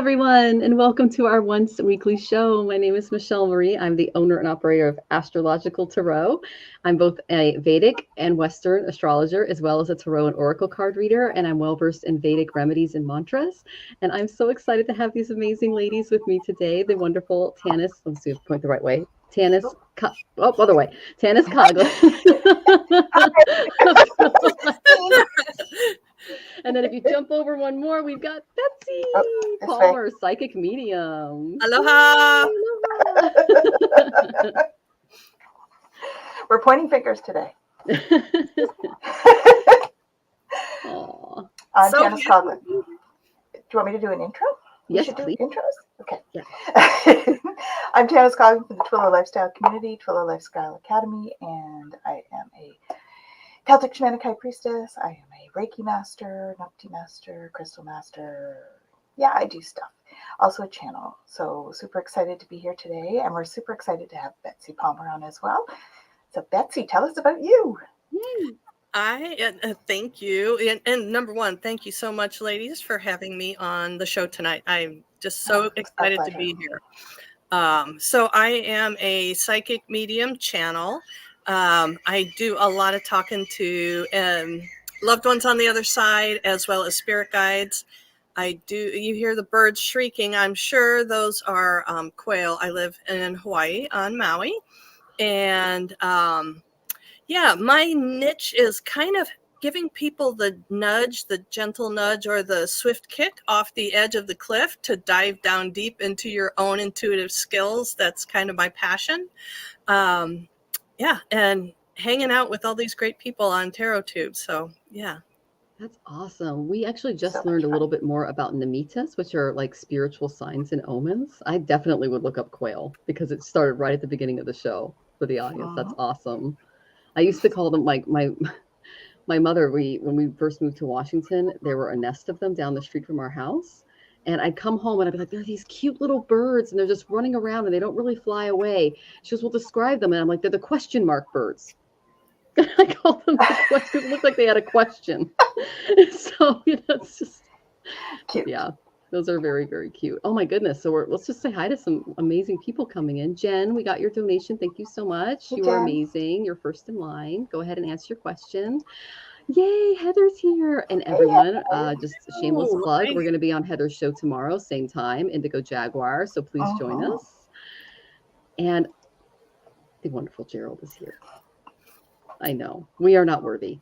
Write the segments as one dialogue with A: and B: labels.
A: everyone, and welcome to our once weekly show. My name is Michelle Marie. I'm the owner and operator of Astrological Tarot. I'm both a Vedic and Western astrologer, as well as a Tarot and Oracle card reader, and I'm well versed in Vedic remedies and mantras. And I'm so excited to have these amazing ladies with me today. The wonderful Tanys. Let's see if I point the right way. Tanys Coughlan. And then if you jump over one more, we've got Betsy Palmer, psychic medium.
B: Aloha.
C: We're pointing fingers today. I'm Tanys Coughlan. Do you want me to do an intro?
A: Yes,
C: we should
A: please.
C: do intros? Okay.
A: Yeah.
C: I'm Tanys Coughlan from the Twillow Lifestyle Community, Twillow Lifestyle Academy, and I am a Celtic Shamanic High Priestess. I am a Reiki Master, Nupti Master, Crystal Master. Yeah, I do stuff. Also a channel. So super excited to be here today, and we're super excited to have Betsy Palmer on as well. So Betsy, tell us about you.
B: Thank you. And number one, thank you so much, ladies, for having me on the show tonight. I'm just so excited to be here. So I am a psychic medium channel. I do a lot of talking to loved ones on the other side, as well as spirit guides. You hear the birds shrieking. I'm sure those are quail. I live in Hawaii on Maui. And my niche is kind of giving people the nudge, the gentle nudge, or the swift kick off the edge of the cliff to dive down deep into your own intuitive skills. That's kind of my passion. And hanging out with all these great people on Tarot Tube. So, yeah.
A: That's awesome. We actually just learned a little bit more about nimitas, which are like spiritual signs and omens. I definitely would look up quail because it started right at the beginning of the show for the audience. That's awesome. I used to call them like my mother. When we first moved to Washington, there were a nest of them down the street from our house. And I'd come home and I'd be like, there are these cute little birds and they're just running around and they don't really fly away. She goes, well, describe them. And I'm like, they're the question mark birds. I call them the question. It looked like they had a question. So, it's just cute. Yeah, those are very, very cute. Oh my goodness. So let's just say hi to some amazing people coming in. Jen, we got your donation. Thank you so much.
C: Hey,
A: you
C: Jen.
A: are amazing. You're first in line. Go ahead and answer your question. Yay, Heather's here. And everyone, just a shameless plug. We're going to be on Heather's show tomorrow, same time, Indigo Jaguar. So please join us. And the wonderful Gerald is here. I know. We are not worthy.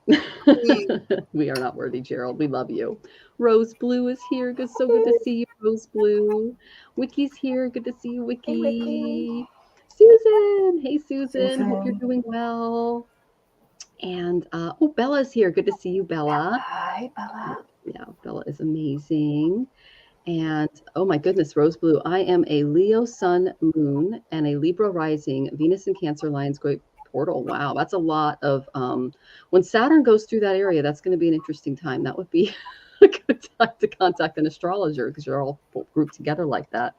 A: We are not worthy, Gerald. We love you. Rose Blue is here. So good to see you, Rose Blue. Wiki's here. Good to see you, Wiki.
C: Hey, Wiki.
A: Susan. Hey, Susan. Hope you're doing well. And Bella's here. Good to see you, Bella.
C: Hi, Bella.
A: Yeah, Bella is amazing. And oh my goodness, Rose Blue. I am a Leo Sun Moon and a Libra Rising, Venus and Cancer Lions Great Portal. Wow, that's a lot of when Saturn goes through that area, that's going to be an interesting time. That would be a good time to contact an astrologer because you're all grouped together like that.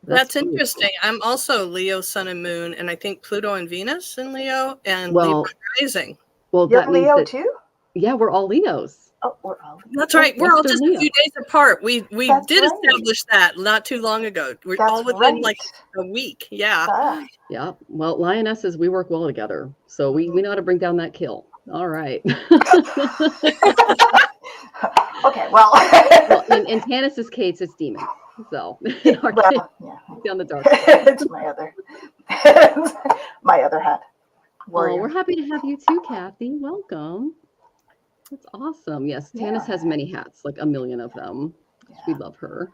B: That's interesting. I'm also Leo Sun and Moon, and I think Pluto and Venus in Leo and Libra Rising.
A: Well,
C: you're Leo too?
A: Yeah, we're all Leos.
C: Oh, we're all Leos.
B: That's right. We're all just a few days apart. We did establish that not too long ago. We're all within like a week. Yeah.
A: Yeah. Well, Lionesses, we work well together. So we know how to bring down that kill. All right.
C: Okay, well.
A: In Tanys's case, it's demons. So down the dark.
C: It's my other hat. Warrior.
A: Oh, we're happy to have you too, Kathy. Welcome. That's awesome. Yes, Tanys has many hats, like a million of them. Yeah. We love her.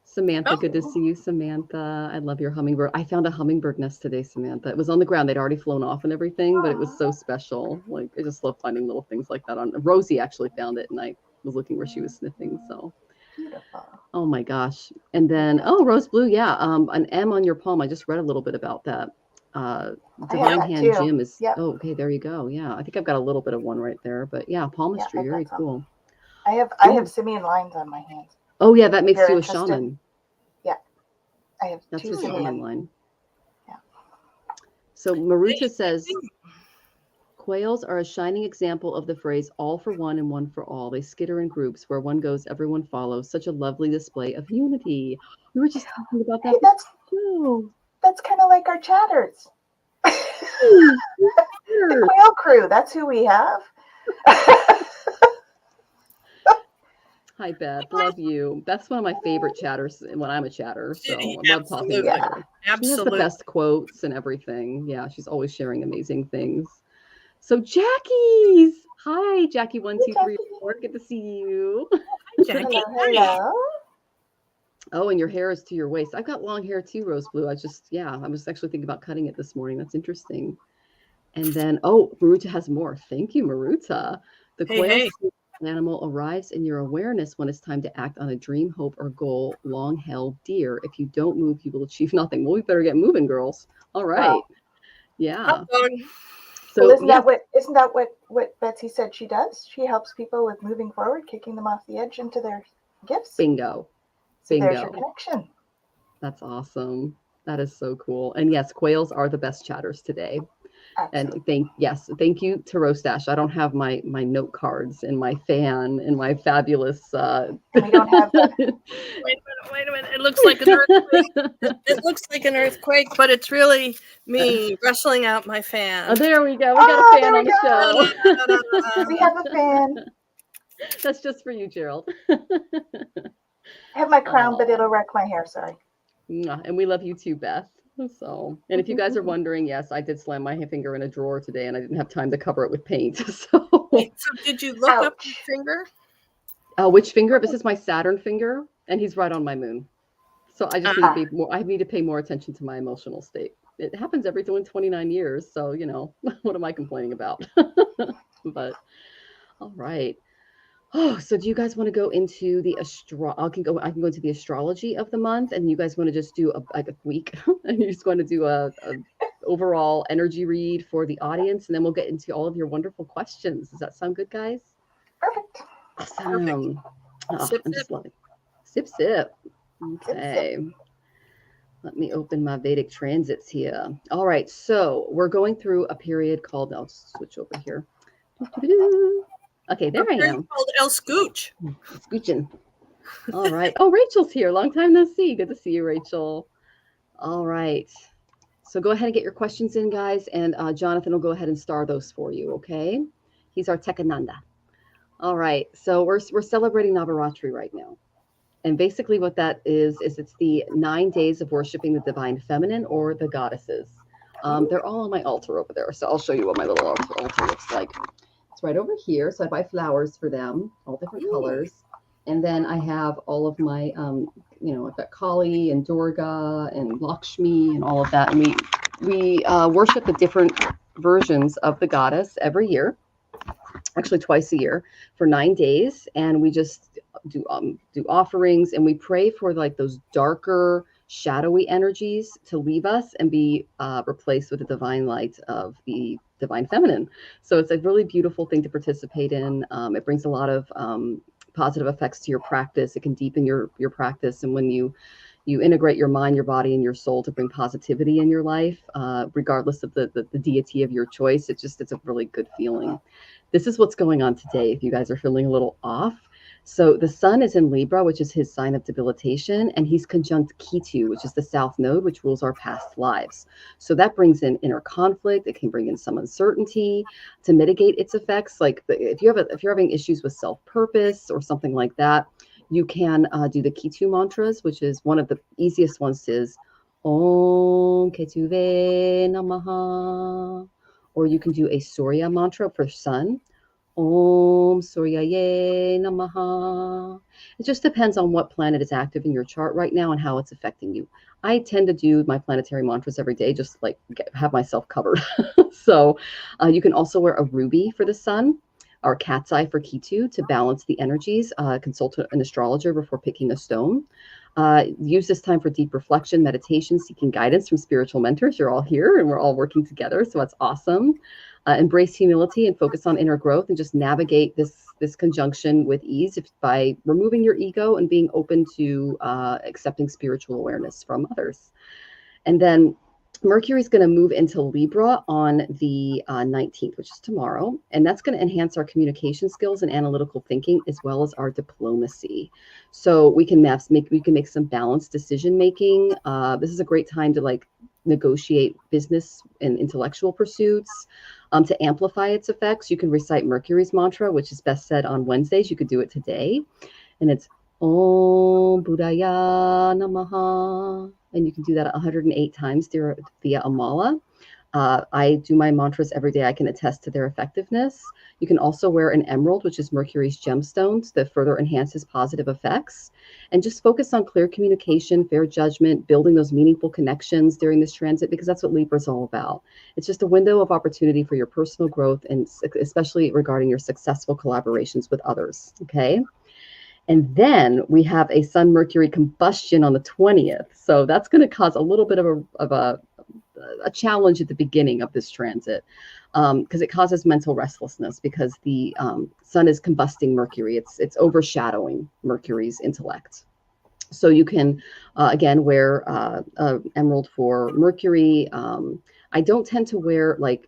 A: Samantha, good to see you, Samantha. I love your hummingbird. I found a hummingbird nest today, Samantha. It was on the ground. They'd already flown off and everything, but it was so special. Like, I just love finding little things like that. Rosie actually found it, and I was looking where she was sniffing. So, beautiful. Oh my gosh. And then, Rose Blue, an M on your palm. I just read a little bit about that. Divine Hand Gym is okay, there you go. I think I've got a little bit of one right there, but palmistry, very cool.
C: I have simian lines on my hands.
A: Oh yeah, that makes you a shaman.
C: I have
A: that's
C: two
A: a shaman line.
C: Yeah.
A: So Marucha says Quails are a shining example of the phrase all for one and one for all. They skitter in groups. Where one goes, everyone follows. Such a lovely display of unity. We were just talking about that.
C: Hey, that's kind of like our chatters.
A: The
C: The Quail crew. That's who we have.
A: Hi, Beth. Love you. Beth's one of my favorite chatters when I'm a chatter. So I love talking to her.
B: Absolutely.
A: She has the best quotes and everything. Yeah, she's always sharing amazing things. So Jackie's. Hi, Jackie 1, 2, 3, 4. Good to see you.
B: Hi, Jackie.
C: Hello.
A: Oh, and your hair is to your waist. I've got long hair too, Rose Blue. I was actually thinking about cutting it this morning. That's interesting. And then, Maruta has more. Thank you, Maruta. The quail animal arrives in your awareness when it's time to act on a dream, hope, or goal long held dear. If you don't move, you will achieve nothing. Well, we better get moving, girls. All right. Wow. Yeah.
C: So isn't that what Betsy said she does? She helps people with moving forward, kicking them off the edge into their gifts.
A: Bingo.
C: So there's your connection.
A: That's awesome. That is so cool. And yes, quails are the best chatters today. Absolutely. And thank you to Rostash. I don't have my note cards and my fan and my fabulous.
C: We don't have that.
B: Wait a minute. It looks like an earthquake. It looks like an earthquake, but it's really me wrestling out my fan.
A: Oh, there we go. We got a fan on the
C: show. We have a fan.
A: That's just for you, Gerald.
C: I have my crown, but it'll wreck my hair. Sorry.
A: And we love you too, Beth. So, and if you guys are wondering, yes, I did slam my finger in a drawer today and I didn't have time to cover it with paint. So
B: did you look up your finger?
A: Which finger? This is my Saturn finger and he's right on my moon. So I just need to pay more attention to my emotional state. It happens every 29 years. So, what am I complaining about? But all right. Oh, so do you guys want to go into the I can go into the astrology of the month, and you guys want to just do a week, and you're just going to do a overall energy read for the audience, and then we'll get into all of your wonderful questions. Does that sound good, guys?
C: Perfect.
A: Awesome.
B: Sip.
A: Sip, sip. Okay. Let me open my Vedic transits here. All right, so we're going through a period called. I'll switch over here. Okay, there I am.
B: Called El Scooch.
A: Scooching. All right. Oh, Rachel's here. Long time no see. Good to see you, Rachel. All right. So go ahead and get your questions in, guys. And Jonathan will go ahead and star those for you, okay? He's our Tekananda. All right. So we're celebrating Navaratri right now. And basically what that is it's the 9 days of worshiping the divine feminine or the goddesses. They're all on my altar over there. So I'll show you what my little altar looks like. It's right over here. So I buy flowers for them, all different colors. And then I have all of my, I've got Kali and Durga and Lakshmi and all of that. And we worship the different versions of the goddess every year, actually twice a year for 9 days. And we just do offerings and we pray for like those darker, shadowy energies to leave us and be replaced with the divine light of the divine feminine. So it's a really beautiful thing to participate in. It brings a lot of positive effects to your practice. It can deepen your practice. And when you integrate your mind, your body, and your soul to bring positivity in your life, regardless of the deity of your choice, it's a really good feeling. This is what's going on today. If you guys are feeling a little off. So the sun is in Libra, which is his sign of debilitation, and he's conjunct Ketu, which is the south node, which rules our past lives. So that brings in inner conflict. It can bring in some uncertainty to mitigate its effects. Like if you're having issues with self-purpose or something like that, you can do the Ketu mantras, which is one of the easiest ones is Om Ketuve Namaha, or you can do a Surya mantra for sun. Om Suryaye Namaha. It just depends on what planet is active in your chart right now and how it's affecting you. I tend to do my planetary mantras every day, just like have myself covered. So you can also wear a ruby for the sun or cat's eye for Ketu to balance the energies. Consult an astrologer before picking a stone. Use this time for deep reflection, meditation, seeking guidance from spiritual mentors. You're all here and we're all working together. So that's awesome. Embrace humility and focus on inner growth and just navigate this conjunction with ease by removing your ego and being open to accepting spiritual awareness from others. And then Mercury is going to move into Libra on the 19th, which is tomorrow, and that's going to enhance our communication skills and analytical thinking, as well as our diplomacy. So we can make some balanced decision making. This is a great time to like negotiate business and intellectual pursuits. To amplify its effects, you can recite Mercury's mantra, which is best said on Wednesdays. You could do it today, and it's Om Buddhaya Namaha. And you can do that 108 times via Amala. I do my mantras every day. I can attest to their effectiveness. You can also wear an emerald, which is Mercury's gemstones, that further enhances positive effects. And just focus on clear communication, fair judgment, building those meaningful connections during this transit, because that's what Libra is all about. It's just a window of opportunity for your personal growth, and especially regarding your successful collaborations with others. Okay. And then we have a Sun Mercury combustion on the 20th. So that's going to cause a little bit of a challenge at the beginning of this transit, because it causes mental restlessness, because the Sun is combusting Mercury. It's overshadowing Mercury's intellect. So you can, again, wear emerald for Mercury. I don't tend to wear, like,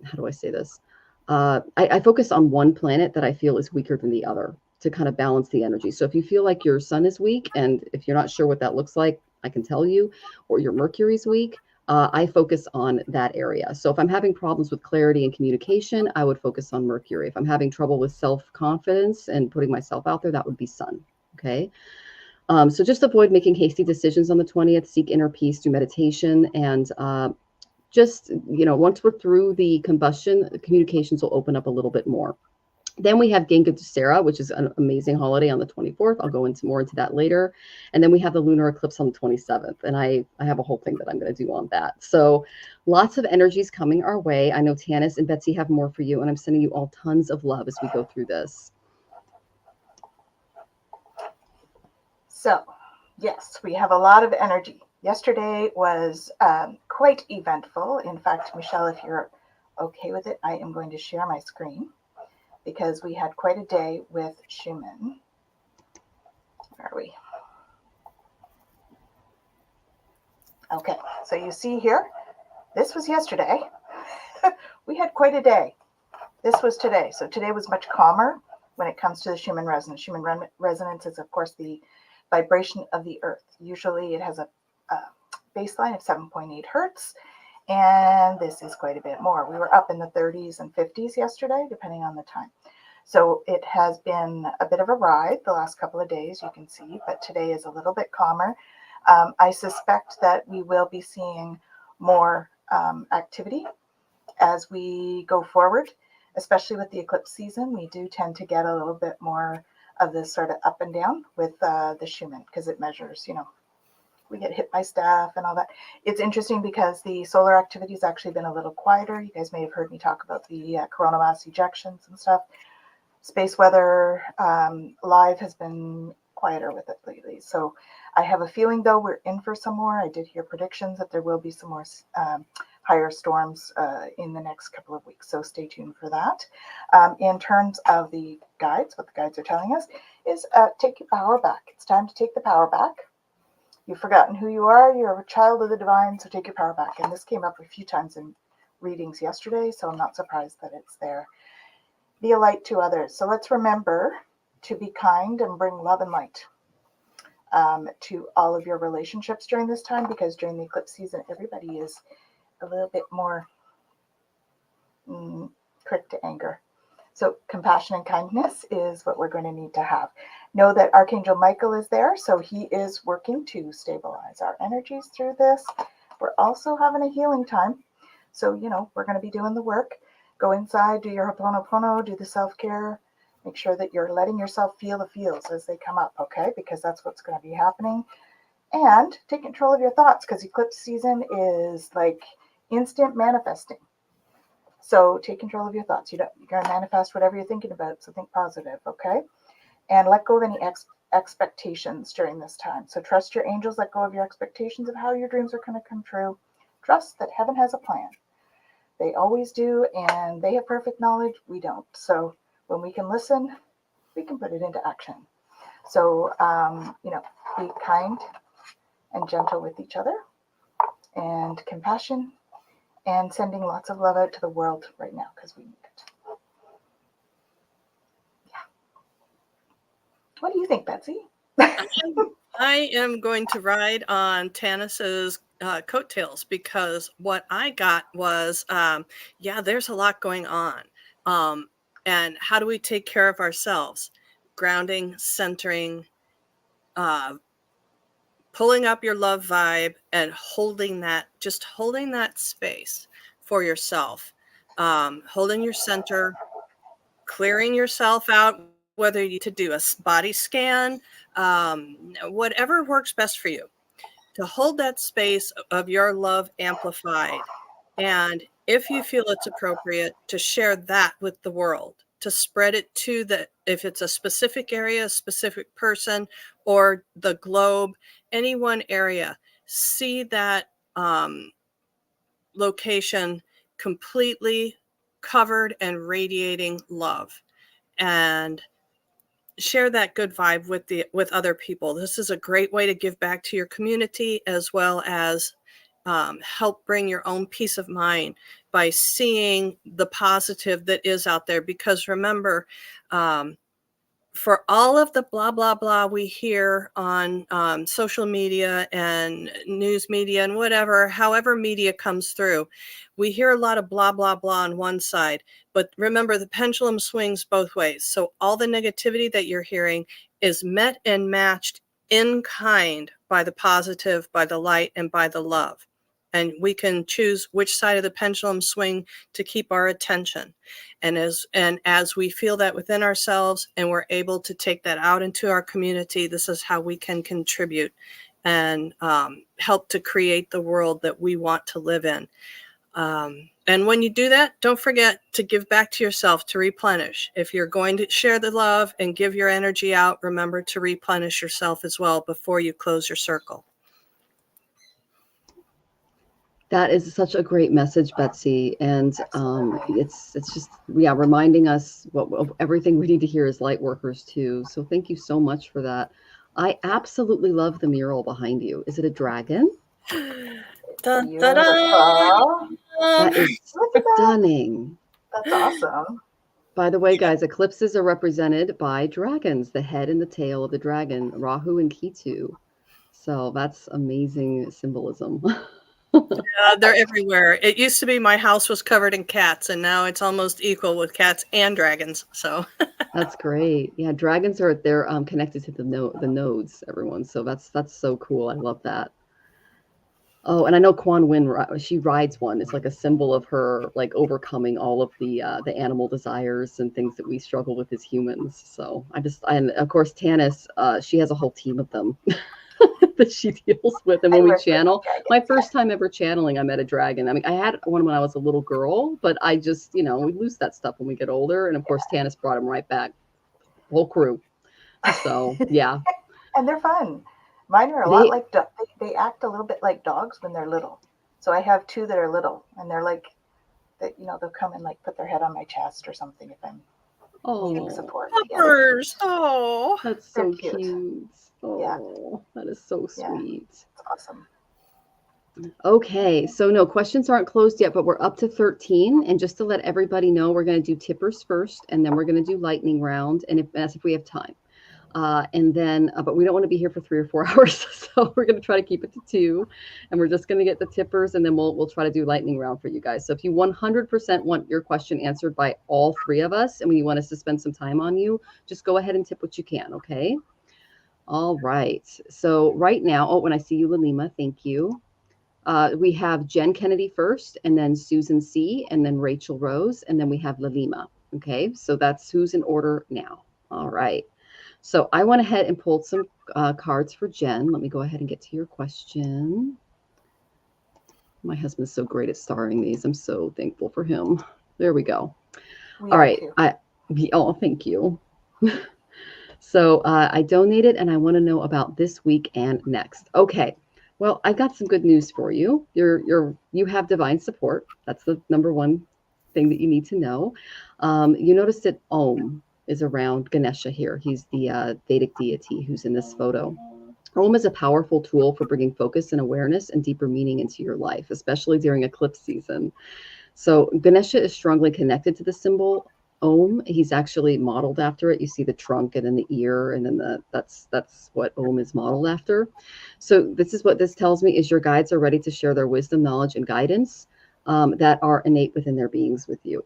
A: how do I say this? I focus on one planet that I feel is weaker than the other, to kind of balance the energy. So if you feel like your Sun is weak, and if you're not sure what that looks like, I can tell you, or your Mercury's weak, I focus on that area. So if I'm having problems with clarity and communication, I would focus on Mercury. If I'm having trouble with self-confidence and putting myself out there, that would be Sun. Okay. So just avoid making hasty decisions on the 20th, seek inner peace through meditation, and just, once we're through the combustion, the communications will open up a little bit more. Then we have Ganga Dasera, which is an amazing holiday on the 24th. I'll go more into that later. And then we have the lunar eclipse on the 27th. And I have a whole thing that I'm going to do on that. So lots of energies coming our way. I know Tanys and Betsy have more for you, and I'm sending you all tons of love as we go through this.
C: So, yes, we have a lot of energy. Yesterday was quite eventful. In fact, Michelle, if you're okay with it, I am going to share my screen, because we had quite a day with Schumann. Where are we? Okay, so you see here, this was yesterday. We had quite a day. This was today. So today was much calmer when it comes to the Schumann resonance. Schumann resonance is, of course, the vibration of the earth. Usually it has a baseline of 7.8 hertz. And this is quite a bit more. We were up in the 30s and 50s yesterday, depending on the time. So it has been a bit of a ride the last couple of days, you can see, but today is a little bit calmer. I suspect that we will be seeing more activity as we go forward, especially with the eclipse season. We do tend to get a little bit more of this sort of up and down with the Schumann, because it measures, we get hit by stuff and all that. It's interesting because the solar activity has actually been a little quieter. You guys may have heard me talk about the coronal mass ejections and stuff. Space weather live has been quieter with it lately. So I have a feeling, though, we're in for some more. I did hear predictions that there will be some more higher storms in the next couple of weeks. So stay tuned for that. In terms of the guides, what the guides are telling us is take your power back. It's time to take the power back. You've forgotten who you are. You're a child of the divine, so take your power back. And this came up a few times in readings yesterday, so I'm not surprised that it's there. Be a light to others. So let's remember to be kind and bring love and light to all of your relationships during this time, because during the eclipse season, everybody is a little bit more quick to anger. So compassion and kindness is what we're going to need to have. Know that Archangel Michael is there, so he is working to stabilize our energies through this. We're also having a healing time. So, we're going to be doing the work. Go inside, do your Ho'oponopono, do the self-care. Make sure that you're letting yourself feel the feels as they come up, okay? Because that's what's going to be happening. And take control of your thoughts, because eclipse season is like instant manifesting. So take control of your thoughts. You're going to manifest whatever you're thinking about, so think positive, okay? And let go of any expectations during this time. So trust your angels, let go of your expectations of how your dreams are going to come true. Trust that heaven has a plan. They always do, and they have perfect knowledge. We don't. So when we can listen, we can put it into action. So, be kind and gentle with each other. and compassion, and sending lots of love out to the world right now because we need it. Yeah. What do you think, Betsy?
B: I am going to ride on Tanys's coattails, because what I got was, there's a lot going on. And how do we take care of ourselves? Grounding, centering, pulling up your love vibe and holding that space for yourself. Holding your center, clearing yourself out, whether you need to do a body scan, whatever works best for you, to hold that space of your love amplified. And if you feel it's appropriate, to share that with the world, to spread it to if it's a specific area, a specific person, or the globe, any one area, see that location completely covered and radiating love, and share that good vibe with other people. This is a great way to give back to your community, as well as help bring your own peace of mind by seeing the positive that is out there. Because remember, for all of the blah, blah, blah we hear on social media and news media and however media comes through, we hear a lot of blah, blah, blah on one side. But remember, the pendulum swings both ways. So all the negativity that you're hearing is met and matched in kind by the positive, by the light, and by the love. And we can choose which side of the pendulum swing to keep our attention. And as we feel that within ourselves, and we're able to take that out into our community, this is how we can contribute and help to create the world that we want to live in. And when you do that, don't forget to give back to yourself, to replenish. If you're going to share the love and give your energy out, remember to replenish yourself as well before you close your circle.
A: That is such a great message, Betsy. And it's just, reminding us what everything we need to hear as light workers too. So thank you so much for that. I absolutely love the mural behind you. Is it a dragon?
B: Dun, dun, dun.
A: That is stunning.
C: That's awesome.
A: By the way, guys, eclipses are represented by dragons, the head and the tail of the dragon, Rahu and Ketu. So that's amazing symbolism.
B: Yeah, they're everywhere. It used to be my house was covered in cats, and now it's almost equal with cats and dragons. So
A: that's great. Yeah, dragons they're connected to the nodes, everyone. So that's so cool. I love that. Oh, and I know Quan Yin, she rides one. It's like a symbol of her like overcoming all of the animal desires and things that we struggle with as humans. So and of course Tanys, she has a whole team of them that she deals with. And when we channel, my first time ever channeling, I met a dragon. I mean, I had one when I was a little girl, but I just, we lose that stuff when we get older. And of course, Tanys brought him right back, whole crew. So yeah.
C: And they're fun. Mine are a lot like, they act a little bit like dogs when they're little. So I have two that are little, and they're like, that, they'll come and like put their head on my chest or something if I'm needing support.
B: Puppers. Oh,
A: that's so cute. Oh, yeah. That is so sweet.
C: Yeah, it's awesome.
A: Okay, so no, questions aren't closed yet, but we're up to 13. And just to let everybody know, we're going to do tippers first, and then we're going to do lightning round, and if we have time. And then, but we don't want to be here for 3 or 4 hours, so we're going to try to keep it to 2, and we're just going to get the tippers, and then we'll try to do lightning round for you guys. So if you 100% want your question answered by all 3 of us, and we want us to spend some time on you, just go ahead and tip what you can, okay? All right. So right now, when I see you, Lalima, thank you. We have Jen Kennedy first, and then Susan C, and then Rachel Rose, and then we have Lalima. Okay, so that's who's in order now. All right. So I went ahead and pulled some cards for Jen. Let me go ahead and get to your question. My husband's so great at starring these. I'm so thankful for him. There we go. All right. Thank you. So I donated, and I want to know about this week and next. Okay. Well, I got some good news for you. You have divine support. That's the number one thing that you need to know. You notice that Om is around Ganesha here. He's the Vedic deity who's in this photo. Om is a powerful tool for bringing focus and awareness and deeper meaning into your life, especially during eclipse season. So Ganesha is strongly connected to the symbol Om. He's actually modeled after it. You see the trunk and then the ear, and then that's what Om is modeled after. So this is what this tells me is your guides are ready to share their wisdom, knowledge, and guidance that are innate within their beings with you.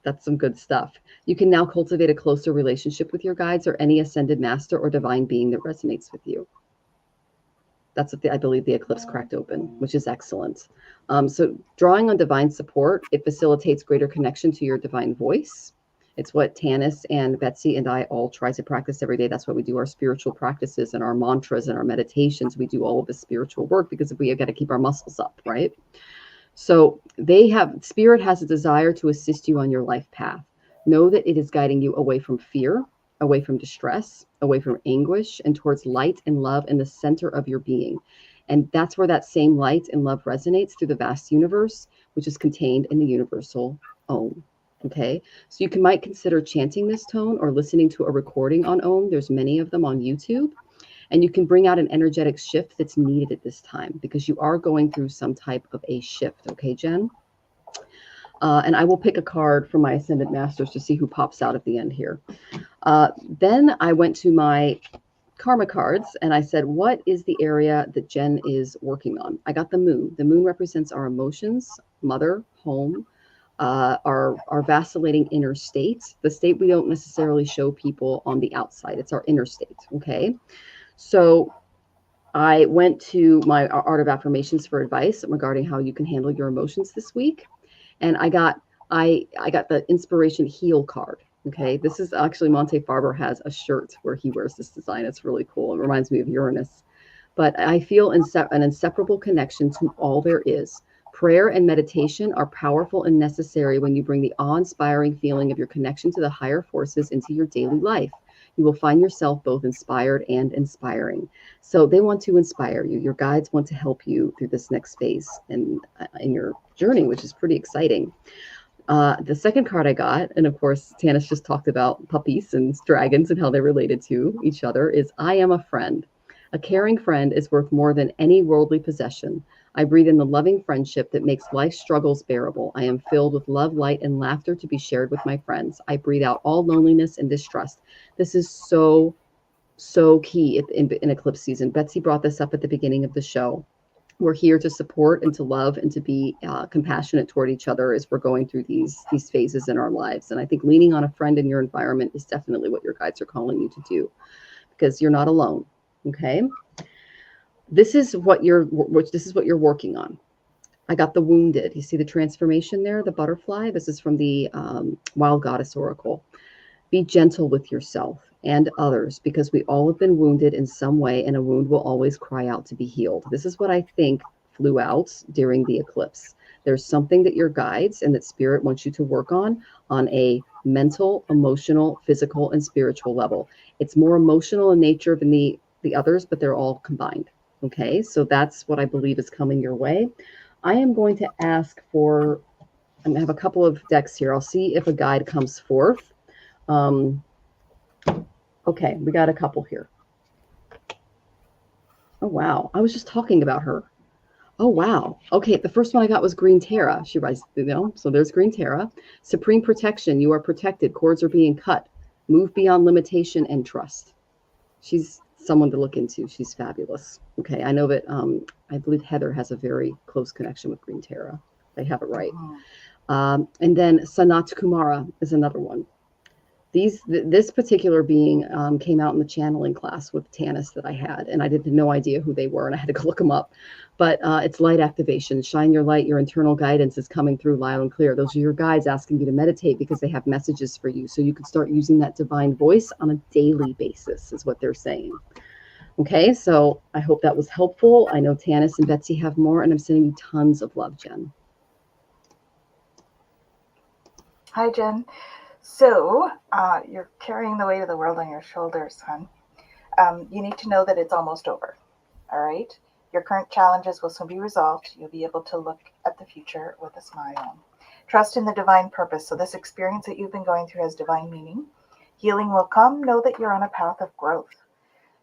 A: That's some good stuff. You can now cultivate a closer relationship with your guides or any ascended master or divine being that resonates with you. That's what I believe the eclipse cracked open, which is excellent. So drawing on divine support, it facilitates greater connection to your divine voice. It's what Tanys and Betsy and I all try to practice every day. That's why we do our spiritual practices and our mantras and our meditations. We do all of the spiritual work because we have got to keep our muscles up, right? So Spirit has a desire to assist you on your life path. Know that it is guiding you away from fear, away from distress, away from anguish, and towards light and love in the center of your being. And that's where that same light and love resonates through the vast universe, which is contained in the universal Om. Okay, so you might consider chanting this tone or listening to a recording on Om. There's many of them on YouTube. And you can bring out an energetic shift that's needed at this time because you are going through some type of a shift. Okay, Jen? And I will pick a card from my Ascendant Masters to see who pops out at the end here. Then I went to my karma cards and I said, what is the area that Jen is working on? I got the moon. The moon represents our emotions, mother, home, our vacillating inner state, the state we don't necessarily show people on the outside. It's our inner state. Okay. So I went to my Art of Affirmations for advice regarding how you can handle your emotions this week. And I got the Inspiration Heal card. Okay. This is actually Monte Farber has a shirt where he wears this design. It's really cool. It reminds me of Uranus. But I feel an inseparable connection to all there is. Prayer and meditation are powerful and necessary when you bring the awe-inspiring feeling of your connection to the higher forces into your daily life. You will find yourself both inspired and inspiring. So they want to inspire you. Your guides want to help you through this next phase in your journey, which is pretty exciting. The second card I got, and of course, Tanys just talked about puppies and dragons and how they're related to each other, is I am a friend. A caring friend is worth more than any worldly possession. I breathe in the loving friendship that makes life's struggles bearable. I am filled with love, light, and laughter to be shared with my friends. I breathe out all loneliness and distrust. This is so key in eclipse season. Betsy brought this up at the beginning of the show. We're here to support and to love and to be compassionate toward each other as we're going through these phases in our lives. And I think leaning on a friend in your environment is definitely what your guides are calling you to do because you're not alone. Okay. This is what you're working on. I got the wounded. You see the transformation there, the butterfly. This is from the Wild Goddess Oracle. Be gentle with yourself and others because we all have been wounded in some way and a wound will always cry out to be healed. This is what I think flew out during the eclipse. There's something that your guides and that spirit wants you to work on a mental, emotional, physical, and spiritual level. It's more emotional in nature than the others, but they're all combined. Okay, so that's what I believe is coming your way. I am going to ask for, I'm going to have a couple of decks here. I'll see if a guide comes forth. Okay, we got a couple here. Oh, wow. I was just talking about her. Oh, wow. Okay, the first one I got was Green Terra. She writes, so there's Green Terra. Supreme protection. You are protected. Cords are being cut. Move beyond limitation and trust. She's someone to look into. She's fabulous. Okay, I know that I believe Heather has a very close connection with Green Terra. They have it right. And then Sanat Kumara is another one. This particular being came out in the channeling class with Tanys that I had, and I had no idea who they were, and I had to go look them up. But it's light activation. Shine your light. Your internal guidance is coming through loud and clear. Those are your guides asking you to meditate because they have messages for you. So you can start using that divine voice on a daily basis is what they're saying. Okay, so I hope that was helpful. I know Tanys and Betsy have more, and I'm sending you tons of love, Jen.
C: Hi, Jen. So you're carrying the weight of the world on your shoulders, hon. You need to know that it's almost over. All right. Your current challenges will soon be resolved. You'll be able to look at the future with a smile. Trust in the divine purpose. So this experience that you've been going through has divine meaning. Healing will come. Know that you're on a path of growth.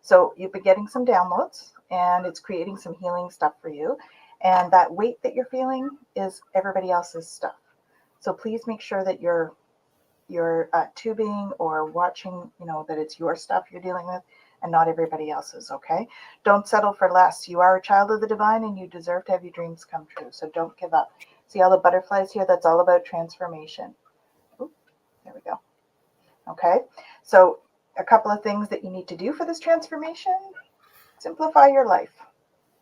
C: So you've been getting some downloads, and it's creating some healing stuff for you. And that weight that you're feeling is everybody else's stuff. So please make sure that you're tubing or watching, that it's your stuff you're dealing with and not everybody else's, okay? Don't settle for less. You are a child of the divine, and you deserve to have your dreams come true. So don't give up. See all the butterflies here? That's all about transformation. Ooh, there we go. Okay, so a couple of things that you need to do for this transformation. Simplify your life.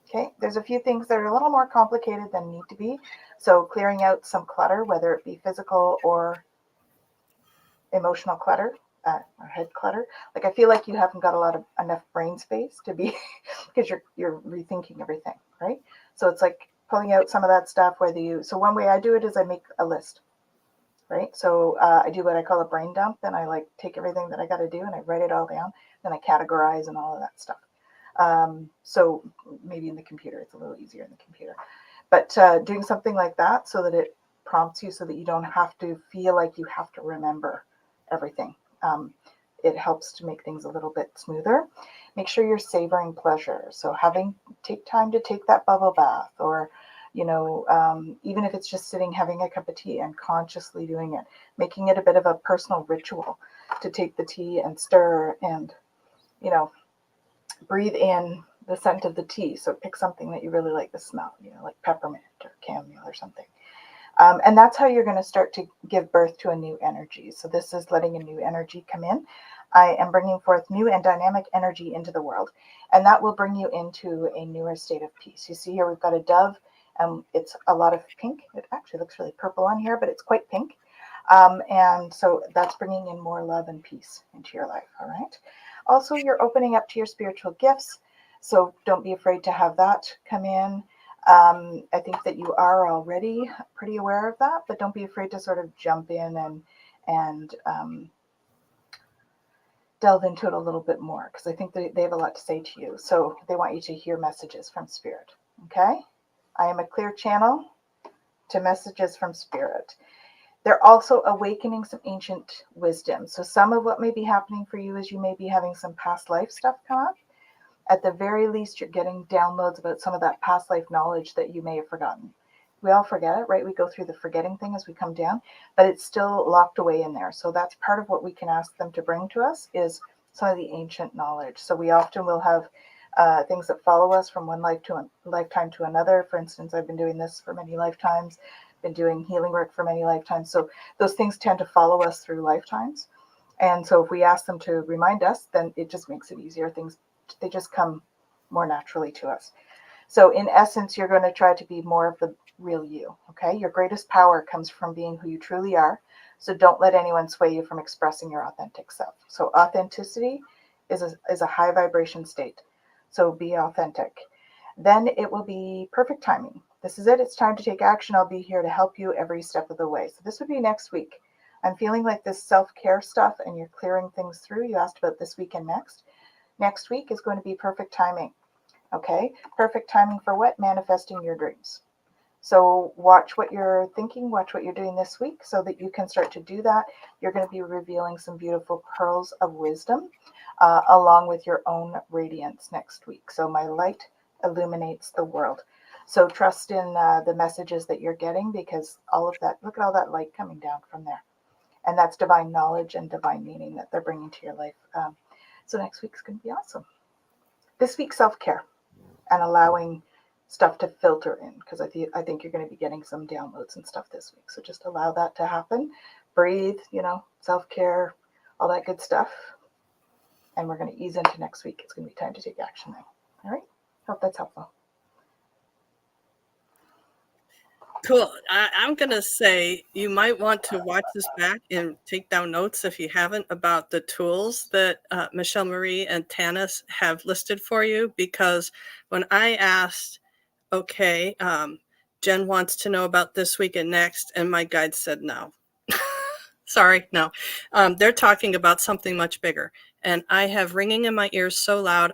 C: Okay, there's a few things that are a little more complicated than need to be. So clearing out some clutter, whether it be physical or emotional clutter, or head clutter. Like, I feel like you haven't got enough brain space to be, because you're rethinking everything, right? So it's like pulling out some of that stuff. So one way I do it is I make a list, right? So I do what I call a brain dump, and I like take everything that I got to do and I write it all down. Then I categorize and all of that stuff. So maybe in the computer, it's a little easier in the computer. But doing something like that so that it prompts you, so that you don't have to feel like you have to remember everything. It helps to make things a little bit smoother. Make sure you're savoring pleasure. So take time to take that bubble bath, or, even if it's just sitting, having a cup of tea and consciously doing it, making it a bit of a personal ritual to take the tea and stir and, breathe in the scent of the tea. So pick something that you really like the smell, like peppermint or chamomile or something. And that's how you're going to start to give birth to a new energy. So this is letting a new energy come in. I am bringing forth new and dynamic energy into the world, and that will bring you into a newer state of peace. You see here, we've got a dove, and it's a lot of pink. It actually looks really purple on here, but it's quite pink. And so that's bringing in more love and peace into your life. All right. Also, you're opening up to your spiritual gifts. So don't be afraid to have that come in. I think that you are already pretty aware of that, but don't be afraid to sort of jump in and delve into it a little bit more, because I think they have a lot to say to you. So they want you to hear messages from Spirit. Okay? I am a clear channel to messages from Spirit. They're also awakening some ancient wisdom. So some of what may be happening for you is you may be having some past life stuff come up. At the very least, you're getting downloads about some of that past life knowledge that you may have forgotten. We all forget it, right? We go through the forgetting thing as we come down, but it's still locked away in there. So that's part of what we can ask them to bring to us, is some of the ancient knowledge. So we often will have things that follow us from one lifetime to another. For instance, I've been doing this for many lifetimes, been doing healing work for many lifetimes. So those things tend to follow us through lifetimes. And so if we ask them to remind us, then it just makes it easier. They just come more naturally to us. So in essence, you're going to try to be more of the real you. Okay. Your greatest power comes from being who you truly are. So don't let anyone sway you from expressing your authentic self. So authenticity is a high vibration state. So be authentic. Then it will be perfect timing. This is it. It's time to take action. I'll be here to help you every step of the way. So this would be next week. I'm feeling like this self-care stuff, and you're clearing things through. You asked about this week and next. Next week is going to be perfect timing. Okay. Perfect timing for what? Manifesting your dreams. So watch what you're thinking, watch what you're doing this week, so that you can start to do that. You're going to be revealing some beautiful pearls of wisdom, along with your own radiance next week. So my light illuminates the world. So trust in the messages that you're getting, because all of that, look at all that light coming down from there. And that's divine knowledge and divine meaning that they're bringing to your life. So next week's going to be awesome. This week, self-care and allowing stuff to filter in, because I think you're going to be getting some downloads and stuff this week. So just allow that to happen. Breathe, self-care, all that good stuff. And we're going to ease into next week. It's going to be time to take action now. All right. Hope that's helpful.
B: Cool. I'm going to say you might want to watch this back and take down notes, if you haven't, about the tools that Michelle Marie and Tanys have listed for you. Because when I asked, okay, Jen wants to know about this week and next, and my guide said no. Sorry, no. They're talking about something much bigger. And I have ringing in my ears so loud,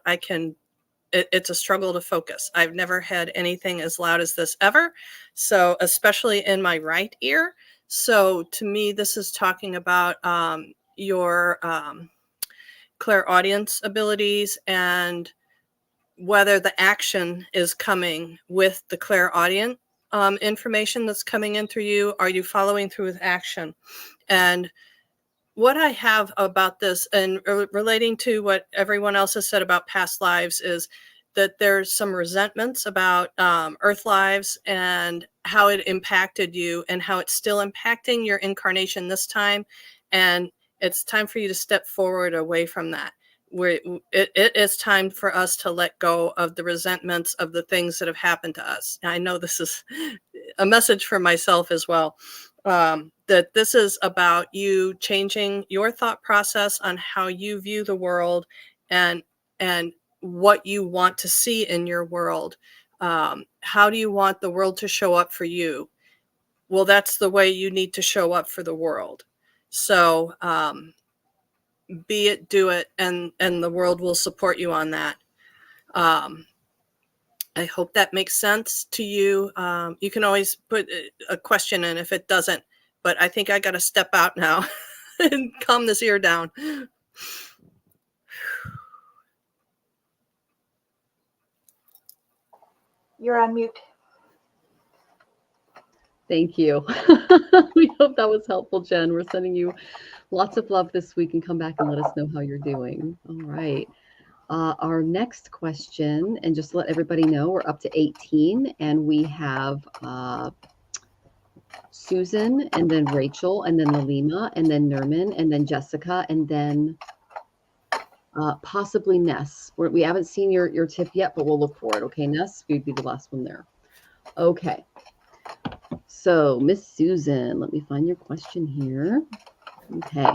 B: it's a struggle to focus. I've never had anything as loud as this ever. So especially in my right ear. So to me, this is talking about your clairaudience abilities, and whether the action is coming with the clairaudient information that's coming in through you. Are you following through with action? And what I have about this, and relating to what everyone else has said about past lives, is that there's some resentments about Earth lives and how it impacted you and how it's still impacting your incarnation this time. And it's time for you to step forward away from that. It is time for us to let go of the resentments of the things that have happened to us. And I know this is a message for myself as well. That this is about you changing your thought process on how you view the world and what you want to see in your world. How do you want the world to show up for you? Well, that's the way you need to show up for the world. So be it, do it, and the world will support you on that. I hope that makes sense to you. You can always put a question in if it doesn't, but I think I got to step out now and calm this ear down.
C: You're on mute.
A: Thank you. We hope that was helpful, Jen. We're sending you lots of love this week, and come back and let us know how you're doing. All right. Our next question, and just to let everybody know, we're up to 18, and we have Susan, and then Rachel, and then Lalima, and then Nerman, and then Jessica, and then possibly Ness. We haven't seen your tip yet, but we'll look for it. Okay, Ness, you'd be the last one there. Okay. So, Miss Susan, let me find your question here. Okay.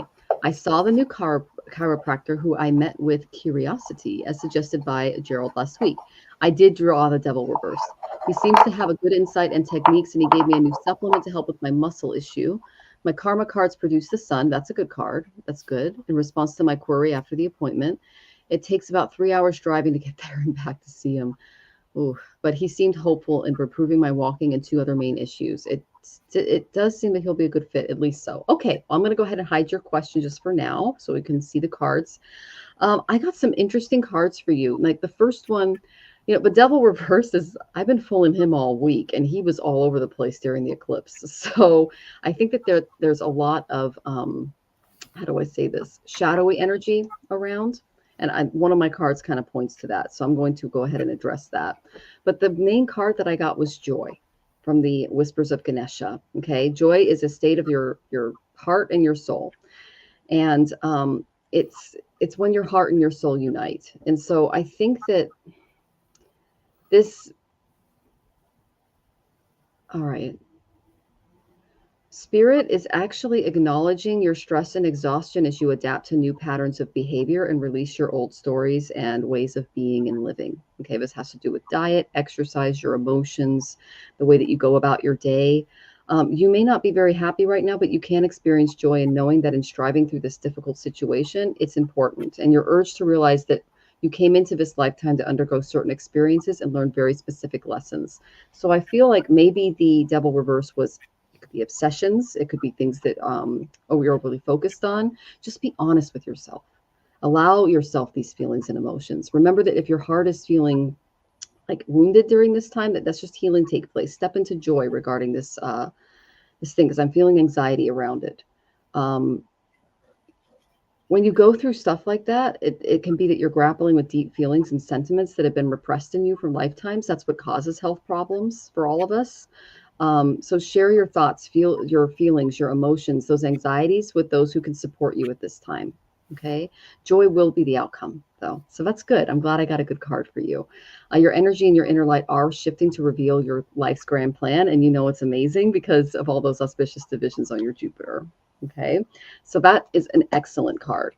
A: I saw the new chiropractor who I met with curiosity, as suggested by Gerald last week. I did draw the devil reverse. He seems to have a good insight and techniques, and he gave me a new supplement to help with my muscle issue. My karma cards produce the sun. That's a good card. That's good. In response to my query after the appointment, it takes about 3 hours driving to get there and back to see him. Ooh, but he seemed hopeful in improving my walking and 2 other main issues. It does seem that he'll be a good fit, at least so. Okay, well, I'm going to go ahead and hide your question just for now so we can see the cards. I got some interesting cards for you. Like the first one, the devil reverse is, I've been fooling him all week, and he was all over the place during the eclipse. So I think that there's a lot of, how do I say this, shadowy energy around. And one of my cards kind of points to that. So I'm going to go ahead and address that. But the main card that I got was joy from the Whispers of Ganesha. Okay. Joy is a state of your heart and your soul. And it's when your heart and your soul unite. And so I think that all right. Spirit is actually acknowledging your stress and exhaustion as you adapt to new patterns of behavior and release your old stories and ways of being and living. Okay, this has to do with diet, exercise, your emotions, the way that you go about your day. You may not be very happy right now, but you can experience joy in knowing that in striving through this difficult situation, it's important. And your urge to realize that you came into this lifetime to undergo certain experiences and learn very specific lessons. So I feel like maybe the devil reverse was the obsessions. It could be things that we are overly focused on. Just be honest with yourself. Allow yourself these feelings and emotions. Remember that if your heart is feeling like wounded during this time, that's just healing take place. Step into joy regarding this thing, because I'm feeling anxiety around it. When you go through stuff like that, it can be that you're grappling with deep feelings and sentiments that have been repressed in you from lifetimes. That's what causes health problems for all of us. So share your thoughts, feel your feelings, your emotions, those anxieties with those who can support you at this time. Okay. Joy will be the outcome though. So that's good. I'm glad I got a good card for you. Your energy and your inner light are shifting to reveal your life's grand plan. And it's amazing because of all those auspicious divisions on your Jupiter. Okay. So that is an excellent card.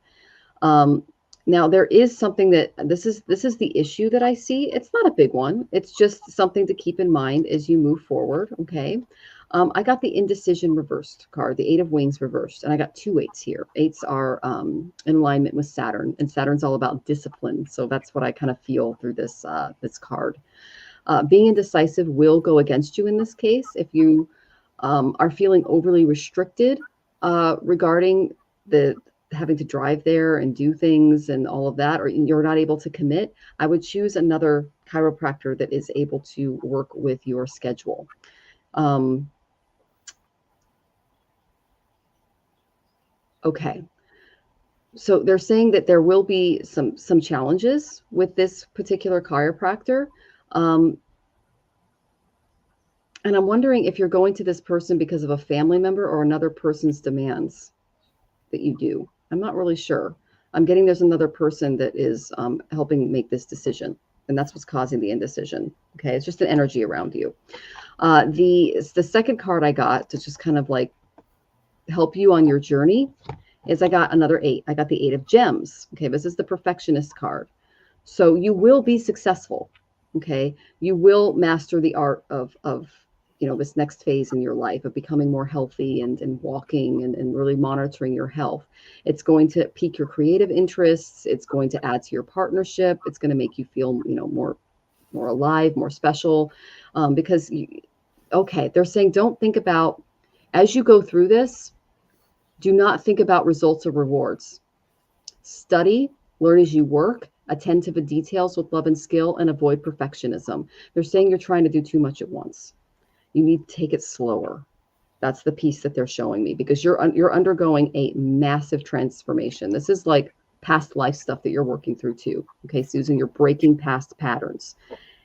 A: Now there is something that this is the issue that I see. It's not a big one. It's just something to keep in mind as you move forward. Okay. I got the indecision reversed card, the 8 of Wings reversed, and I got 2 8s here. 8s are in alignment with Saturn, and Saturn's all about discipline. So that's what I kind of feel through this card. Being indecisive will go against you in this case. If you are feeling overly restricted regarding the having to drive there and do things and all of that, or you're not able to commit, I would choose another chiropractor that is able to work with your schedule. Okay. So they're saying that there will be some challenges with this particular chiropractor. And I'm wondering if you're going to this person because of a family member or another person's demands that you do. I'm not really sure. I'm getting there's another person that is helping make this decision, and that's what's causing the indecision. Okay, it's just an energy around you. The second card I got to just kind of like help you on your journey is I got another 8. I got the 8 of Gems. Okay, this is the perfectionist card. So you will be successful. Okay, you will master the art of this next phase in your life of becoming more healthy and walking and really monitoring your health. It's going to pique your creative interests. It's going to add to your partnership. It's going to make you feel, more alive, more special, because they're saying don't think about, as you go through this, do not think about results or rewards. Study, learn as you work, attend to the details with love and skill, and avoid perfectionism. They're saying you're trying to do too much at once. You need to take it slower. That's the piece that they're showing me, because you're undergoing a massive transformation. This is like past life stuff that you're working through too. Okay, Susan, you're breaking past patterns.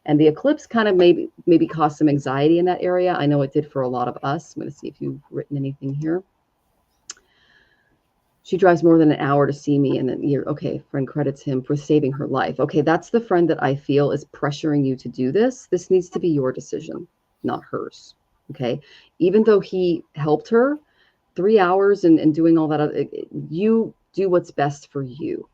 A: And the eclipse kind of maybe caused some anxiety in that area. I know it did for a lot of us. I'm going to see if you've written anything here. She drives more than an hour to see me, and then friend credits him for saving her life. Okay, that's the friend that I feel is pressuring you to do this. This needs to be your decision, not hers. Okay, even though he helped her 3 hours and doing all that, you do what's best for you.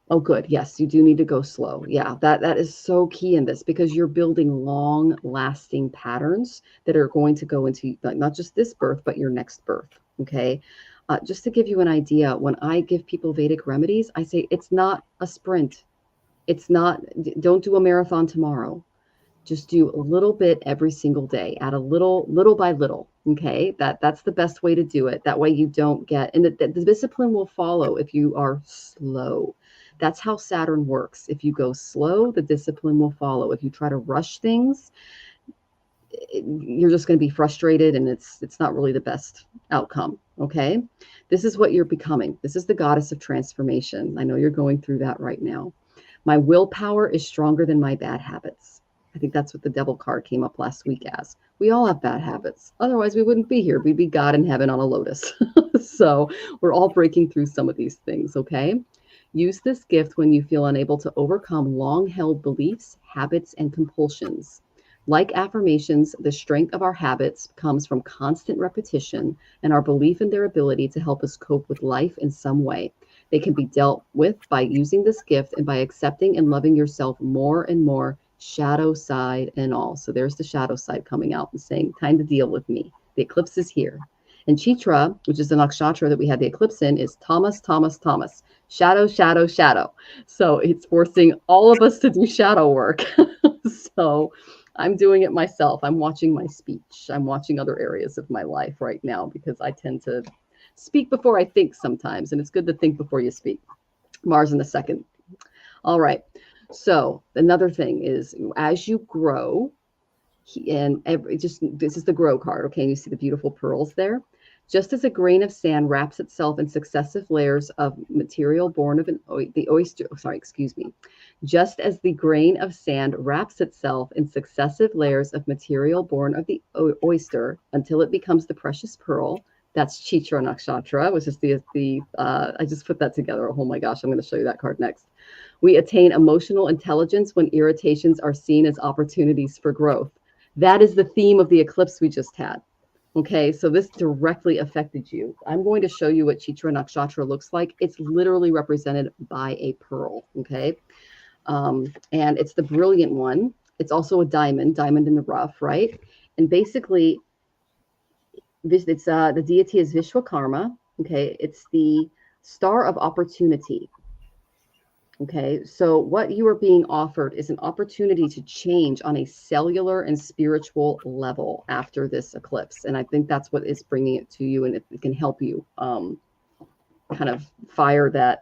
A: Oh, good. Yes, you do need to go slow. Yeah, that is so key in this, because you're building long-lasting patterns that are going to go into not just this birth, but your next birth. Okay. Just to give you an idea, when I give people Vedic remedies, I say it's not a sprint. Don't do a marathon tomorrow. Just do a little bit every single day, add a little by little. Okay. That's the best way to do it. That way you don't get, and the discipline will follow if you are slow. That's how Saturn works. If you go slow, the discipline will follow. If you try to rush things, you're just going to be frustrated, and it's not really the best outcome. Okay. This is what you're becoming. This is the goddess of transformation. I know you're going through that right now. My willpower is stronger than my bad habits. I think that's what the devil card came up last week as. We all have bad habits. Otherwise we wouldn't be here. We'd be God in heaven on a lotus. So we're all breaking through some of these things. Okay. Use this gift when you feel unable to overcome long-held beliefs, habits, and compulsions. Like affirmations, the strength of our habits comes from constant repetition and our belief in their ability to help us cope with life in some way. They can be dealt with by using this gift and by accepting and loving yourself more and more, shadow side and all. So there's the shadow side coming out and saying, time to deal with me. The eclipse is here. And Chitra, which is the nakshatra that we had the eclipse in, is Tamas. Shadow, shadow, shadow. So it's forcing all of us to do shadow work. So I'm doing it myself. I'm watching my speech. I'm watching other areas of my life right now, because I tend to speak before I think sometimes. And it's good to think before you speak. Mars in the second. All right. So another thing is, as you grow, this is the grow card. Okay. And you see the beautiful pearls there. Just as a grain of sand wraps itself in successive layers of material born of Just as the grain of sand wraps itself in successive layers of material born of the oyster until it becomes the precious pearl. That's Chitra Nakshatra, which is I just put that together. Oh my gosh, I'm going to show you that card next. We attain emotional intelligence when irritations are seen as opportunities for growth. That is the theme of the eclipse we just had. Okay, so this directly affected you. I'm going to show you what Chitra Nakshatra looks like. It's literally represented by a pearl, okay? And it's the brilliant one. It's also a diamond in the rough, right? And basically, the deity is Vishwakarma, okay? It's the star of opportunity. Okay, so what you are being offered is an opportunity to change on a cellular and spiritual level after this eclipse. And I think that's what is bringing it to you, and it can help you kind of fire that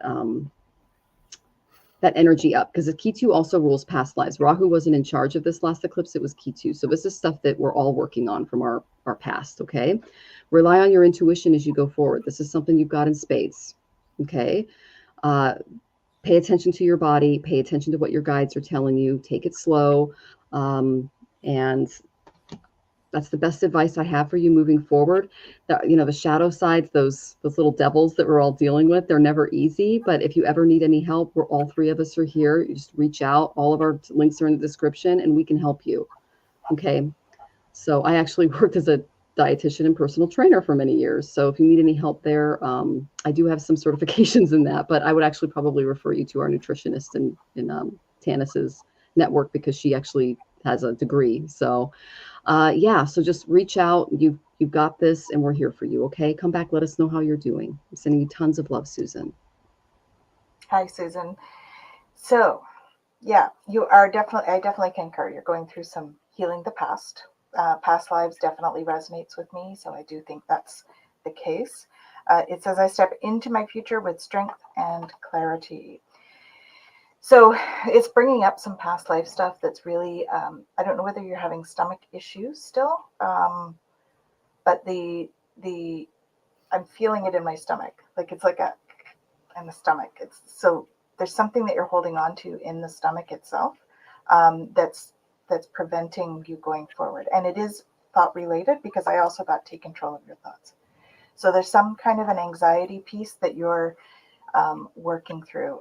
A: that energy up, because the Ketu also rules past lives. Rahu wasn't in charge of this last eclipse, it was Ketu. So this is stuff that we're all working on from our past, okay? Rely on your intuition as you go forward. This is something you've got in spades, okay? Pay attention to your body, pay attention to what your guides are telling you, take it slow, and that's the best advice I have for you moving forward. The shadow sides, those little devils that we're all dealing with, they're never easy. But if you ever need any help, we're all three of us are here. You just reach out. All of our links are in the description, and we can help you. Okay. So I actually worked as a dietitian and personal trainer for many years. So if you need any help there, I do have some certifications in that. But I would actually probably refer you to our nutritionist in Tanys's network, because she actually has a degree. So so just reach out. You've got this, and we're here for you. Okay, come back, let us know how you're doing. I'm sending you tons of love, Susan.
C: Hi, Susan. So yeah, I definitely concur. You're going through some healing the past. Past lives definitely resonates with me, so I do think that's the case. It says I step into my future with strength and clarity. So it's bringing up some past life stuff that's really, I don't know whether you're having stomach issues still, but I'm feeling it in my stomach. Like it's like in the stomach. So there's something that you're holding on to in the stomach itself, that's preventing you going forward. And it is thought related, because I also got take control of your thoughts. So there's some kind of an anxiety piece that you're working through.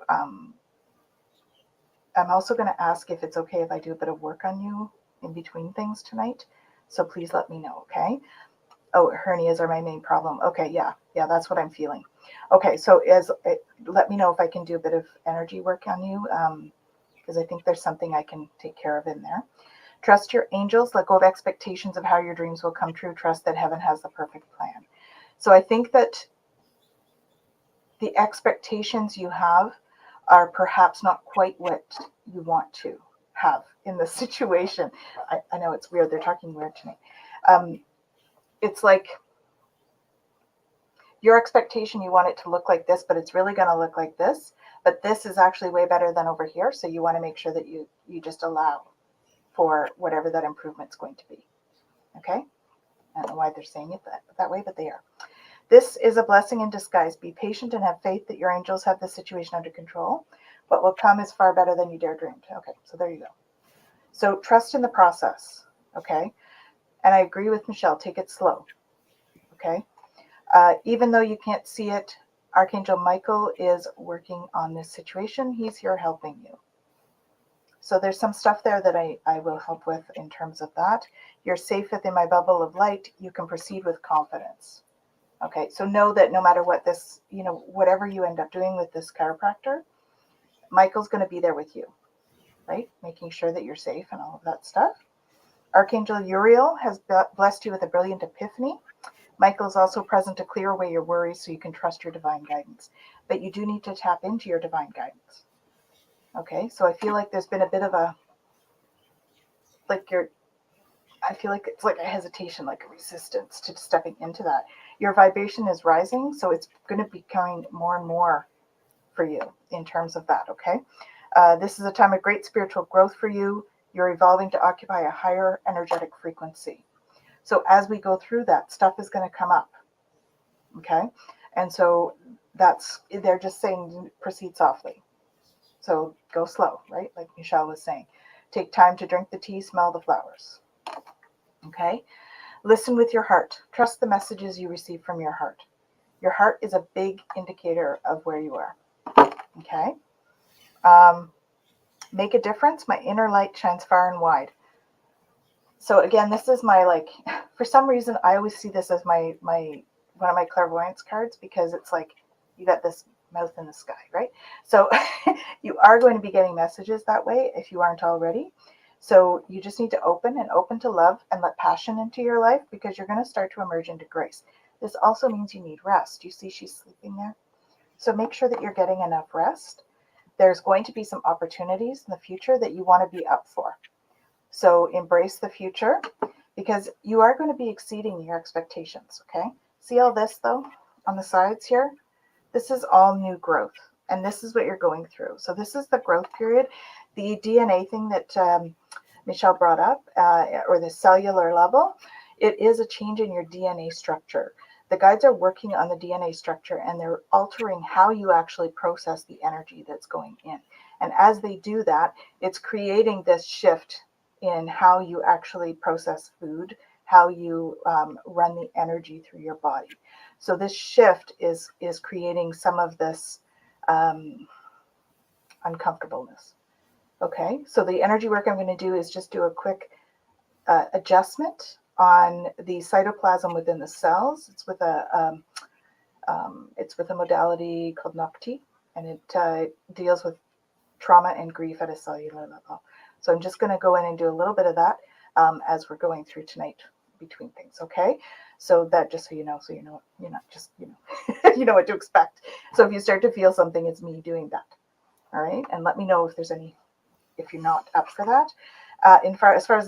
C: I'm also going to ask if it's okay if I do a bit of work on you in between things tonight. So please let me know, okay? Oh, hernias are my main problem. Okay, yeah, that's what I'm feeling. Okay, so let me know if I can do a bit of energy work on you, because I think there's something I can take care of in there. Trust your angels. Let go of expectations of how your dreams will come true. Trust that heaven has the perfect plan. So I think that the expectations you have are perhaps not quite what you want to have in this situation. I know it's weird. They're talking weird to me. It's like your expectation, you want it to look like this, but it's really going to look like this. But this is actually way better than over here. So you want to make sure that you just allow for whatever that improvement's going to be. Okay? I don't know why they're saying it that way, but they are. This is a blessing in disguise. Be patient and have faith that your angels have the situation under control. What will come is far better than you dare dream. Okay, so there you go. So trust in the process, okay? And I agree with Michelle, take it slow, okay? Even though you can't see it, Archangel Michael is working on this situation. He's here helping you. So there's some stuff there that I will help with in terms of that. You're safe within my bubble of light. You can proceed with confidence. Okay, so know that no matter what this, whatever you end up doing with this chiropractor, Michael's going to be there with you, right? Making sure that you're safe and all of that stuff. Archangel Uriel has blessed you with a brilliant epiphany. Michael is also present to clear away your worries so you can trust your divine guidance. But you do need to tap into your divine guidance. Okay, so I feel like there's been a bit of I feel like it's like a hesitation, like a resistance to stepping into that. Your vibration is rising, so it's going to be becoming more and more for you in terms of that, okay? This is a time of great spiritual growth for you. You're evolving to occupy a higher energetic frequency. So as we go through that, stuff is going to come up, okay? And so they're just saying proceed softly. So go slow, right? Like Michelle was saying. Take time to drink the tea, smell the flowers. Okay? Listen with your heart. Trust the messages you receive from your heart. Your heart is a big indicator of where you are. Okay? Make a difference. My inner light shines far and wide. So again, this is my for some reason, I always see this as my one of my clairvoyance cards, because it's like you got this mouth in the sky, right? So you are going to be getting messages that way if you aren't already. So you just need to open to love and let passion into your life, because you're going to start to emerge into grace. This also means you need rest. You see she's sleeping there? So make sure that you're getting enough rest. There's going to be some opportunities in the future that you want to be up for. So embrace the future, because you are going to be exceeding your expectations, okay? See all this, though, on the sides here? This is all new growth. And this is what you're going through. So this is the growth period. The DNA thing that Michelle brought up, or the cellular level, it is a change in your DNA structure. The guides are working on the DNA structure, and they're altering how you actually process the energy that's going in. And as they do that, it's creating this shift in how you actually process food, how you run the energy through your body. So this shift is creating some of this uncomfortableness. Okay, so the energy work I'm going to do is just do a quick adjustment on the cytoplasm within the cells. It's with a modality called Nocti, and it deals with trauma and grief at a cellular level. So I'm just going to go in and do a little bit of that as we're going through tonight between things. Okay, so that just so you know, you're not just you know what to expect. So if you start to feel something, it's me doing that. All right, and let me know if there's any, if you're not up for that. As far as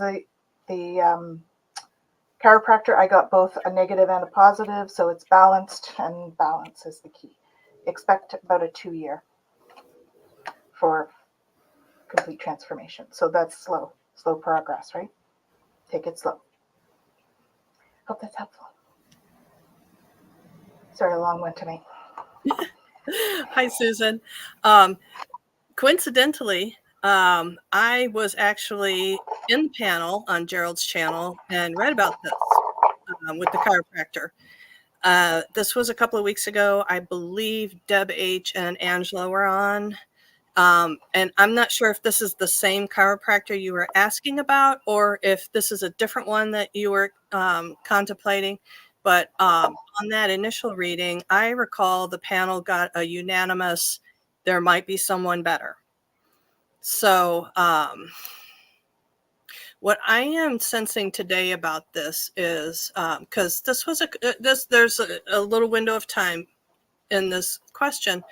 C: the chiropractor, I got both a negative and a positive, so it's balanced, and balance is the key. Expect about a 2-year for complete transformation. So that's slow progress, right? Take it slow. Hope that's helpful. Sorry, a long one tonight.
B: Hi, Susan. Coincidentally, I was actually in the panel on Gerald's channel and read about this with the chiropractor. This was a couple of weeks ago. I believe Deb H. and Angela were on. And I'm not sure if this is the same chiropractor you were asking about, or if this is a different one that you were contemplating. But on that initial reading, I recall the panel got a unanimous, there might be someone better. So what I am sensing today about this is, because this was there's a little window of time in this question.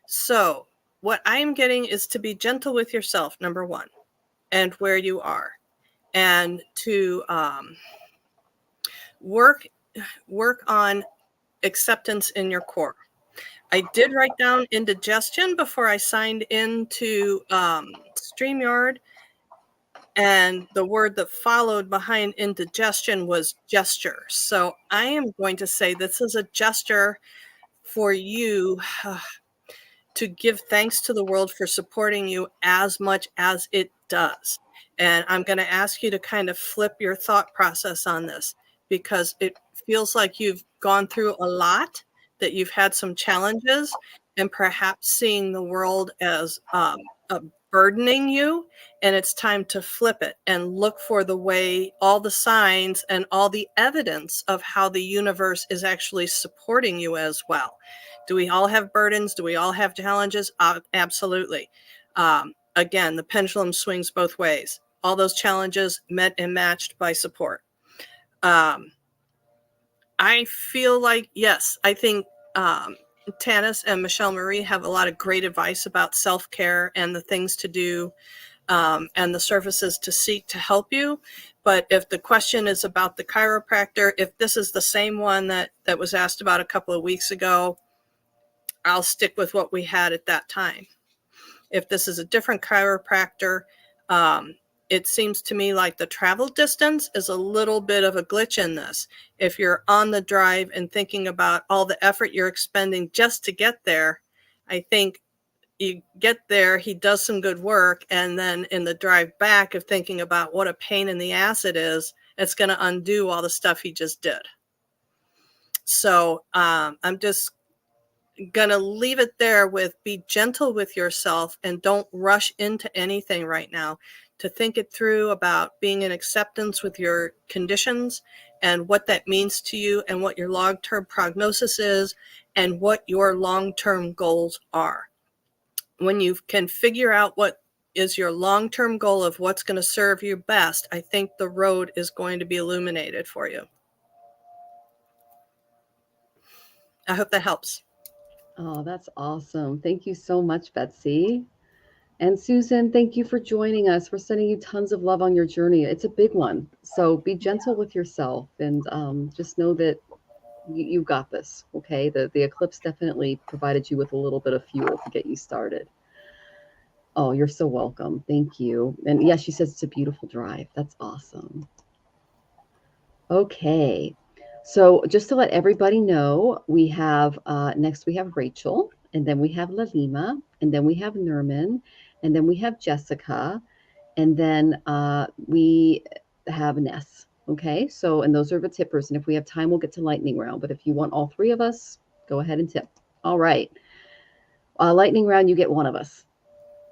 B: So what I'm getting is to be gentle with yourself, number one, and where you are, and to work on acceptance in your core. I did write down indigestion before I signed into StreamYard, and the word that followed behind indigestion was gesture. So I am going to say this is a gesture for you to give thanks to the world for supporting you as much as it does. And I'm going to ask you to kind of flip your thought process on this, because it feels like you've gone through a lot, that you've had some challenges, and perhaps seeing the world as burdening you, and it's time to flip it and look for the way, all the signs and all the evidence of how the universe is actually supporting you as well. Do we all have burdens? Do we all have challenges? Absolutely. Again, the pendulum swings both ways. All those challenges met and matched by support. I feel like, yes, I think Tanys and Michelle Marie have a lot of great advice about self-care and the things to do and the services to seek to help you. But if the question is about the chiropractor, if this is the same one that was asked about a couple of weeks ago, I'll stick with what we had at that time. If this is a different chiropractor, it seems to me like the travel distance is a little bit of a glitch in this. If you're on the drive and thinking about all the effort you're expending just to get there, I think you get there, he does some good work, and then in the drive back of thinking about what a pain in the ass it is, it's going to undo all the stuff he just did. So I'm just gonna leave it there with, be gentle with yourself and don't rush into anything right now, to think it through about being in acceptance with your conditions and what that means to you and what your long-term prognosis is and what your long-term goals are. When you can figure out what is your long-term goal of what's going to serve you best, I think the road is going to be illuminated for you. I hope that helps.
A: Oh, that's awesome. Thank you so much, Betsy. And Susan, thank you for joining us. We're sending you tons of love on your journey. It's a big one. So be gentle with yourself, and just know that You got this. Okay. The eclipse definitely provided you with a little bit of fuel to get you started. Oh, you're so welcome. Thank you. And yeah, she says it's a beautiful drive. That's awesome. Okay. So just to let everybody know, we have next we have Rachel, and then we have Lalima, and then we have Nerman, and then we have Jessica, and then we have Ness. Okay. So, and those are the tippers. And if we have time, we'll get to lightning round. But if you want all three of us, go ahead and tip. All right. Lightning round, you get one of us.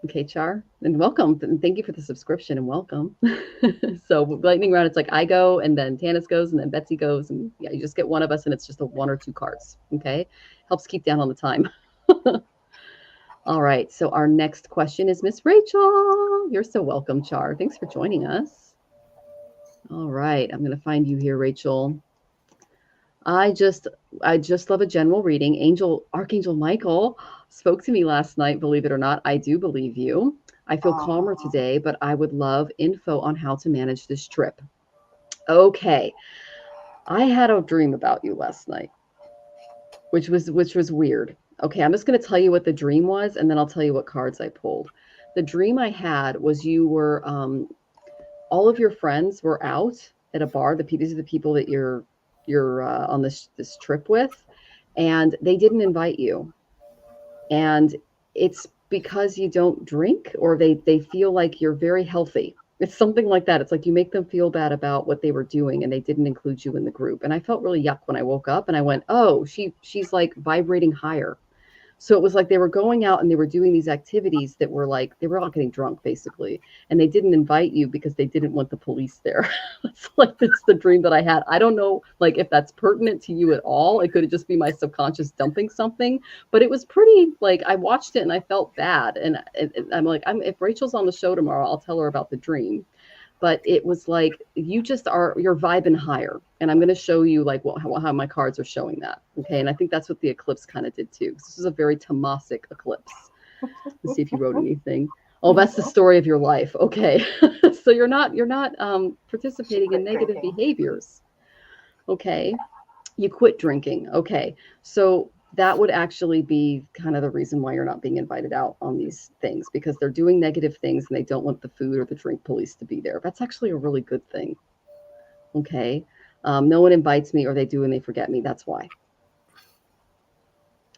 A: Okay, Char, and welcome. And thank you for the subscription and welcome. So lightning round, it's like I go and then Tanys goes and then Betsy goes. And yeah, you just get one of us and it's just a 1 or 2 cards. Okay. Helps keep down on the time. All right. So our next question is Miss Rachel. You're so welcome, Char. Thanks for joining us. All right. I'm going to find you here, Rachel. I just love a general reading. Archangel Michael spoke to me last night. Believe it or not, I do believe you. I feel calmer today, but I would love info on how to manage this trip. Okay. I had a dream about you last night, which was weird. Okay. I'm just going to tell you what the dream was, and then I'll tell you what cards I pulled. The dream I had was you were, all of your friends were out at a bar. These are the people that you're on this trip with, and they didn't invite you, and it's because you don't drink, or they feel like you're very healthy. It's something like that. It's like you make them feel bad about what they were doing and they didn't include you in the group. And I felt really yuck when I woke up, and I went, oh, she's like vibrating higher. So it was like they were going out and they were doing these activities that were like, they were all getting drunk basically. And they didn't invite you because they didn't want the police there. It's like, that's the dream that I had. I don't know, like, if that's pertinent to you at all. It could just be my subconscious dumping something, but it was pretty, like, I watched it and I felt bad. And I'm like, if Rachel's on the show tomorrow, I'll tell her about the dream. But it was like, you're vibing higher. And I'm going to show you like how my cards are showing that. Okay. And I think that's what the eclipse kind of did too. This is a very Tamasic eclipse. Let's see if you wrote anything. Oh, that's the story of your life. Okay. So you're not participating in negative behaviors. Okay. You quit drinking. Okay. So that would actually be kind of the reason why you're not being invited out on these things, because they're doing negative things and they don't want the food or the drink police to be there. That's actually a really good thing. Okay. No one invites me, or they do and they forget me. That's why.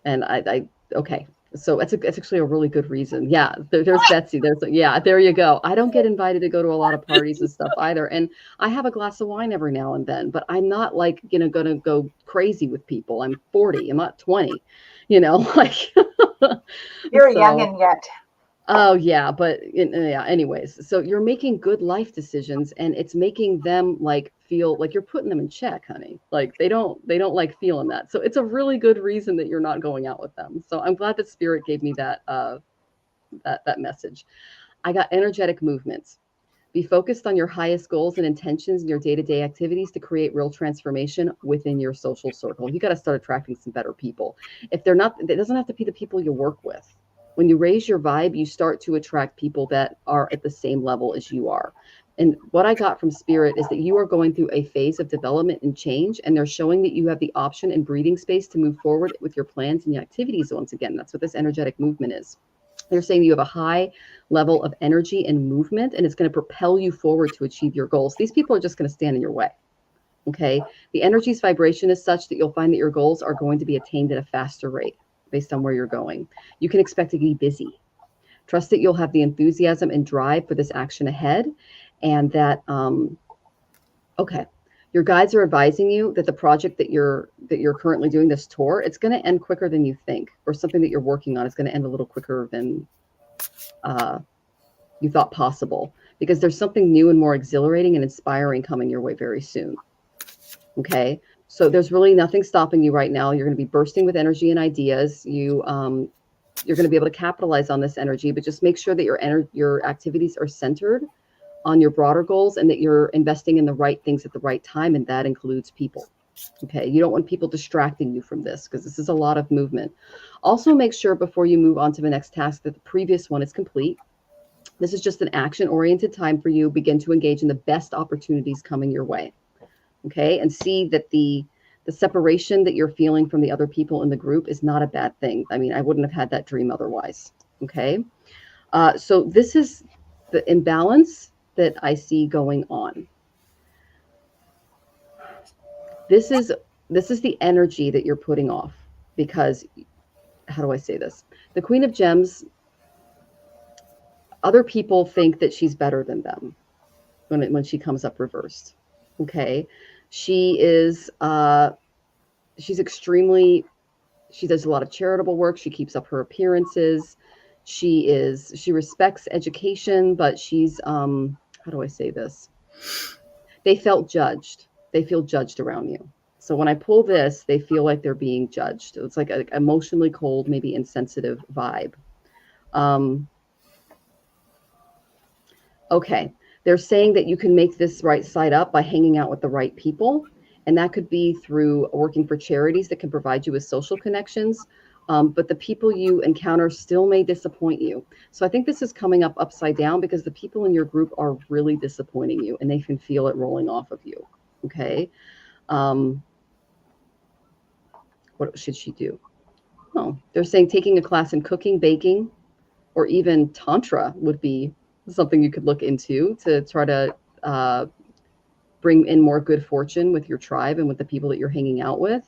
A: And okay. So it's actually a really good reason. Yeah. There's Betsy. There you go. I don't get invited to go to a lot of parties and stuff either. And I have a glass of wine every now and then, but I'm not like, going to go crazy with people. I'm 40. I'm not 20, like.
C: You're a youngin' yet.
A: Oh yeah. But yeah, anyways, so you're making good life decisions, and it's making them like feel like you're putting them in check, honey. Like they don't like feeling that. So it's a really good reason that you're not going out with them. So I'm glad that Spirit gave me that message. I got energetic movements. Be focused on your highest goals and intentions in your day-to-day activities to create real transformation within your social circle. You got to start attracting some better people. If they're not, it doesn't have to be the people you work with. When you raise your vibe, you start to attract people that are at the same level as you are. And what I got from Spirit is that you are going through a phase of development and change, and they're showing that you have the option and breathing space to move forward with your plans and your activities. Once again, that's what this energetic movement is. They're saying you have a high level of energy and movement, and it's going to propel you forward to achieve your goals. These people are just going to stand in your way. Okay. The energy's vibration is such that you'll find that your goals are going to be attained at a faster rate based on where you're going. You can expect to be busy. Trust that you'll have the enthusiasm and drive for this action ahead. And that, okay, your guides are advising you that the project that you're currently doing, this tour, it's going to end quicker than you think, or something that you're working on is going to end a little quicker than you thought possible, because there's something new and more exhilarating and inspiring coming your way very soon. Okay. So there's really nothing stopping you right now. You're going to be bursting with energy and ideas. You're going to be able to capitalize on this energy, but just make sure that your activities are centered on your broader goals, and that you're investing in the right things at the right time. And that includes people. Okay. You don't want people distracting you from this, because this is a lot of movement. Also, make sure before you move on to the next task that the previous one is complete. This is just an action-oriented time for you. Begin to engage in the best opportunities coming your way. Okay. And see that the The separation that you're feeling from the other people in the group is not a bad thing. I mean, I wouldn't have had that dream otherwise. Okay. So this is the imbalance that I see going on. This is the energy that you're putting off, because how do I say this? The Queen of Gems, other people think that she's better than them when she comes up reversed. Okay. She is she's extremely, she does a lot of charitable work. She keeps up her appearances. She respects education, but she's how do I say this? They felt judged. They feel judged around you. So when I pull this, they feel like they're being judged. It's like an emotionally cold, maybe insensitive vibe. Okay. They're saying that you can make this right side up by hanging out with the right people. And that could be through working for charities that can provide you with social connections. But the people you encounter still may disappoint you. So I think this is coming up upside down, because the people in your group are really disappointing you, and they can feel it rolling off of you. Okay. What should she do? Oh, they're saying taking a class in cooking, baking, or even Tantra would be something you could look into to try to bring in more good fortune with your tribe and with the people that you're hanging out with.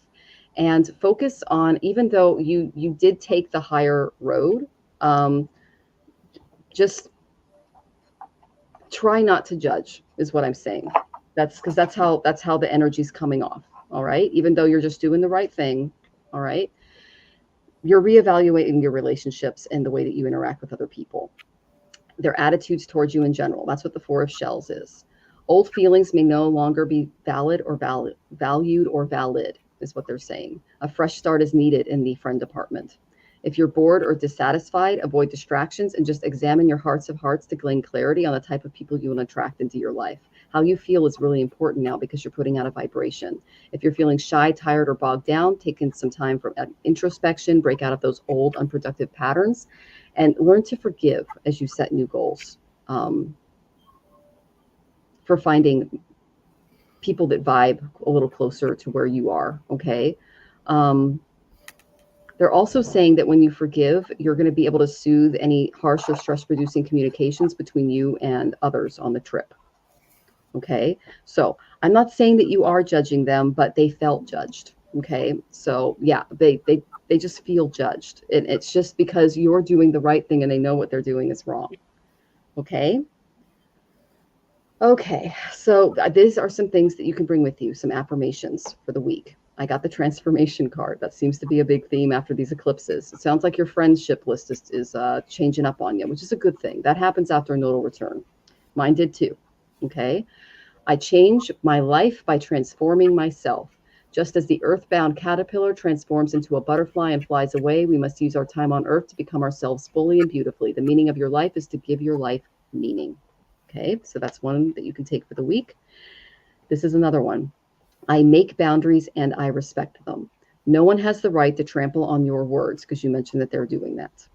A: And focus on, even though you did take the higher road, just try not to judge is what I'm saying. That's because that's how the energy's coming off. All right. Even though you're just doing the right thing. All right. You're reevaluating your relationships and the way that you interact with other people, their attitudes towards you in general. That's what the Four of Shells is. Old feelings may no longer be valued or valid is what they're saying. A fresh start is needed in the friend department. If you're bored or dissatisfied, avoid distractions and just examine your hearts of hearts to gain clarity on the type of people you want to attract into your life. How you feel is really important now, because you're putting out a vibration. If you're feeling shy, tired, or bogged down, take in some time for introspection, break out of those old unproductive patterns, and learn to forgive as you set new goals. For finding people that vibe a little closer to where you are. Okay. They're also saying that when you forgive, you're going to be able to soothe any harsh or stress-producing communications between you and others on the trip. Okay. So I'm not saying that you are judging them, but they felt judged. Okay. So yeah, they just feel judged. And it's just because you're doing the right thing and they know what they're doing is wrong. Okay. Okay. So these are some things that you can bring with you, some affirmations for the week. I got the transformation card. That seems to be a big theme after these eclipses. It sounds like your friendship list is changing up on you, which is a good thing. That happens after a nodal return. Mine did too. Okay. I change my life by transforming myself. Just as the earthbound caterpillar transforms into a butterfly and flies away, we must use our time on earth to become ourselves fully and beautifully. The meaning of your life is to give your life meaning. Okay, so that's one that you can take for the week. This is another one. I make boundaries and I respect them. No one has the right to trample on your words, because you mentioned that they're doing that.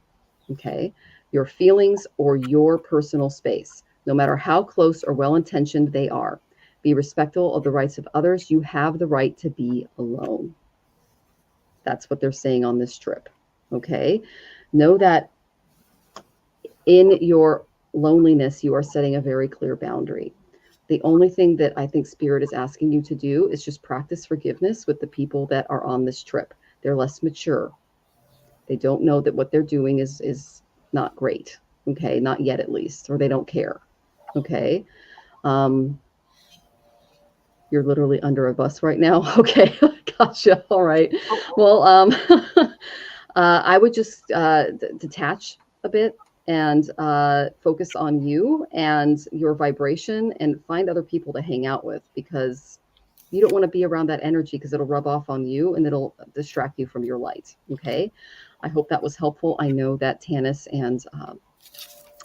A: Okay, your feelings or your personal space, no matter how close or well-intentioned they are. Be respectful of the rights of others. You have the right to be alone. That's what they're saying on this trip. Okay, know that in your loneliness, you are setting a very clear boundary. The only thing that I think Spirit is asking you to do is just practice forgiveness with the people that are on this trip. They're less mature. They don't know that what they're doing is not great. Okay, not yet at least, or they don't care. Okay. You're literally under a bus right now. Okay, gotcha. All right. Well, I would just detach a bit and focus on you and your vibration, and find other people to hang out with, because you don't want to be around that energy, because it'll rub off on you and it'll distract you from your light. Okay. I hope that was helpful. I know that Tanys and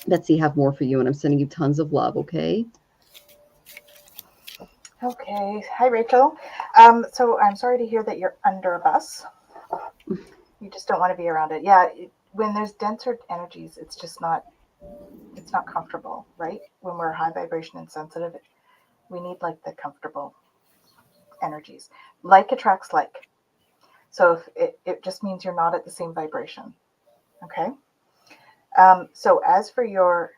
A: Betsy have more for you, and I'm sending you tons of love. Okay.
C: Okay. Hi, Rachel. So I'm sorry to hear that you're under a bus. You just don't want to be around it. Yeah. When there's denser energies, it's just not comfortable, right? When we're high vibration and sensitive, we need like the comfortable energies. Like attracts like. So if it just means you're not at the same vibration. Okay. So as for your,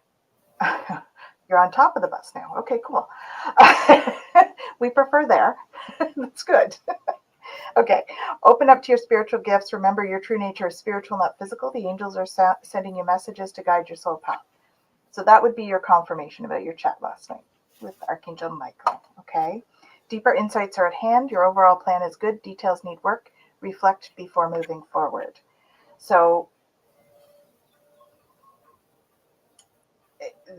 C: you're on top of the bus now. Okay, cool. We prefer there. That's good. Okay. Open up to your spiritual gifts. Remember, your true nature is spiritual, not physical. The angels are sending you messages to guide your soul path. So that would be your confirmation about your chat last night with Archangel Michael. Okay. Deeper insights are at hand. Your overall plan is good. Details need work. Reflect before moving forward. So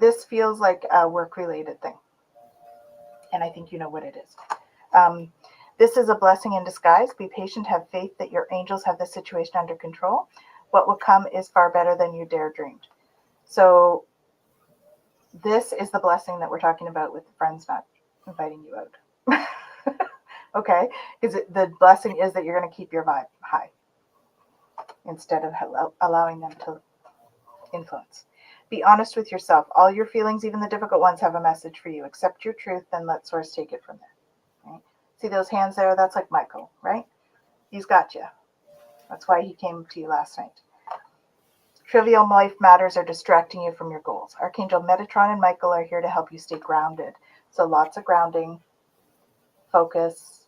C: this feels like a work-related thing. And I think you know what it is. This is a blessing in disguise. Be patient. Have faith that your angels have the situation under control. What will come is far better than you dare dreamed. So this is the blessing that we're talking about with the friends not inviting you out. Okay? Because the blessing is that you're going to keep your vibe high instead of allowing them to influence. Be honest with yourself. All your feelings, even the difficult ones, have a message for you. Accept your truth, then let source take it from there. Right? See those hands there? That's like Michael, right? He's got you. That's why he came to you last night. Trivial life matters are distracting you from your goals. Archangel Metatron and Michael are here to help you stay grounded. So lots of grounding, focus.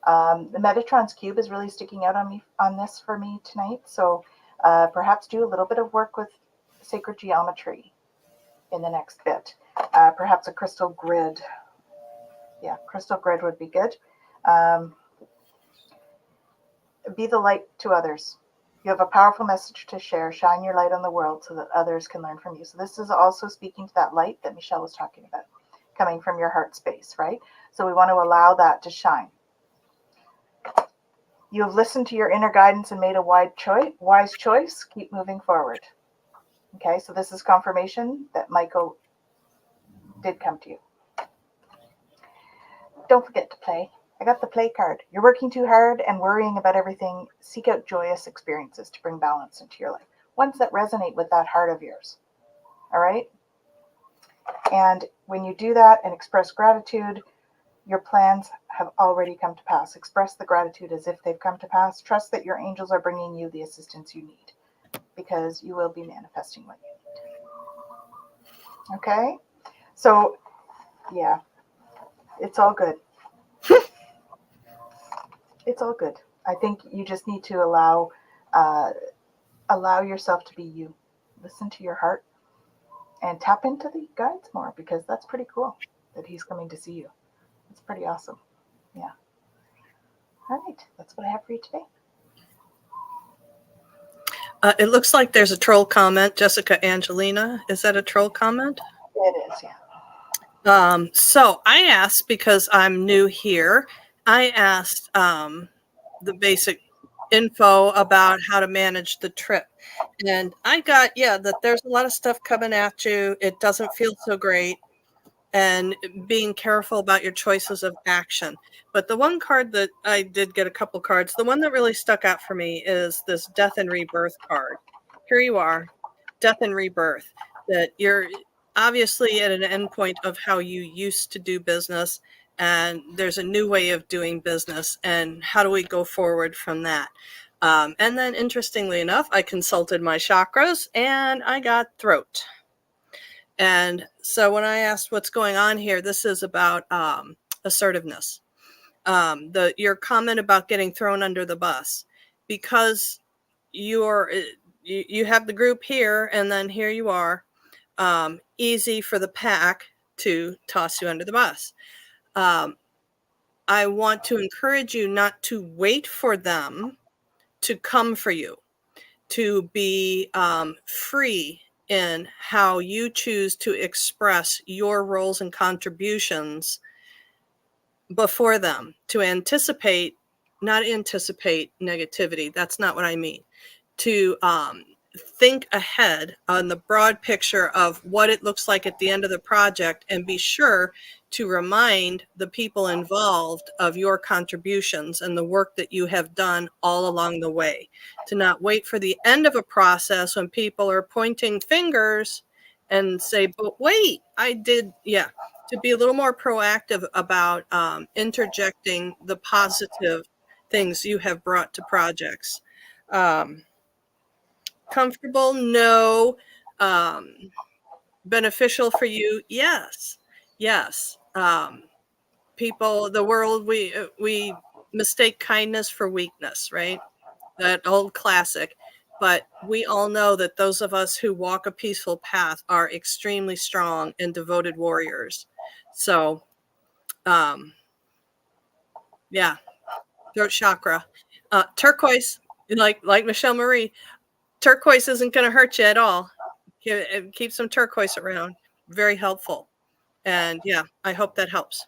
C: The Metatron's cube is really sticking out on this for me tonight. So perhaps do a little bit of work with sacred geometry in the next bit. Perhaps a crystal grid. Yeah, crystal grid would be good. Be the light to others. You have a powerful message to share. Shine your light on the world so that others can learn from you. So this is also speaking to that light that Michelle was talking about, coming from your heart space, right? So we want to allow that to shine. You have listened to your inner guidance and made a wise choice. Keep moving forward. Okay, so this is confirmation that Michael did come to you. Don't forget to play. I got the play card. You're working too hard and worrying about everything. Seek out joyous experiences to bring balance into your life. Ones that resonate with that heart of yours. All right? And when you do that and express gratitude, your plans have already come to pass. Express the gratitude as if they've come to pass. Trust that your angels are bringing you the assistance you need, because you will be manifesting what you need. Okay? So, yeah, it's all good. It's all good. I think you just need to allow yourself to be you. Listen to your heart and tap into the guides more, because that's pretty cool that he's coming to see you. It's pretty awesome. Yeah. All right. That's what I have for you today.
B: It looks like there's a troll comment. Jessica Angelina. Is that a troll comment?
C: It is, yeah.
B: So I asked, because I'm new here, I asked the basic info about how to manage the trip. And I got, that there's a lot of stuff coming at you. It doesn't feel so great. And being careful about your choices of action. But the one card that I did get a couple cards, the one that really stuck out for me is this Death and Rebirth card. Here you are, Death and Rebirth, that you're obviously at an endpoint of how you used to do business, and there's a new way of doing business, and how do we go forward from that? And then interestingly enough, I consulted my chakras and I got throat. And so when I asked what's going on here, this is about assertiveness. Your comment about getting thrown under the bus, because you have the group here, and then here you are, easy for the pack to toss you under the bus. I want to encourage you not to wait for them to come for you, to be free in how you choose to express your roles and contributions before them, to not anticipate negativity. That's not what I mean. To think ahead on the broad picture of what it looks like at the end of the project, and be sure to remind the people involved of your contributions and the work that you have done all along the way. To not wait for the end of a process when people are pointing fingers and say, but wait, I did, to be a little more proactive about interjecting the positive things you have brought to projects. Comfortable? No. Beneficial for you? Yes. Yes. People, the world, we mistake kindness for weakness, right? That old classic. But we all know that those of us who walk a peaceful path are extremely strong and devoted warriors. So, yeah, throat chakra. Turquoise, like Michelle Marie, turquoise isn't going to hurt you at all. Keep some turquoise around. Very helpful. And yeah, I hope that helps.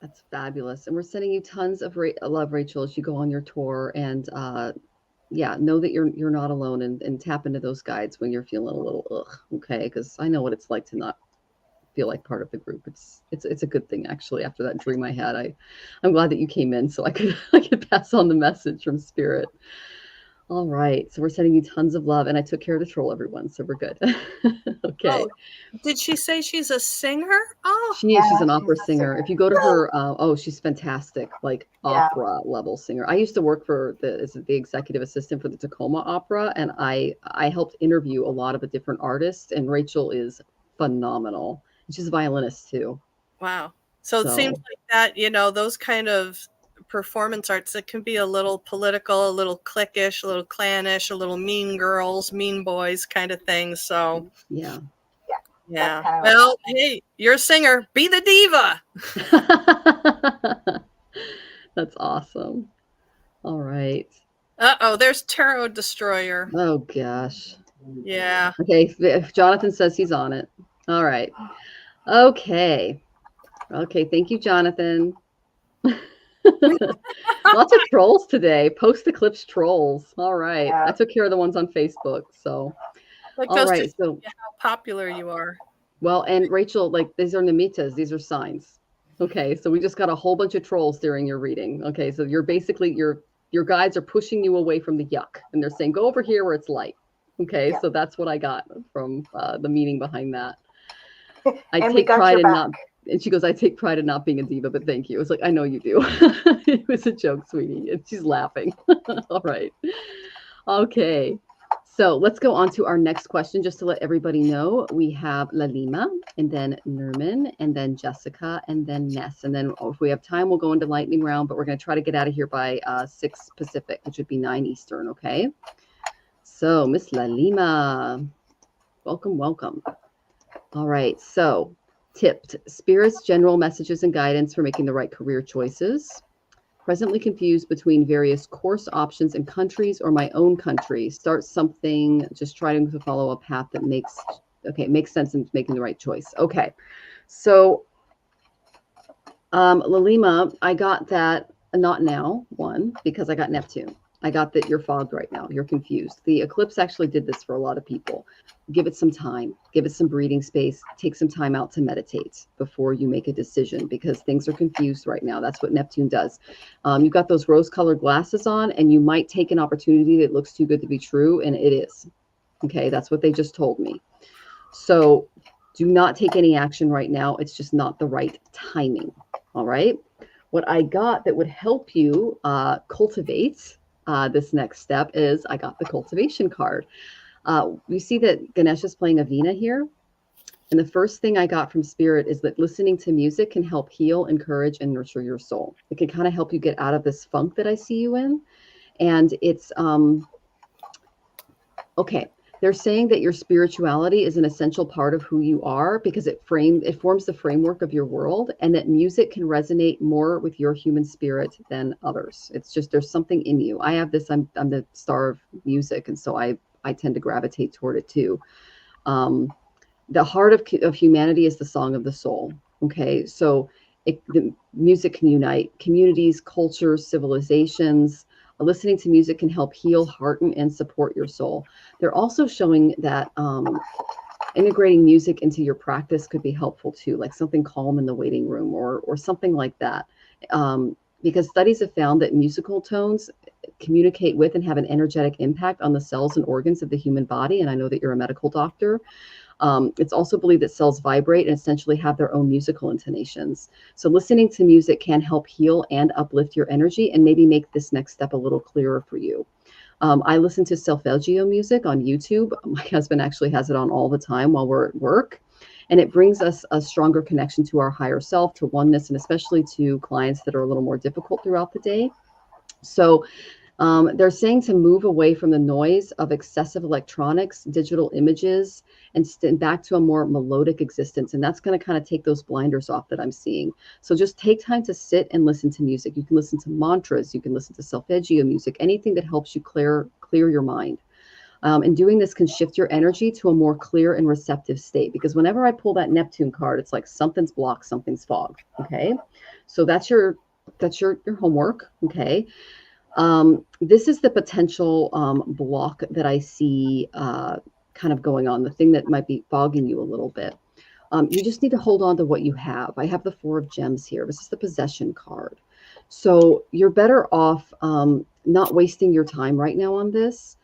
A: That's fabulous. And we're sending you tons of love, Rachel, as you go on your tour. And yeah, know that you're not alone, and tap into those guides when you're feeling a little ugh, okay? Because I know what it's like to not feel like part of the group. It's a good thing, actually. After that dream I had, I'm glad that you came in so I could pass on the message from Spirit. All right, so we're sending you tons of love, and I took care of the troll, everyone, so we're good. Okay.
B: Oh, did she say she's a singer? Oh,
A: she's an opera singer. If you go to her, she's fantastic, like opera level singer. I used to work for the executive assistant for the Tacoma Opera, and I helped interview a lot of the different artists, and Rachel is phenomenal. She's a violinist too.
B: Wow. So it seems like that, those kind of performance arts that can be a little political, a little cliquish, a little clannish, a little mean girls, mean boys kind of thing. So
A: yeah.
B: Well, hey, you're a singer. Be the diva.
A: That's awesome. All right.
B: There's Tarot Destroyer.
A: Oh gosh.
B: Yeah.
A: Okay. If Jonathan says he's on it. All right. Okay. Thank you, Jonathan. Lots of trolls today. Post eclipse trolls. All right. Yeah. I took care of the ones on Facebook. So,
B: all right. So, how popular you are.
A: Well, and Rachel, like, these are nimitas. These are signs. Okay. So we just got a whole bunch of trolls during your reading. Okay. So you're basically, your guides are pushing you away from the yuck, and they're saying, go over here where it's light. Okay. Yeah. So that's what I got from the meaning behind that. I take pride in not. And she goes, I take pride in not being a diva, but thank you. It's like, I know you do. It was a joke, sweetie. And she's laughing. All right. Okay. So let's go on to our next question. Just to let everybody know, we have Lalima, and then Nerman, and then Jessica, and then Ness. And then if we have time, we'll go into lightning round, but we're going to try to get out of here by 6 Pacific, which would be 9 Eastern. Okay. So Miss Lalima, welcome. All right. So tipped, Spirit's general messages and guidance for making the right career choices. Presently confused between various course options and countries or my own country. Start something, just trying to follow a path that makes sense in making the right choice. Okay. So Lalima, I got that, not now, one, because I got Neptune. I got that you're fogged right now. You're confused. The eclipse actually did this for a lot of people. Give it some time. Give it some breathing space. Take some time out to meditate before you make a decision, because things are confused right now. That's what Neptune does. You've got those rose-colored glasses on, and you might take an opportunity that looks too good to be true, and it is. Okay, that's what they just told me. So do not take any action right now. It's just not the right timing. All right. What I got that would help you cultivate this next step is I got the cultivation card. You see that Ganesh is playing a veena here. And the first thing I got from Spirit is that listening to music can help heal, encourage, and nurture your soul. It can kind of help you get out of this funk that I see you in. And it's, okay. They're saying that your spirituality is an essential part of who you are because it forms the framework of your world, and that music can resonate more with your human spirit than others. It's just, there's something in you. I have this, I'm the star of music, and so I tend to gravitate toward it too. The heart of humanity is the song of the soul. Okay, so the music can unite communities, cultures, civilizations. Listening to music can help heal, hearten, and support your soul. They're also showing that integrating music into your practice could be helpful too, like something calm in the waiting room or something like that. because studies have found that musical tones communicate with and have an energetic impact on the cells and organs of the human body. And I know that you're a medical doctor. It's also believed that cells vibrate and essentially have their own musical intonations. So listening to music can help heal and uplift your energy and maybe make this next step a little clearer for you. I listen to solfeggio music on YouTube. My husband actually has it on all the time while we're at work. And it brings us a stronger connection to our higher self, to oneness, and especially to clients that are a little more difficult throughout the day. So they're saying to move away from the noise of excessive electronics, digital images, and back to a more melodic existence. And that's going to kind of take those blinders off that I'm seeing. So just take time to sit and listen to music. You can listen to mantras. You can listen to solfeggio music, anything that helps you clear your mind. And doing this can shift your energy to a more clear and receptive state. Because whenever I pull that Neptune card, it's like something's blocked, something's fogged. Okay. So that's your homework. Okay. This is the potential block that I see kind of going on, the thing that might be fogging you a little bit. You just need to hold on to what you have. I have the 4 of Gems here. This is the possession card. So you're better off not wasting your time right now on this.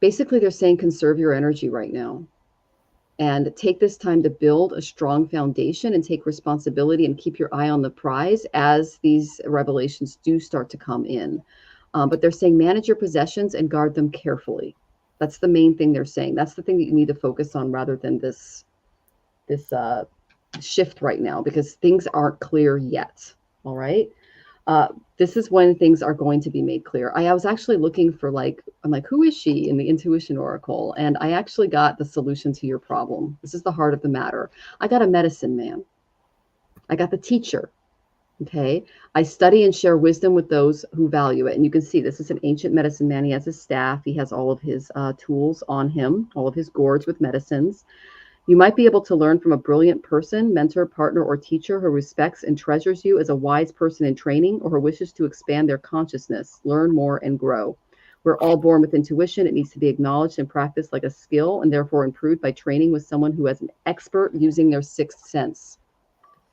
A: Basically, they're saying conserve your energy right now. And take this time to build a strong foundation and take responsibility and keep your eye on the prize as these revelations do start to come in. But they're saying manage your possessions and guard them carefully. That's the main thing they're saying. That's the thing that you need to focus on rather than this shift right now, because things aren't clear yet. All right. This is when things are going to be made clear. I was actually looking for I'm like, who is she in the Intuition Oracle? And I actually got the solution to your problem. This is the heart of the matter. I got a medicine man. I got the teacher. Okay. I study and share wisdom with those who value it. And you can see this is an ancient medicine man. He has his staff. He has all of his tools on him, all of his gourds with medicines. You might be able to learn from a brilliant person, mentor, partner, or teacher who respects and treasures you as a wise person in training, or who wishes to expand their consciousness, learn more, and grow. We're all born with intuition. It needs to be acknowledged and practiced like a skill, and therefore improved by training with someone who is an expert using their 6th sense.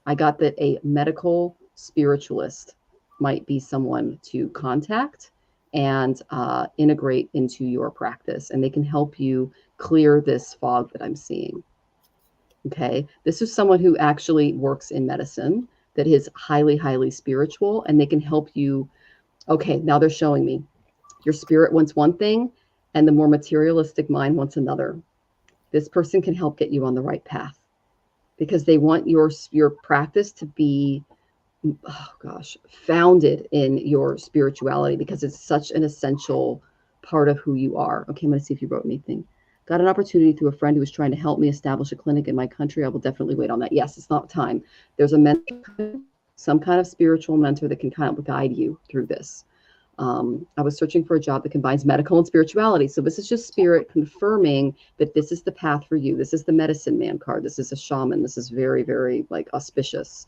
A: I got that a medical spiritualist might be someone to contact and integrate into your practice, and they can help you clear this fog that I'm seeing. Okay, this is someone who actually works in medicine, that is highly, highly spiritual, and they can help you. Okay, now they're showing me your spirit wants one thing and the more materialistic mind wants another. This person can help get you on the right path because they want your practice to be, founded in your spirituality, because it's such an essential part of who you are. Okay, I'm going to see if you wrote anything. Got an opportunity through a friend who was trying to help me establish a clinic in my country. I will definitely wait on that. Yes, it's not time. There's a mentor, some kind of spiritual mentor that can kind of guide you through this. I was searching for a job that combines medical and spirituality. So this is just spirit confirming that this is the path for you. This is the medicine man card. This is a shaman. This is very, very auspicious.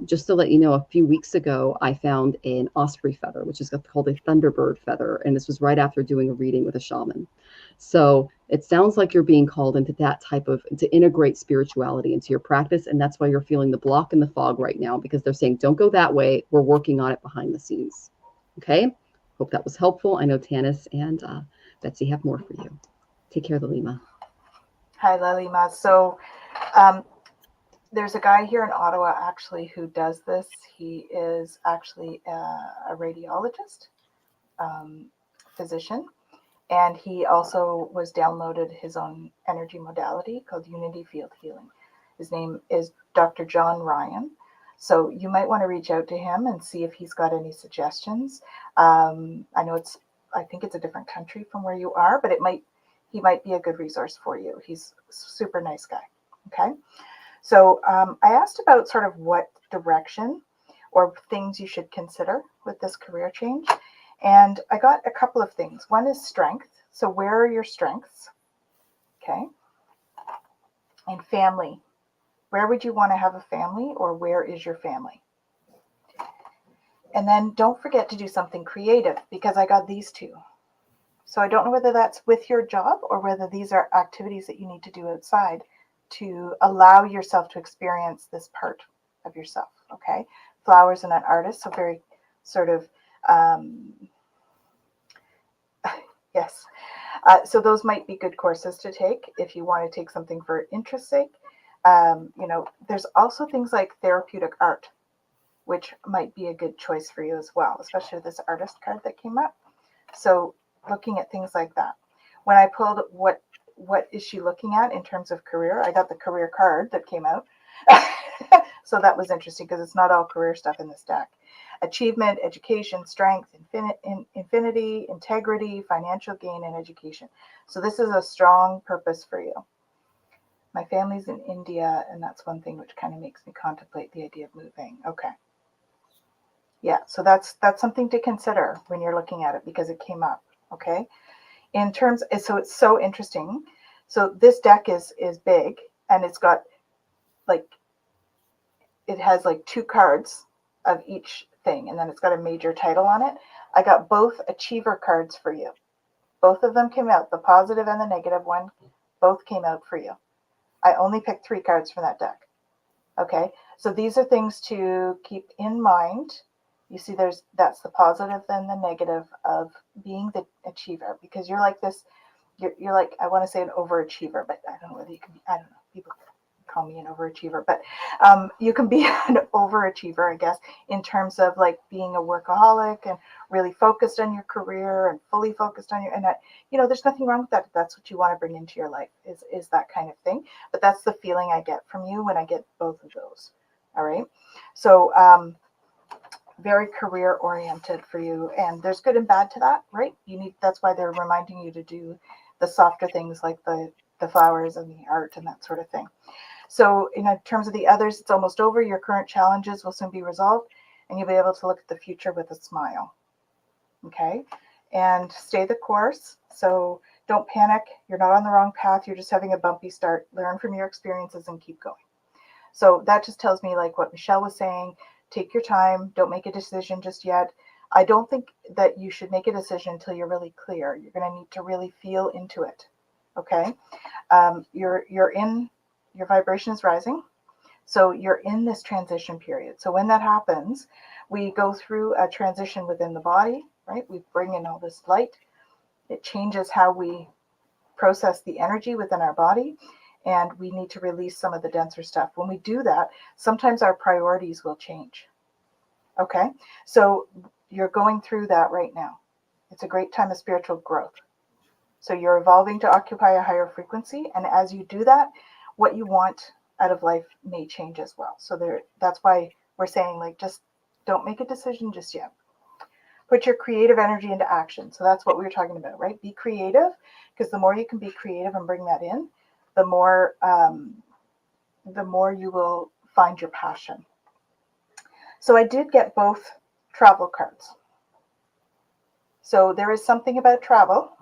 A: Just to let you know, a few weeks ago, I found an osprey feather, which is called a thunderbird feather. And this was right after doing a reading with a shaman. So it sounds like you're being called into that to integrate spirituality into your practice. And that's why you're feeling the block and the fog right now, because they're saying, don't go that way. We're working on it behind the scenes. Okay. Hope that was helpful. I know Tanys and Betsy have more for you. Take care, Lalima.
C: Hi, Lalima. So there's a guy here in Ottawa actually who does this. He is actually a radiologist, physician. And he also was downloaded his own energy modality called Unity Field Healing. His name is Dr. John Ryan. So you might want to reach out to him and see if he's got any suggestions. I think it's a different country from where you are, but he might be a good resource for you. He's a super nice guy. Okay. So I asked about sort of what direction or things you should consider with this career change. And I got a couple of things. One is strength. So where are your strengths? Okay. And family. Where would you want to have a family, or where is your family? And then don't forget to do something creative, because I got these two. So I don't know whether that's with your job or whether these are activities that you need to do outside to allow yourself to experience this part of yourself. Okay. Flowers and an artist. So very sort of, yes. So those might be good courses to take if you want to take something for interest's sake. There's also things like therapeutic art, which might be a good choice for you as well, especially this artist card that came up. So looking at things like that. When I pulled what is she looking at in terms of career, I got the career card that came out. So that was interesting because it's not all career stuff in this deck. Achievement, education, strength, infinity, integrity, financial gain, and education. So this is a strong purpose for you. My family's in India, and that's one thing which kind of makes me contemplate the idea of moving. Okay. Yeah, so that's something to consider when you're looking at it because it came up. Okay. In terms, so it's so interesting. So this deck is big, and it's got it has like 2 cards of each thing, and then it's got a major title on it. I got both achiever cards for you. Both of them came out, the positive and the negative one, both came out for you. I only picked 3 cards from that deck. Okay, so these are things to keep in mind. You see, that's the positive and the negative of being the achiever, because you're like this. You're like, I want to say an overachiever, but I don't know whether you can be. I don't know. People call me an overachiever, but you can be an overachiever, I guess, in terms of like being a workaholic and really focused on your career and fully focused on there's nothing wrong with that if that's what you want to bring into your life, is that kind of thing. But that's the feeling I get from you when I get both of those. All right. So very career oriented for you, and there's good and bad to that, right? That's why they're reminding you to do the softer things like the flowers and the art and that sort of thing. So in terms of the others, it's almost over. Your current challenges will soon be resolved, and you'll be able to look at the future with a smile. Okay. And stay the course. So don't panic. You're not on the wrong path. You're just having a bumpy start. Learn from your experiences and keep going. So that just tells me like what Michelle was saying. Take your time. Don't make a decision just yet. I don't think that you should make a decision until you're really clear. You're going to need to really feel into it. Okay. Your vibration is rising. So you're in this transition period. So when that happens, we go through a transition within the body, right? We bring in all this light. It changes how we process the energy within our body, and we need to release some of the denser stuff. When we do that, sometimes our priorities will change. Okay, so you're going through that right now. It's a great time of spiritual growth. So you're evolving to occupy a higher frequency, and as you do that, what you want out of life may change as well. So that's why we're saying, like, just don't make a decision just yet. Put your creative energy into action. So that's what we were talking about, right? Be creative, because the more you can be creative and bring that in, the more you will find your passion. So I did get both travel cards. So there is something about travel,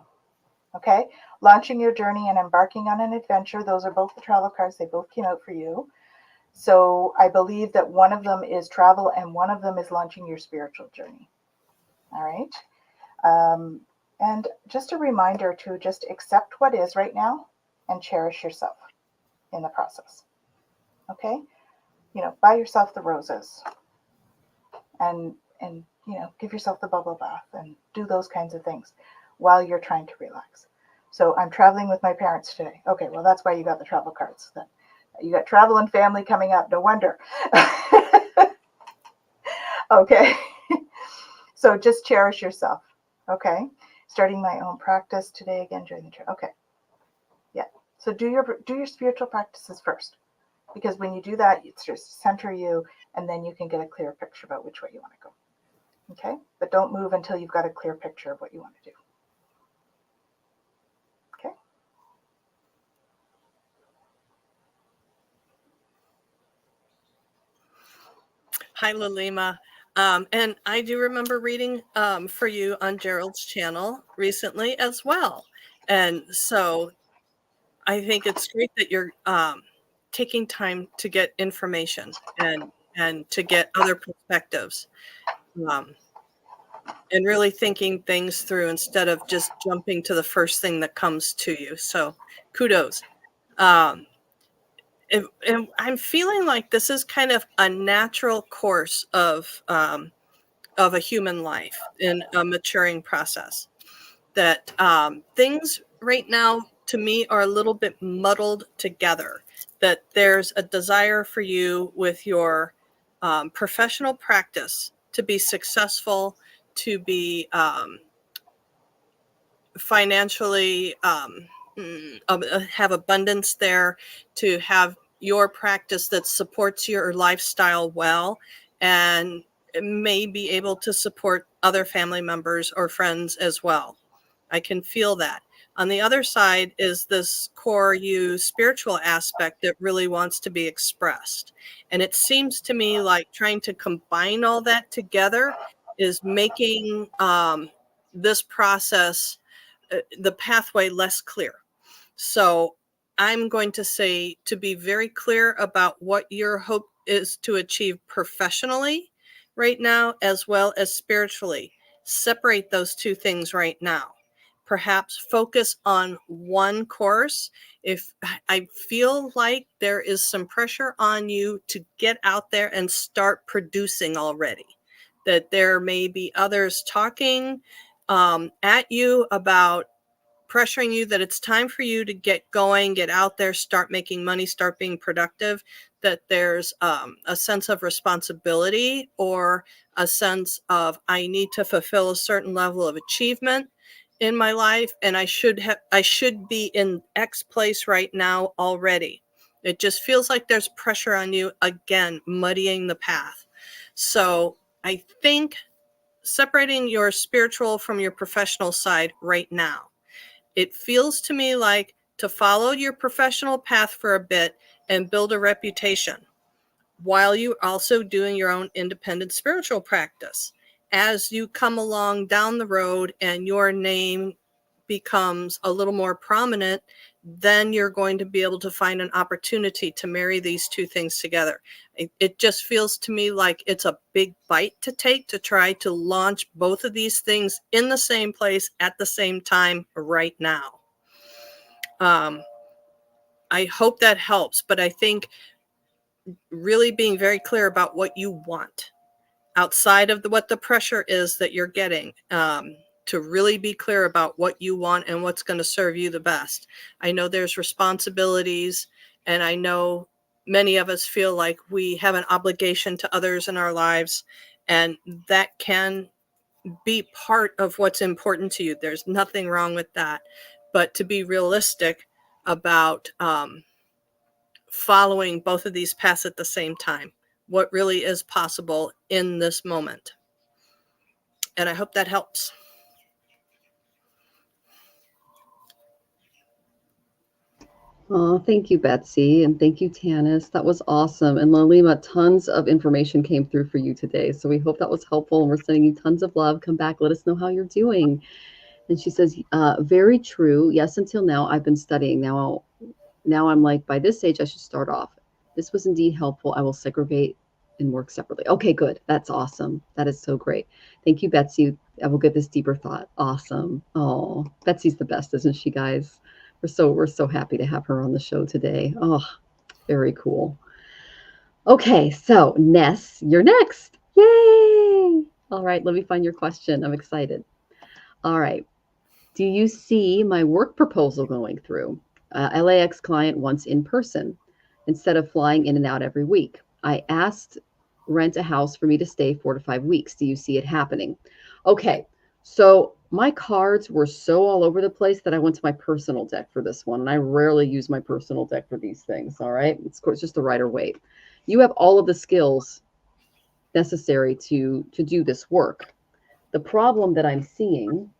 C: okay? Launching your journey and embarking on an adventure. Those are both the travel cards. They both came out for you. So I believe that one of them is travel and one of them is launching your spiritual journey. All right. And just a reminder to just accept what is right now and cherish yourself in the process. Okay. Buy yourself the roses and give yourself the bubble bath and do those kinds of things while you're trying to relax. So I'm traveling with my parents today. Okay. Well, that's why you got the travel cards. You got travel and family coming up. No wonder. Okay. So just cherish yourself. Okay. Starting my own practice today again during the trip. Okay. Yeah. So do your spiritual practices first, because when you do that, it's just center you, and then you can get a clear picture about which way you want to go. Okay. But don't move until you've got a clear picture of what you want to do. Okay.
B: Hi, Lalima. And I do remember reading for you on Gerald's channel recently as well. And so I think it's great that you're taking time to get information and to get other perspectives and really thinking things through instead of just jumping to the first thing that comes to you. So kudos. and I'm feeling like this is kind of a natural course of a human life in a maturing process. That things right now to me are a little bit muddled together. That there's a desire for you with your professional practice to be successful, to be financially have abundance there, to have your practice that supports your lifestyle well, and may be able to support other family members or friends as well. I can feel that. On the other side is this core you spiritual aspect that really wants to be expressed. And it seems to me like trying to combine all that together is making this process, the pathway, less clear. So I'm going to say to be very clear about what your hope is to achieve professionally right now, as well as spiritually. Separate those two things right now. Perhaps focus on one course. If I feel like there is some pressure on you to get out there and start producing already, that there may be others talking at you about pressuring you, that it's time for you to get going, get out there, start making money, start being productive, that there's a sense of responsibility or a sense of I need to fulfill a certain level of achievement in my life, and I should be in X place right now already. It just feels like there's pressure on you, again, muddying the path. So I think separating your spiritual from your professional side right now. It feels to me like to follow your professional path for a bit and build a reputation while you're also doing your own independent spiritual practice. As you come along down the road and your name becomes a little more prominent, then you're going to be able to find an opportunity to marry these two things together. It just feels to me like it's a big bite to take to try to launch both of these things in the same place at the same time right now. I hope that helps, but I think really being very clear about what you want outside of what the pressure is that you're getting, to really be clear about what you want and what's going to serve you the best. I know there's responsibilities, and I know many of us feel like we have an obligation to others in our lives, and that can be part of what's important to you. There's nothing wrong with that, but to be realistic about following both of these paths at the same time, what really is possible in this moment. And I hope that helps.
A: Oh, thank you, Betsy, and thank you, Tanys. That was awesome. And Lalima, tons of information came through for you today. So we hope that was helpful, and we're sending you tons of love. Come back, let us know how you're doing. And she says, very true. Yes, until now, I've been studying. Now I'm like, by this age, I should start off. This was indeed helpful. I will segregate and work separately. Okay, good. That's awesome. That is so great. Thank you, Betsy. I will get this deeper thought. Awesome. Oh, Betsy's the best, isn't she, guys? We're so happy to have her on the show today. Oh, very cool. Okay, so Ness, you're next. Yay! All right, let me find your question. I'm excited. All right. Do you see my work proposal going through? LAX client wants in person instead of flying in and out every week. I asked rent a house for me to stay 4 to 5 weeks. Do you see it happening? Okay, so my cards were so all over the place that I went to my personal deck for this one, and I rarely use my personal deck for these things, all right? It's just a Rider Waite. You have all of the skills necessary to do this work. The problem that I'm seeing,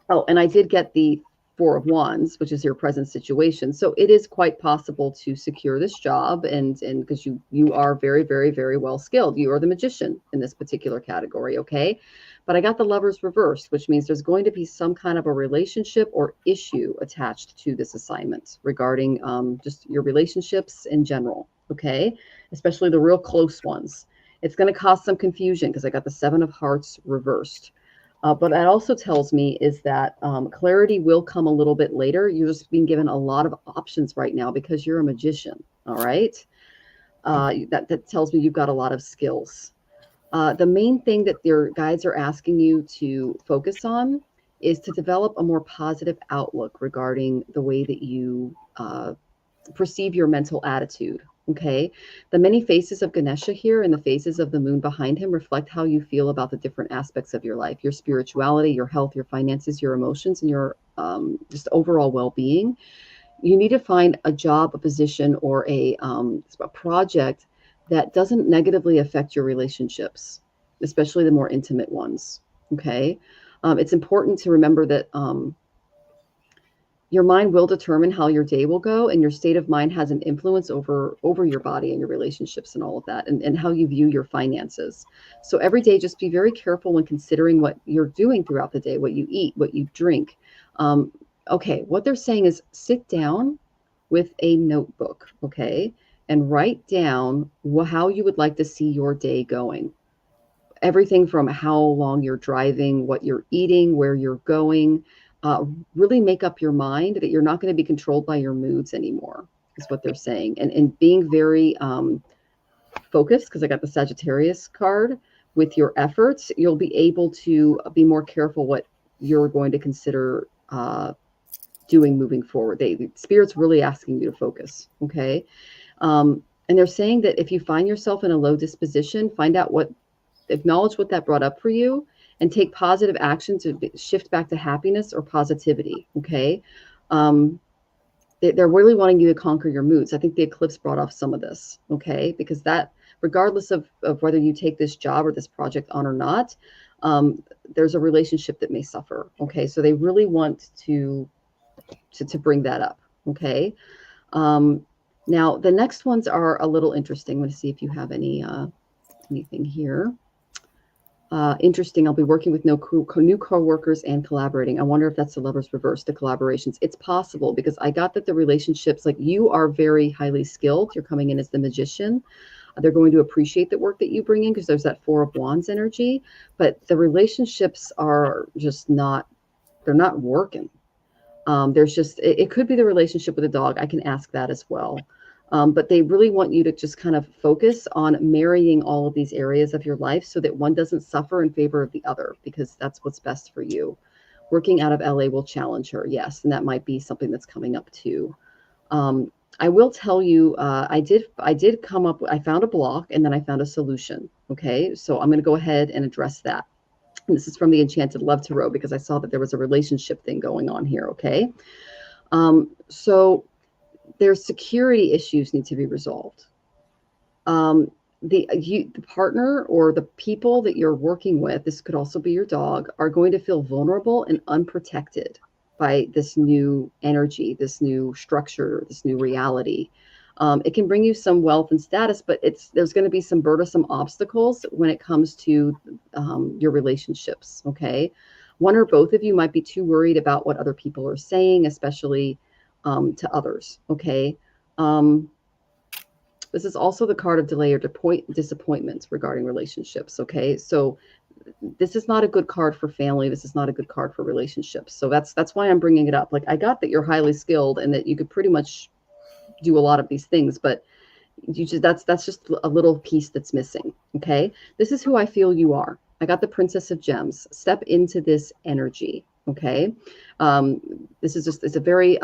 A: oh, and I did get the 4 of Wands, which is your present situation. So it is quite possible to secure this job, and because you are very, very, very well skilled. You are the magician in this particular category, okay? But I got the Lovers reversed, which means there's going to be some kind of a relationship or issue attached to this assignment regarding just your relationships in general, okay? Especially the real close ones. It's going to cause some confusion because I got the 7 of Hearts reversed. But that also tells me is that clarity will come a little bit later. You're just being given a lot of options right now because you're a magician, All right. That tells me you've got a lot of skills. The main thing that your guides are asking you to focus on is to develop a more positive outlook regarding the way that you perceive your mental attitude. Okay. The many faces of Ganesha here and the faces of the moon behind him reflect how you feel about the different aspects of your life, your spirituality, your health, your finances, your emotions, and your just overall well-being. You need to find a job, a position, or a project that doesn't negatively affect your relationships, especially the more intimate ones. Okay. It's important to remember that your mind will determine how your day will go, and your state of mind has an influence over your body and your relationships and all of that, and how you view your finances. So every day, just be very careful when considering what you're doing throughout the day, what you eat, what you drink. Okay, what they're saying is sit down with a notebook, okay, and write down how you would like to see your day going. Everything from how long you're driving, what you're eating, where you're going. Really make up your mind that you're not going to be controlled by your moods anymore, is what they're saying. And being very focused, because I got the Sagittarius card, with your efforts, you'll be able to be more careful what you're going to consider doing moving forward. The Spirit's really asking you to focus, okay? And they're saying that if you find yourself in a low disposition, acknowledge what that brought up for you, and take positive action to shift back to happiness or positivity, okay? They're really wanting you to conquer your moods. I think the eclipse brought off some of this, okay? Because that, regardless of whether you take this job or this project on or not, there's a relationship that may suffer, okay? So they really want to bring that up, okay? Now, the next ones are a little interesting. I'm going to see if you have anything here. Interesting. I'll be working with new co-workers and collaborating. I wonder if that's the Lover's reverse, the collaborations. It's possible, because I got that the relationships, like, you are very highly skilled. You're coming in as the magician. They're going to appreciate the work that you bring in, because there's that Four of Wands energy, but the relationships are just they're not working. There's just, it could be the relationship with a dog. I can ask that as well. But they really want you to just kind of focus on marrying all of these areas of your life so that one doesn't suffer in favor of the other, because that's what's best for you. Working out of LA will challenge her. Yes. And that might be something that's coming up too. I will tell you, I found a block, and then I found a solution. Okay. So I'm going to go ahead and address that. And this is from the Enchanted Love Tarot, because I saw that there was a relationship thing going on here. Okay. So there's security issues need to be resolved. The partner or the people that you're working with, this could also be your dog, are going to feel vulnerable and unprotected by this new energy, this new structure, this new reality. It can bring you some wealth and status, but there's going to be some burdensome obstacles when it comes to your relationships. Okay. One or both of you might be too worried about what other people are saying, especially to others. Okay. This is also the card of delay or disappointment regarding relationships. Okay. So this is not a good card for family. This is not a good card for relationships. So that's why I'm bringing it up. Like, I got that you're highly skilled and that you could pretty much do a lot of these things, but that's just a little piece that's missing. Okay. This is who I feel you are. I got the Princess of Gems. Step into this energy. Okay. It's a very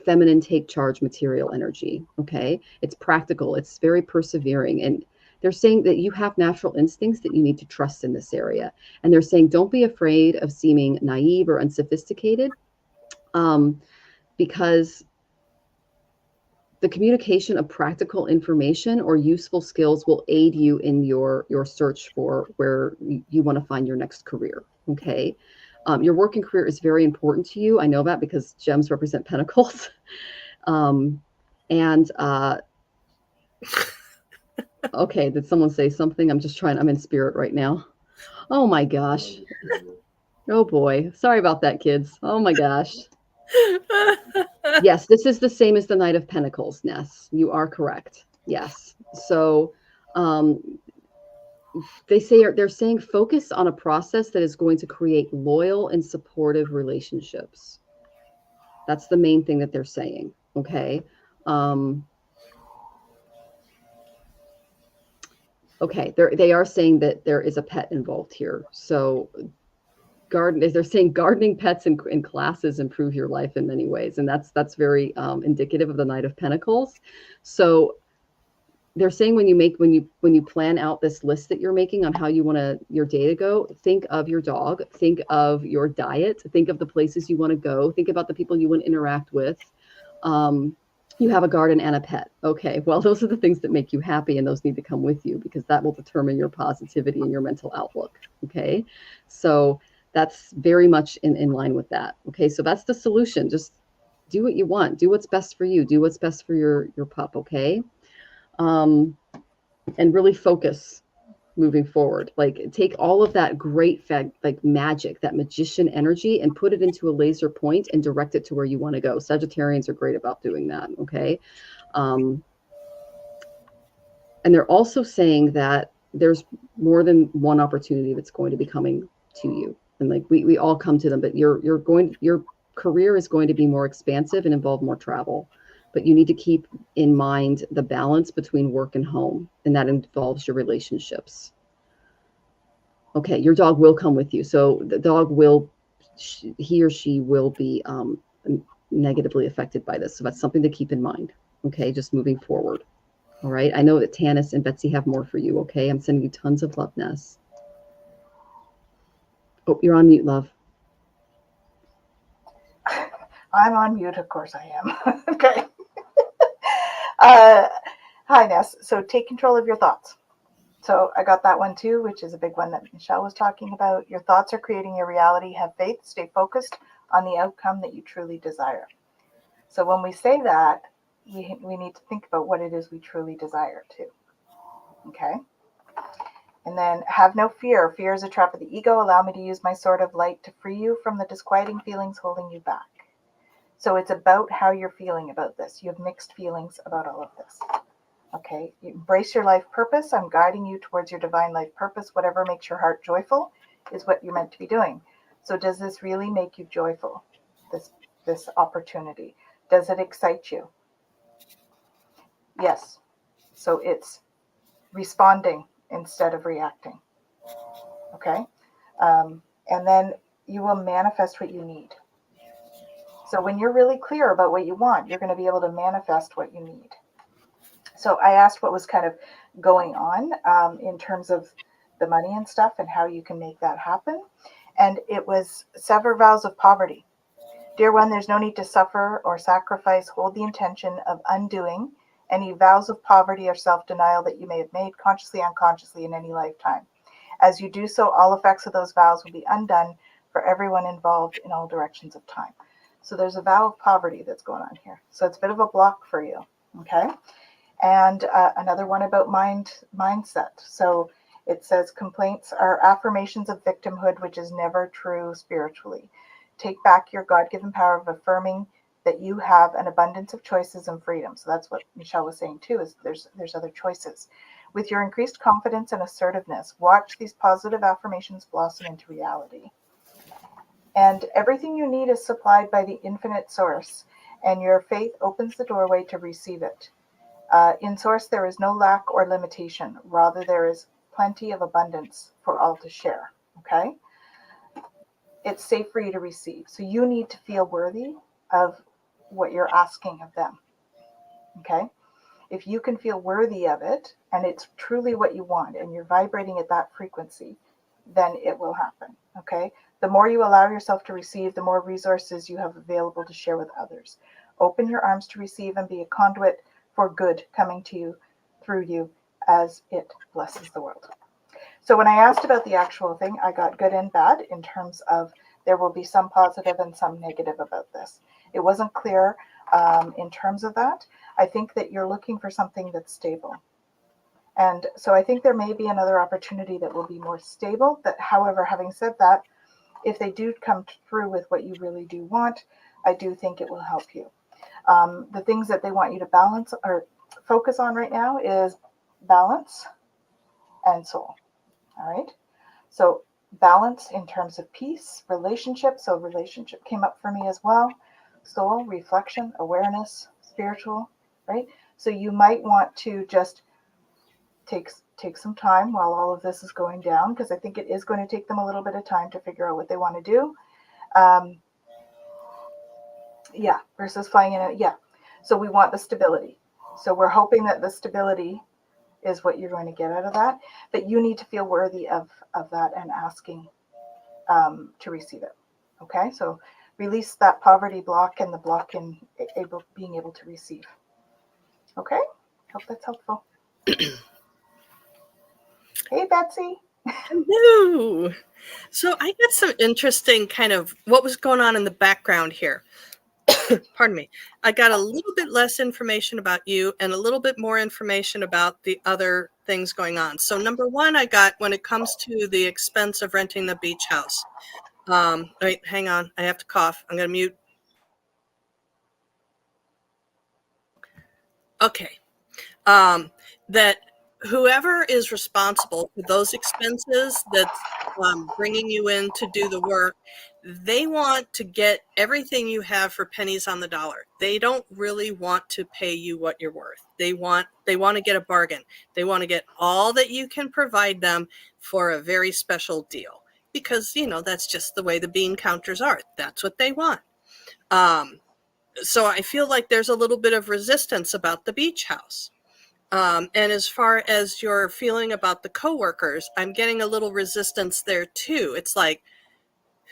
A: feminine, take charge material energy. Okay. It's practical. It's very persevering. And they're saying that you have natural instincts that you need to trust in this area. And they're saying, don't be afraid of seeming naive or unsophisticated, because the communication of practical information or useful skills will aid you in your search for where you want to find your next career. Okay. Your working career is very important to you. I know that because gems represent pentacles. Okay, did someone say something? I'm in spirit right now. Oh my gosh. Oh boy. Sorry about that, kids. Oh my gosh. Yes, this is the same as the Knight of Pentacles, Ness. You are correct. Yes. So they're saying focus on a process that is going to create loyal and supportive relationships. That's the main thing that they're saying. Okay. Okay, they are saying that there is a pet involved here. So they're saying gardening pets in classes improve your life in many ways, and that's very indicative of the Knight of Pentacles. So they're saying when you plan out this list that you're making on how you want your day to go, think of your dog, think of your diet, think of the places you want to go, think about the people you want to interact with. You have a garden and a pet. Okay, well, those are the things that make you happy, and those need to come with you because that will determine your positivity and your mental outlook. Okay, so that's very much in line with that. Okay, so that's the solution. Just do what you want. Do what's best for you. Do what's best for your pup. Okay, and really focus moving forward. Like take all of that great like magic, that magician energy, and put it into a laser point and direct it to where you want to go. Sagittarians are great about doing that. Okay. And they're also saying that there's more than one opportunity that's going to be coming to you. And like we all come to them, but your career is going to be more expansive and involve more travel. But you need to keep in mind the balance between work and home, and that involves your relationships. Okay, your dog will come with you. So the dog he or she will be negatively affected by this. So that's something to keep in mind. Okay, just moving forward. All right, I know that Tanys and Betsy have more for you. Okay, I'm sending you tons of love, Ness. Oh, you're on mute, love.
C: I'm on mute, of course I am. Okay. Hi, Ness. So take control of your thoughts. So I got that one too, which is a big one that Michelle was talking about. Your thoughts are creating your reality. Have faith. Stay focused on the outcome that you truly desire. So when we say that, we need to think about what it is we truly desire too. Okay? And then have no fear. Fear is a trap of the ego. Allow me to use my sword of light to free you from the disquieting feelings holding you back. So it's about how you're feeling about this. You have mixed feelings about all of this. Okay, you embrace your life purpose. I'm guiding you towards your divine life purpose. Whatever makes your heart joyful is what you're meant to be doing. So does this really make you joyful, this opportunity? Does it excite you? Yes. So it's responding instead of reacting. Okay? And then you will manifest what you need. So when you're really clear about what you want, you're going to be able to manifest what you need. So I asked what was kind of going on in terms of the money and stuff and how you can make that happen. And it was sever vows of poverty. Dear one, there's no need to suffer or sacrifice. Hold the intention of undoing any vows of poverty or self-denial that you may have made consciously, unconsciously in any lifetime. As you do so, all effects of those vows will be undone for everyone involved in all directions of time. So there's a vow of poverty that's going on here. So it's a bit of a block for you. Okay. And another one about mindset. So it says complaints are affirmations of victimhood, which is never true spiritually. Take back your God-given power of affirming that you have an abundance of choices and freedom. So that's what Michelle was saying too, is there's other choices. With your increased confidence and assertiveness, watch these positive affirmations blossom into reality. And everything you need is supplied by the infinite source, and your faith opens the doorway to receive it. In source, there is no lack or limitation. Rather, there is plenty of abundance for all to share. Okay? It's safe for you to receive. So you need to feel worthy of what you're asking of them. Okay? If you can feel worthy of it, and it's truly what you want, and you're vibrating at that frequency, then it will happen. Okay? The more you allow yourself to receive, the more resources you have available to share with others. Open your arms to receive and be a conduit for good coming to you through you as it blesses the world. So when I asked about the actual thing, I got good and bad in terms of there will be some positive and some negative about this. It wasn't clear in terms of that. I think that you're looking for something that's stable. And so I think there may be another opportunity that will be more stable. That, however, having said that, if they do come through with what you really do want, I do think it will help you. The things that they want you to balance or focus on right now is balance and soul. All right. So balance in terms of peace, relationship. So relationship came up for me as well. Soul, reflection, awareness, spiritual, right? So you might want to just take some time while all of this is going down, because I think it is going to take them a little bit of time to figure out what they want to do. Yeah, versus flying in. Yeah. So we want the stability. So we're hoping that the stability is what you're going to get out of that. But you need to feel worthy of that and asking to receive it. Okay. So release that poverty block and the block in being able to receive. Okay. Hope that's helpful. Hey, Betsy.
B: Hello. So I got some interesting kind of what was going on in the background here. Pardon me. I got a little bit less information about you and a little bit more information about the other things going on. So number one, I got when it comes to the expense of renting the beach house. Wait, hang on. I have to cough. I'm going to mute. Okay. That whoever is responsible for those expenses that's bringing you in to do the work, they want to get everything you have for pennies on the dollar. They don't really want to pay you what you're worth. They want to get a bargain. They want to get all that you can provide them for a very special deal, because, you know, that's just the way the bean counters are. That's what they want. So I feel like there's a little bit of resistance about the beach house. And as far as your feeling about the coworkers, I'm getting a little resistance there too. It's like,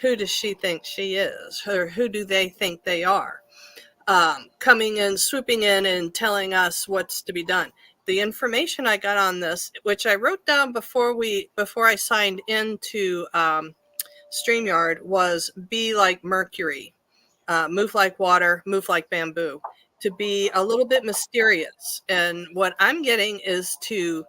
B: who does she think she is? Or who do they think they are? Coming in, swooping in and telling us what's to be done. The information I got on this, which I wrote down before I signed into StreamYard, was be like Mercury, move like water, move like bamboo. To be a little bit mysterious. And what I'm getting is to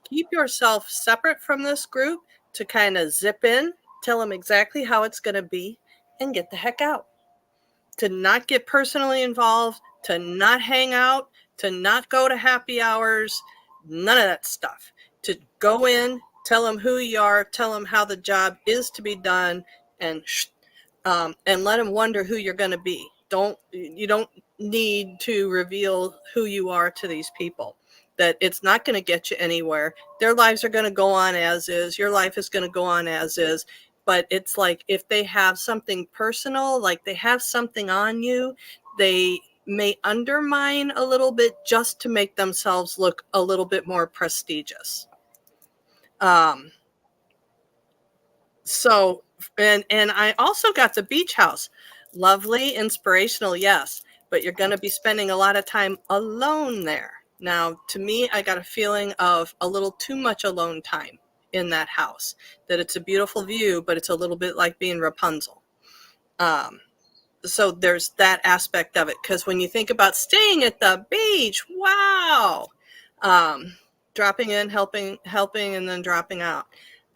B: keep yourself separate from this group, to kind of zip in, tell them exactly how it's going to be, and get the heck out. To not get personally involved, to not hang out, to not go to happy hours, none of that stuff. To go in, tell them who you are, tell them how the job is to be done, and let them wonder who you're going to be. You don't need to reveal who you are to these people. That it's not going to get you anywhere. Their lives are going to go on as is. Your life is going to go on as is. But it's like, if they have something personal, like they have something on you, they may undermine a little bit just to make themselves look a little bit more prestigious. So, and I also got the beach house. Lovely, inspirational, yes, but you're going to be spending a lot of time alone there. Now, to me, I got a feeling of a little too much alone time in that house, that it's a beautiful view, but it's a little bit like being Rapunzel. So there's that aspect of it, because when you think about staying at the beach, wow, dropping in, helping, and then dropping out.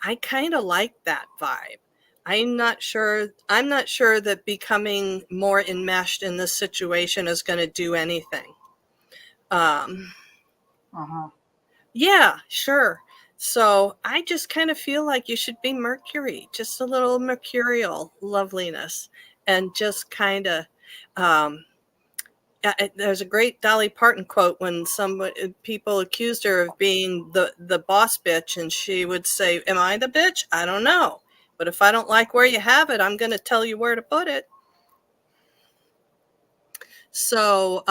B: I kind of like that vibe. I'm not sure that becoming more enmeshed in this situation is going to do anything. Yeah, sure. So I just kind of feel like you should be Mercury, just a little mercurial loveliness, and just kind of, there's a great Dolly Parton quote when people accused her of being the boss bitch, and she would say, "Am I the bitch? I don't know. But if I don't like where you have it, I'm going to tell you where to put it." So,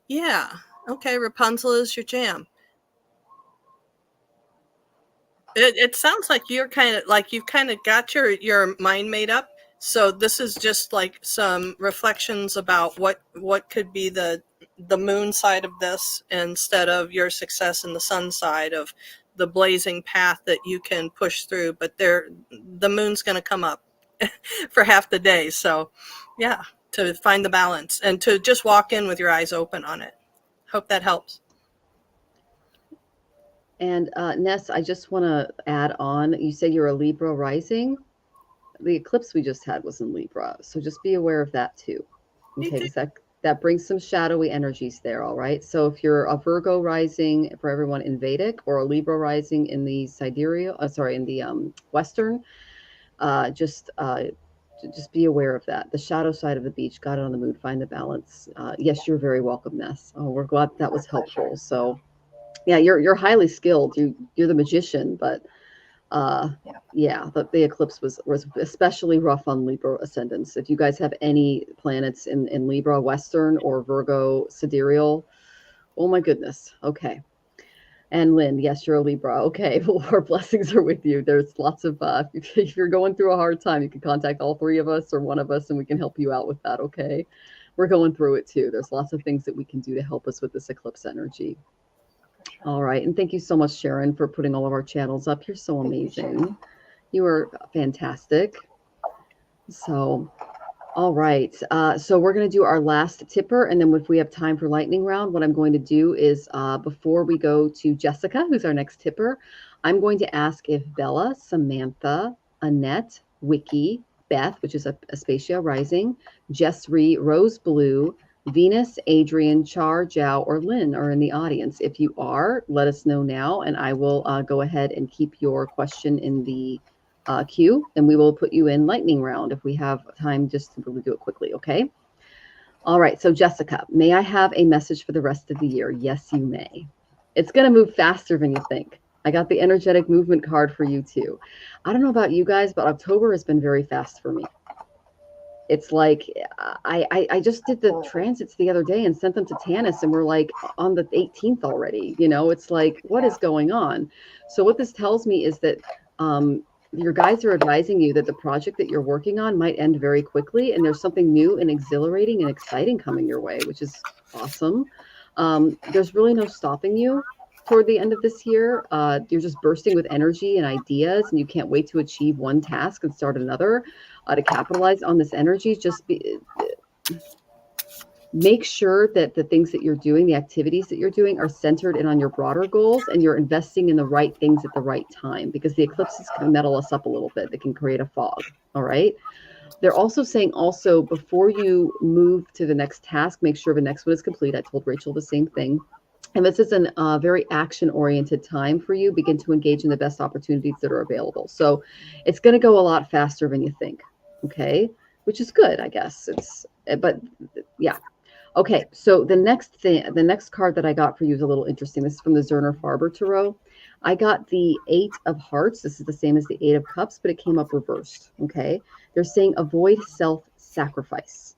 B: yeah. Okay, Rapunzel is your jam. It sounds like you're kind of like you've kind of got your mind made up. So this is just like some reflections about what could be the moon side of this, instead of your success in the sun side of the blazing path that you can push through. But the moon's going to come up for half the day. So yeah, to find the balance and to just walk in with your eyes open on it. Hope that helps.
A: And Ness, I just want to add on, you say you're a Libra rising. The eclipse we just had was in Libra, so just be aware of that too. Okay, because that brings some shadowy energies there, all right? So if you're a Virgo rising, for everyone in Vedic, or a Libra rising in the Western, just be aware of that. The shadow side of the beach, got it on the moon, find the balance. Yes, you're very welcome, Ness. Oh, we're glad that was helpful. So Yeah, you're highly skilled. You're the magician, but yeah, the eclipse was especially rough on Libra ascendants. If you guys have any planets in Libra, Western, or Virgo sidereal, oh my goodness. Okay. And Lynn, yes, you're a Libra. Okay, well, our blessings are with you. There's lots of, if you're going through a hard time, you can contact all three of us or one of us, and we can help you out with that, okay? We're going through it too. There's lots of things that we can do to help us with this eclipse energy.
C: Sure.
A: All right, and thank you so much, Sharon, for putting all of our channels up. You're so amazing. You are fantastic. So, all right. So we're going to do our last tipper. And then if we have time for lightning round, what I'm going to do is before we go to Jessica, who's our next tipper, I'm going to ask if Bella, Samantha, Annette, Wiki, Beth, which is a Aspatia Rising, Jess Ree, Rose Blue, Venus, Adrian, Char, Jiao, or Lynn are in the audience. If you are, let us know now, and I will go ahead and keep your question in the queue, and we will put you in lightning round if we have time just to do it quickly, okay? All right, so Jessica, may I have a message for the rest of the year? Yes, you may. It's going to move faster than you think. I got the energetic movement card for you too. I don't know about you guys, but October has been very fast for me. It's like I just did the transits the other day and sent them to Tanys, and we're like on the 18th already. You know, it's like, what is going on? So what this tells me is that your guides are advising you that the project that you're working on might end very quickly, and there's something new and exhilarating and exciting coming your way, which is awesome. There's really no stopping you toward the end of this year. You're just bursting with energy and ideas, and you can't wait to achieve one task and start another. To capitalize on this energy, make sure that the things that you're doing, the activities that you're doing, are centered in on your broader goals, and you're investing in the right things at the right time, because the eclipses can metal us up a little bit. They can create a fog. All right. They're also saying before you move to the next task, make sure the next one is complete. I told Rachel the same thing. And this is a very action-oriented time for you. Begin to engage in the best opportunities that are available. So it's going to go a lot faster than you think. Okay, which is good, I guess. But yeah. Okay, so the next card that I got for you is a little interesting. This is from the Zerner Farber Tarot. I got the 8 of Hearts. This is the same as the 8 of Cups, but it came up reversed. Okay, they're saying avoid self-sacrifice.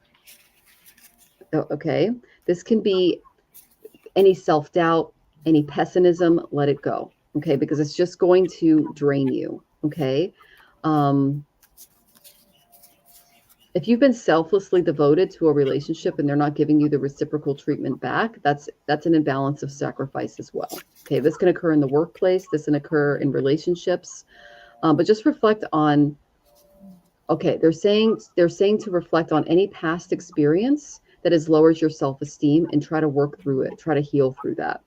A: Okay, this can be any self-doubt, any pessimism. Let it go. Okay, because it's just going to drain you. Okay. If you've been selflessly devoted to a relationship and they're not giving you the reciprocal treatment back, that's an imbalance of sacrifice as well. Okay, this can occur in the workplace. This can occur in relationships. But just reflect on, okay, they're saying to reflect on any past experience that has lowered your self-esteem and try to work through it, try to heal through that.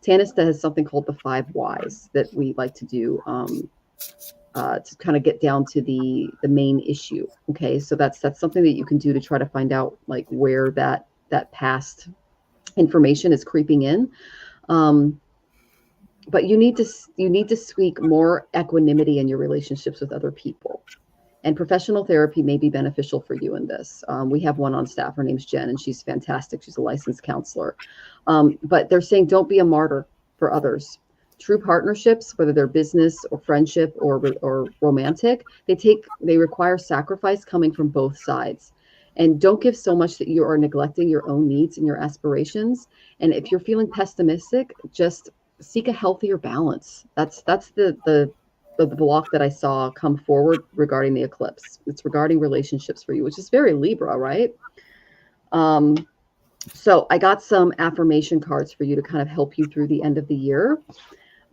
A: Tanys has something called the 5 whys that we like to do to kind of get down to the main issue. Okay, so that's something that you can do to try to find out like where that past information is creeping in. But you need to seek more equanimity in your relationships with other people. And professional therapy may be beneficial for you in this. We have one on staff. Her name's Jen, and she's fantastic. She's a licensed counselor. But they're saying don't be a martyr for others. True partnerships, whether they're business or friendship or romantic, they require sacrifice coming from both sides. And don't give so much that you are neglecting your own needs and your aspirations. And if you're feeling pessimistic, just seek a healthier balance. That's the block that I saw come forward regarding the eclipse. It's regarding relationships for you, which is very Libra, right? So I got some affirmation cards for you to kind of help you through the end of the year.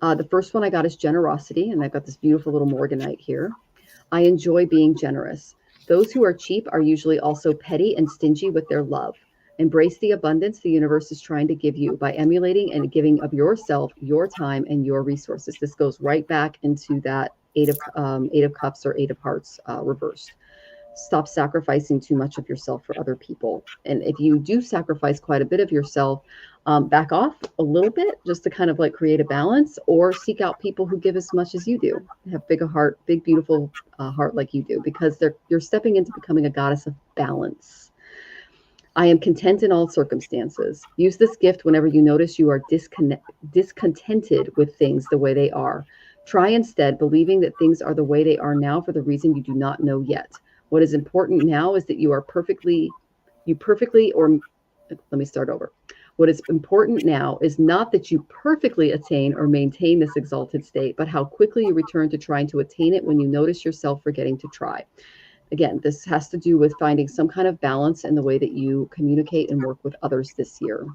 A: The first one I got is generosity, and I've got this beautiful little Morganite here. I enjoy being generous. Those who are cheap are usually also petty and stingy with their love. Embrace the abundance the universe is trying to give you by emulating and giving of yourself, your time, and your resources. This goes right back into that 8 of Cups or 8 of Hearts reversed. Stop sacrificing too much of yourself for other people. And if you do sacrifice quite a bit of yourself, back off a little bit just to kind of like create a balance, or seek out people who give as much as you do, have big beautiful heart like you do, because you're stepping into becoming a goddess of balance. I am content in all circumstances. Use this gift whenever you notice you are discontented with things the way they are. Try instead believing that things are the way they are now for the reason you do not know yet. What is important now is that let me start over. What is important now is not that you perfectly attain or maintain this exalted state, but how quickly you return to trying to attain it when you notice yourself forgetting to try. Again, this has to do with finding some kind of balance in the way that you communicate and work with others this year.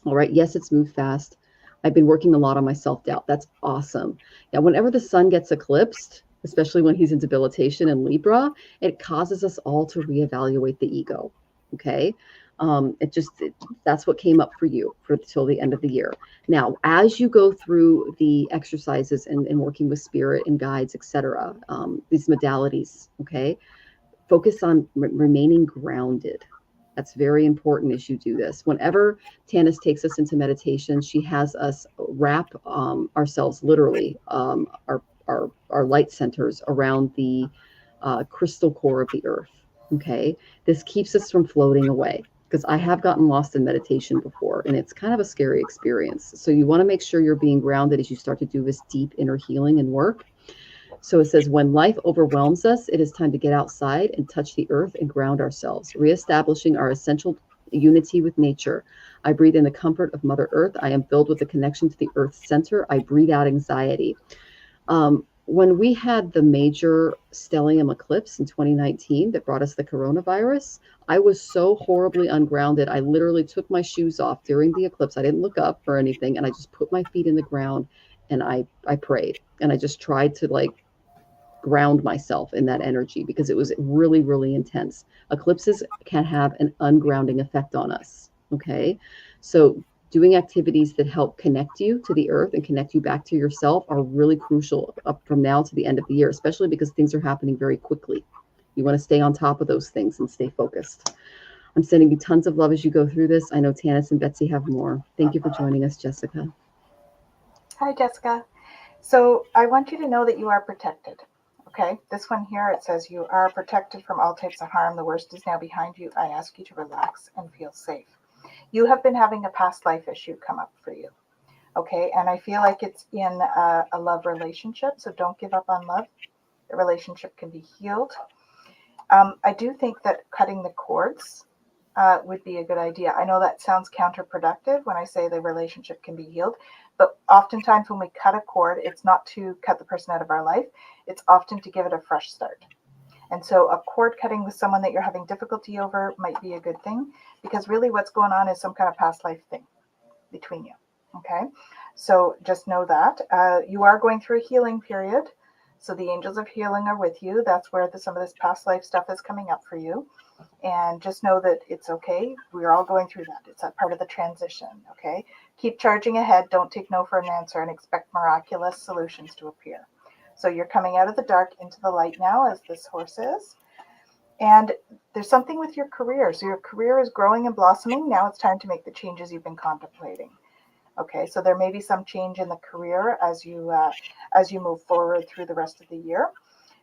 A: All right. Yes, it's moved fast. I've been working a lot on my self-doubt. That's awesome. Now, whenever the sun gets eclipsed, especially when he's in debilitation in Libra, it causes us all to reevaluate the ego. Okay. That's what came up for you for till the end of the year. Now, as you go through the exercises and working with spirit and guides, etc., these modalities, okay, focus on remaining grounded. That's very important as you do this. Whenever Tanys takes us into meditation, she has us wrap ourselves, literally, our light centers around the crystal core of the earth. Okay, this keeps us from floating away, because I have gotten lost in meditation before, and it's kind of a scary experience. So you want to make sure you're being grounded as you start to do this deep inner healing and work. So it says, when life overwhelms us, it is time to get outside and touch the earth and ground ourselves, reestablishing our essential unity with nature. I breathe in the comfort of Mother Earth. I am filled with a connection to the Earth's center. I breathe out anxiety. When we had the major stellium eclipse in 2019 that brought us the coronavirus, I was so horribly ungrounded. I literally took my shoes off during the eclipse. I didn't look up or anything, and I just put my feet in the ground and I prayed, and I just tried to ground myself in that energy, because it was really, really intense. Eclipses can have an ungrounding effect on us. Okay. So doing activities that help connect you to the earth and connect you back to yourself are really crucial up from now to the end of the year, especially because things are happening very quickly. You want to stay on top of those things and stay focused. I'm sending you tons of love as you go through this. I know Tanys and Betsy have more. Thank you for joining us, Jessica.
C: Hi, Jessica. So I want you to know that you are protected. Okay, this one here, it says you are protected from all types of harm. The worst is now behind you. I ask you to relax and feel safe. You have been having a past life issue come up for you. Okay, and I feel like it's in a love relationship, so don't give up on love. The relationship can be healed. I do think that cutting the cords would be a good idea. I know that sounds counterproductive when I say the relationship can be healed, but oftentimes when we cut a cord, it's not to cut the person out of our life. It's often to give it a fresh start. And so a cord cutting with someone that you're having difficulty over might be a good thing, because really what's going on is some kind of past life thing between you. Okay, so just know that you are going through a healing period. So the angels of healing are with you. That's where some of this past life stuff is coming up for you. And just know that it's okay. We're all going through that. It's a part of the transition. Okay, keep charging ahead. Don't take no for an answer and expect miraculous solutions to appear. So you're coming out of the dark into the light now, as this horse is. And there's something with your career. So your career is growing and blossoming. Now it's time to make the changes you've been contemplating. Okay, so there may be some change in the career as you move forward through the rest of the year.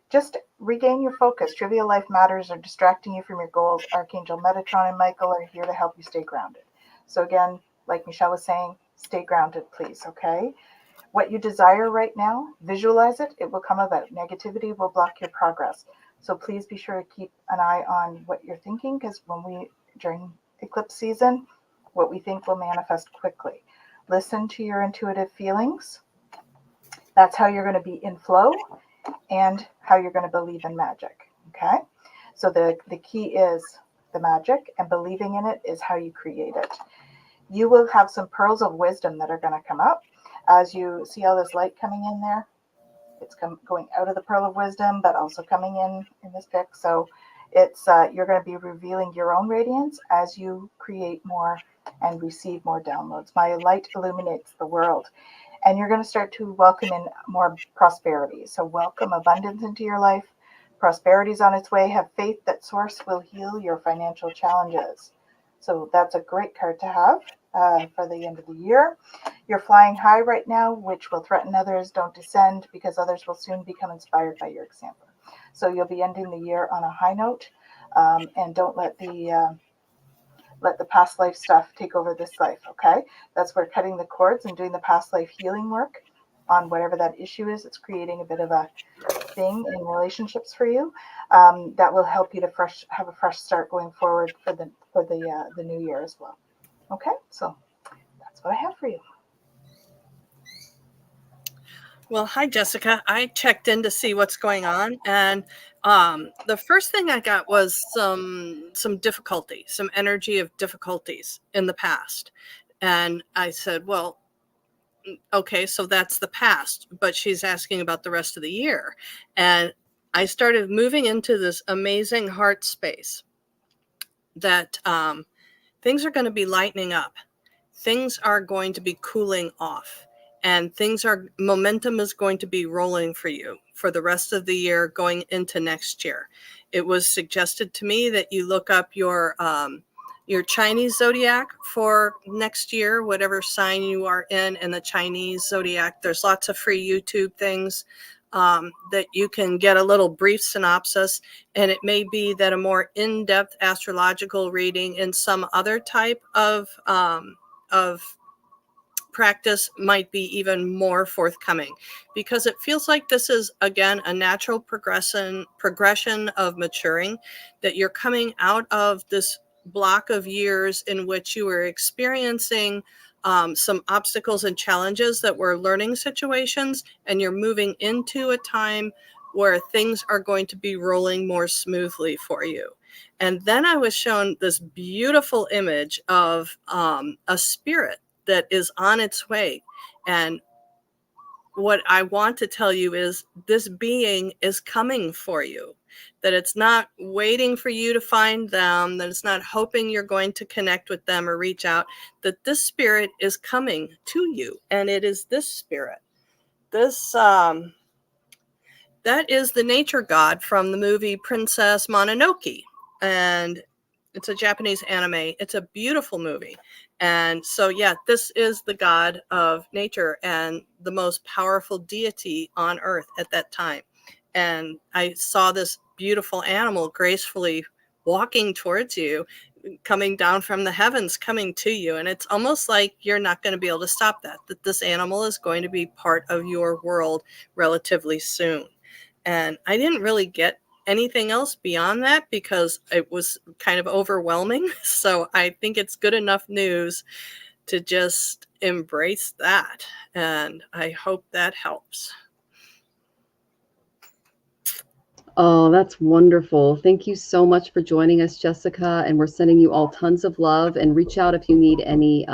C: Just regain your focus. Trivial life matters are distracting you from your goals. Archangel Metatron and Michael are here to help you stay grounded. So again, like Michelle was saying, stay grounded, please, okay? What you desire right now, visualize it. It will come about. Negativity will block your progress. So please be sure to keep an eye on what you're thinking, because during eclipse season, what we think will manifest quickly. Listen to your intuitive feelings. That's how you're going to be in flow and how you're going to believe in magic. Okay? So the key is the magic, and believing in it is how you create it. You will have some pearls of wisdom that are going to come up as you see all this light coming in there. It's going out of the pearl of wisdom, but also coming in this pic. So it's you're going to be revealing your own radiance as you create more and receive more downloads. My light illuminates the world. And you're going to start to welcome in more prosperity. So welcome abundance into your life. Prosperity is on its way. Have faith that Source will heal your financial challenges. So that's a great card to have for the end of the year. You're flying high right now, which will threaten others. Don't descend, because others will soon become inspired by your example. So you'll be ending the year on a high note, and don't let the let the past life stuff take over this life, okay? That's where cutting the cords and doing the past life healing work on whatever that issue is. It's creating a bit of a thing in relationships for you that will help you to have a fresh start going forward for the new year as well. Okay, so that's what I have for you.
B: Well, hi, Jessica. I checked in to see what's going on, and the first thing I got was some difficulty, some energy of difficulties in the past. And I said, well, okay, so that's the past, but she's asking about the rest of the year. And I started moving into this amazing heart space that things are going to be lightening up. Things are going to be cooling off. And momentum is going to be rolling for you for the rest of the year going into next year. It was suggested to me that you look up your Chinese zodiac for next year, whatever sign you are in the Chinese zodiac. There's lots of free YouTube things that you can get a little brief synopsis. And it may be that a more in-depth astrological reading in some other type of practice might be even more forthcoming, because it feels like this is, again, a natural progression of maturing, that you're coming out of this block of years in which you were experiencing some obstacles and challenges that were learning situations, and you're moving into a time where things are going to be rolling more smoothly for you. And then I was shown this beautiful image of a spirit that is on its way. And what I want to tell you is this being is coming for you, that it's not waiting for you to find them, that it's not hoping you're going to connect with them or reach out, that this spirit is coming to you. And it is this spirit. This, that is the nature god from the movie Princess Mononoke. And it's a Japanese anime. It's a beautiful movie. And so, yeah, this is the god of nature and the most powerful deity on earth at that time. And I saw this beautiful animal gracefully walking towards you, coming down from the heavens, coming to you. And it's almost like you're not going to be able to stop that this animal is going to be part of your world relatively soon. And I didn't really get anything else beyond that because it was kind of overwhelming. So I think it's good enough news to just embrace that. And I hope that helps.
A: Oh, that's wonderful. Thank you so much for joining us, Jessica. And we're sending you all tons of love, and reach out if you need any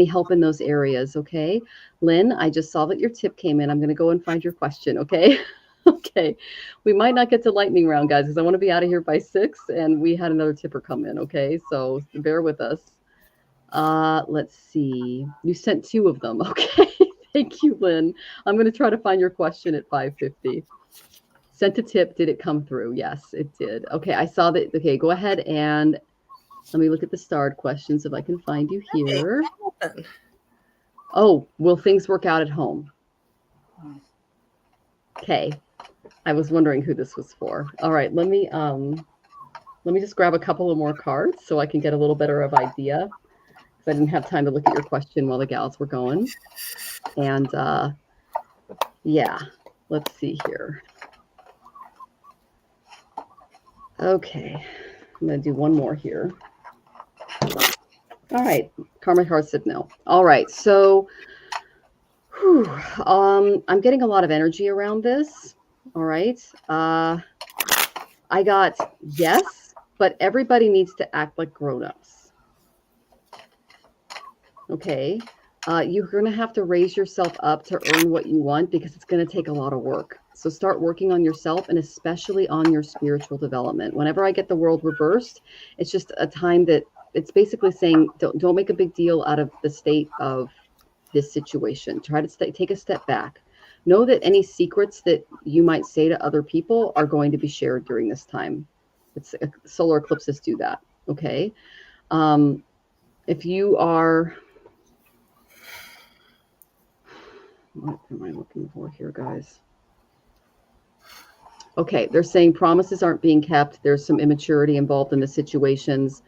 A: help in those areas. Okay. Lynn, I just saw that your tip came in. I'm going to go and find your question. Okay. Okay, we might not get to lightning round, guys, because I want to be out of here by 6, and we had another tipper come in. Okay, so bear with us. Let's see. You sent 2 of them. Okay, thank you, Lynn. I'm going to try to find your question at 5:50. Sent a tip. Did it come through? Yes, it did. Okay, I saw that. Okay, go ahead and let me look at the starred questions if I can find you here. Oh, will things work out at home? Okay. I was wondering who this was for. All right, let me just grab a couple of more cards so I can get a little better of idea, because I didn't have time to look at your question while the gals were going. And yeah, let's see here. Okay, I'm going to do one more here. All right, Karma Card said no. All right, so I'm getting a lot of energy around this. All right. I got yes, but everybody needs to act like grown-ups. Okay. You're going to have to raise yourself up to earn what you want, because it's going to take a lot of work. So start working on yourself, and especially on your spiritual development. Whenever I get the world reversed, it's just a time that it's basically saying, don't make a big deal out of the state of this situation. Try to take a step back. Know that any secrets that you might say to other people are going to be shared during this time. Solar eclipses do that. Okay. If you are, what am I looking for here, guys? Okay. They're saying promises aren't being kept. There's some immaturity involved in the situations.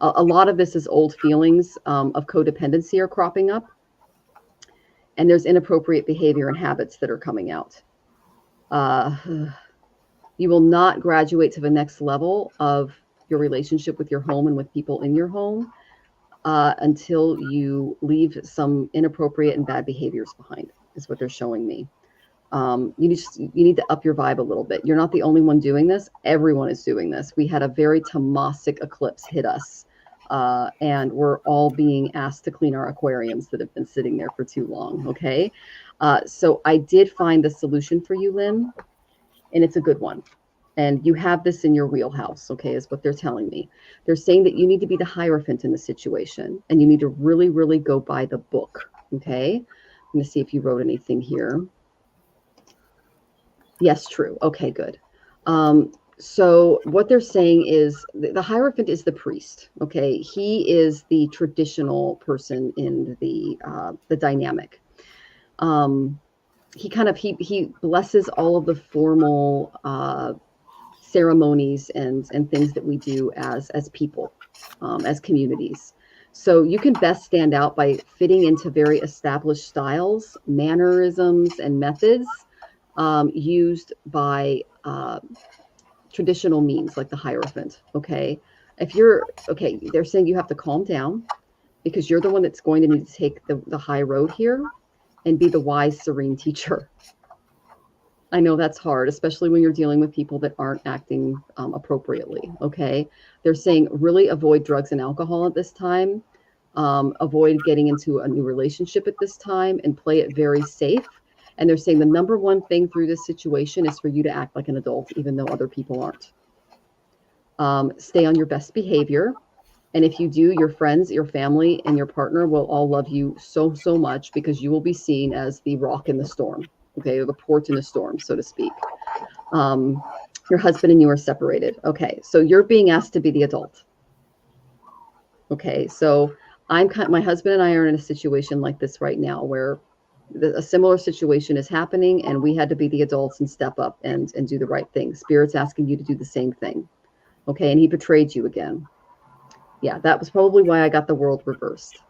A: A lot of this is old feelings of codependency are cropping up, and there's inappropriate behavior and habits that are coming out. You will not graduate to the next level of your relationship with your home and with people in your home until you leave some inappropriate and bad behaviors behind, is what they're showing me. You need to up your vibe a little bit. You're not the only one doing this. Everyone is doing this. We had a very Tamasic eclipse hit us, and we're all being asked to clean our aquariums that have been sitting there for too long. Okay. So I did find the solution for you, Lynn, and it's a good one. And you have this in your wheelhouse, okay, is what they're telling me. They're saying that you need to be the Hierophant in the situation, and you need to really, really go by the book, okay? I'm going to see if you wrote anything here. Yes, true. Okay, good. So what they're saying is the Hierophant is the priest, okay? He is the traditional person in the dynamic. He blesses all of the formal ceremonies and things that we do as people, as communities. So you can best stand out by fitting into very established styles, mannerisms, and methods used by traditional means like the Hierophant. Okay. They're saying you have to calm down because you're the one that's going to need to take the high road here and be the wise, serene teacher. I know that's hard, especially when you're dealing with people that aren't acting appropriately, okay? They're saying really avoid drugs and alcohol at this time. Avoid getting into a new relationship at this time and play it very safe. And they're saying the number one thing through this situation is for you to act like an adult, even though other people aren't. Stay on your best behavior. And if you do, your friends, your family, and your partner will all love you so, so much because you will be seen as the rock in the storm. Okay, or the port in the storm, so to speak. Your husband and you are separated. Okay, so you're being asked to be the adult. Okay, so my husband and I are in a situation like this right now where a similar situation is happening and we had to be the adults and step up and do the right thing. Spirit's asking you to do the same thing. Okay, and he betrayed you again. Yeah, that was probably why I got the world reversed.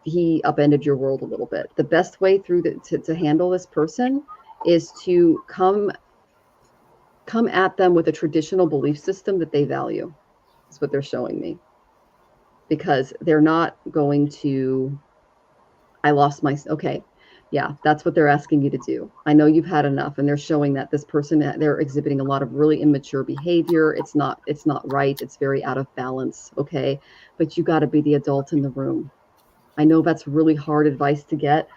A: He upended your world a little bit. The best way through to handle this person is to come at them with a traditional belief system that they value. That's what they're showing me. Because they're not going to, okay. Yeah, that's what they're asking you to do. I know you've had enough, and they're showing that this person, they're exhibiting a lot of really immature behavior. It's not right. It's very out of balance. Okay. But you got to be the adult in the room. I know that's really hard advice to get.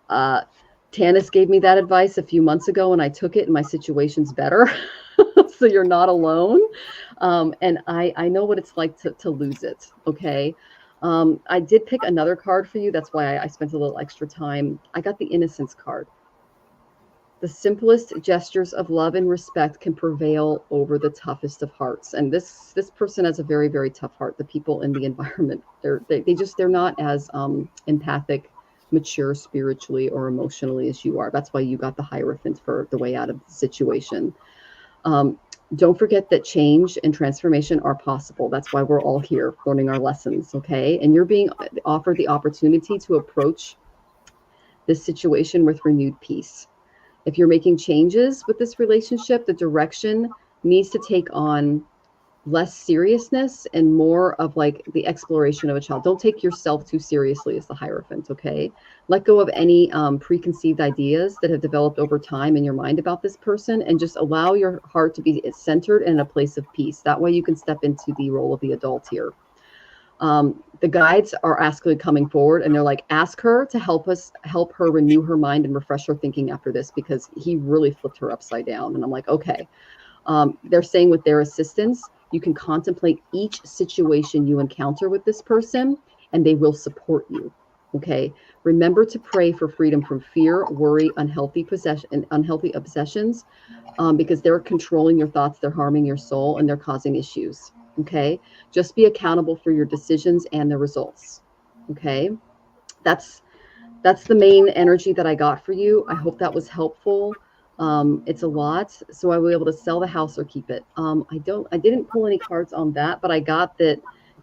A: Tanys gave me that advice a few months ago and I took it and my situation's better. So you're not alone. And I know what it's like to lose it. Okay. I did pick another card for you. That's why I spent a little extra time. I got the Innocence card. The simplest gestures of love and respect can prevail over the toughest of hearts. And this person has a very, very tough heart. The people in the environment, they're not as empathic, mature spiritually or emotionally as you are. That's why you got the Hierophant for the way out of the situation. Don't forget that change and transformation are possible. That's why we're all here learning our lessons, okay? And you're being offered the opportunity to approach this situation with renewed peace. If you're making changes with this relationship, the direction needs to take on less seriousness and more of like the exploration of a child. Don't take yourself too seriously as the Hierophant, okay? Let go of any preconceived ideas that have developed over time in your mind about this person and just allow your heart to be centered in a place of peace. That way you can step into the role of the adult here. The guides are actually coming forward and they're like, ask her to help her renew her mind and refresh her thinking after this because he really flipped her upside down. And I'm like, okay. They're saying with their assistance, you can contemplate each situation you encounter with this person and they will support you. Okay. Remember to pray for freedom from fear, worry, unhealthy obsessions, because they're controlling your thoughts. They're harming your soul and they're causing issues. Okay. Just be accountable for your decisions and the results. Okay. That's the main energy that I got for you. I hope that was helpful. It's a lot. So I will be able to sell the house or keep it. I didn't pull any cards on that, but I got that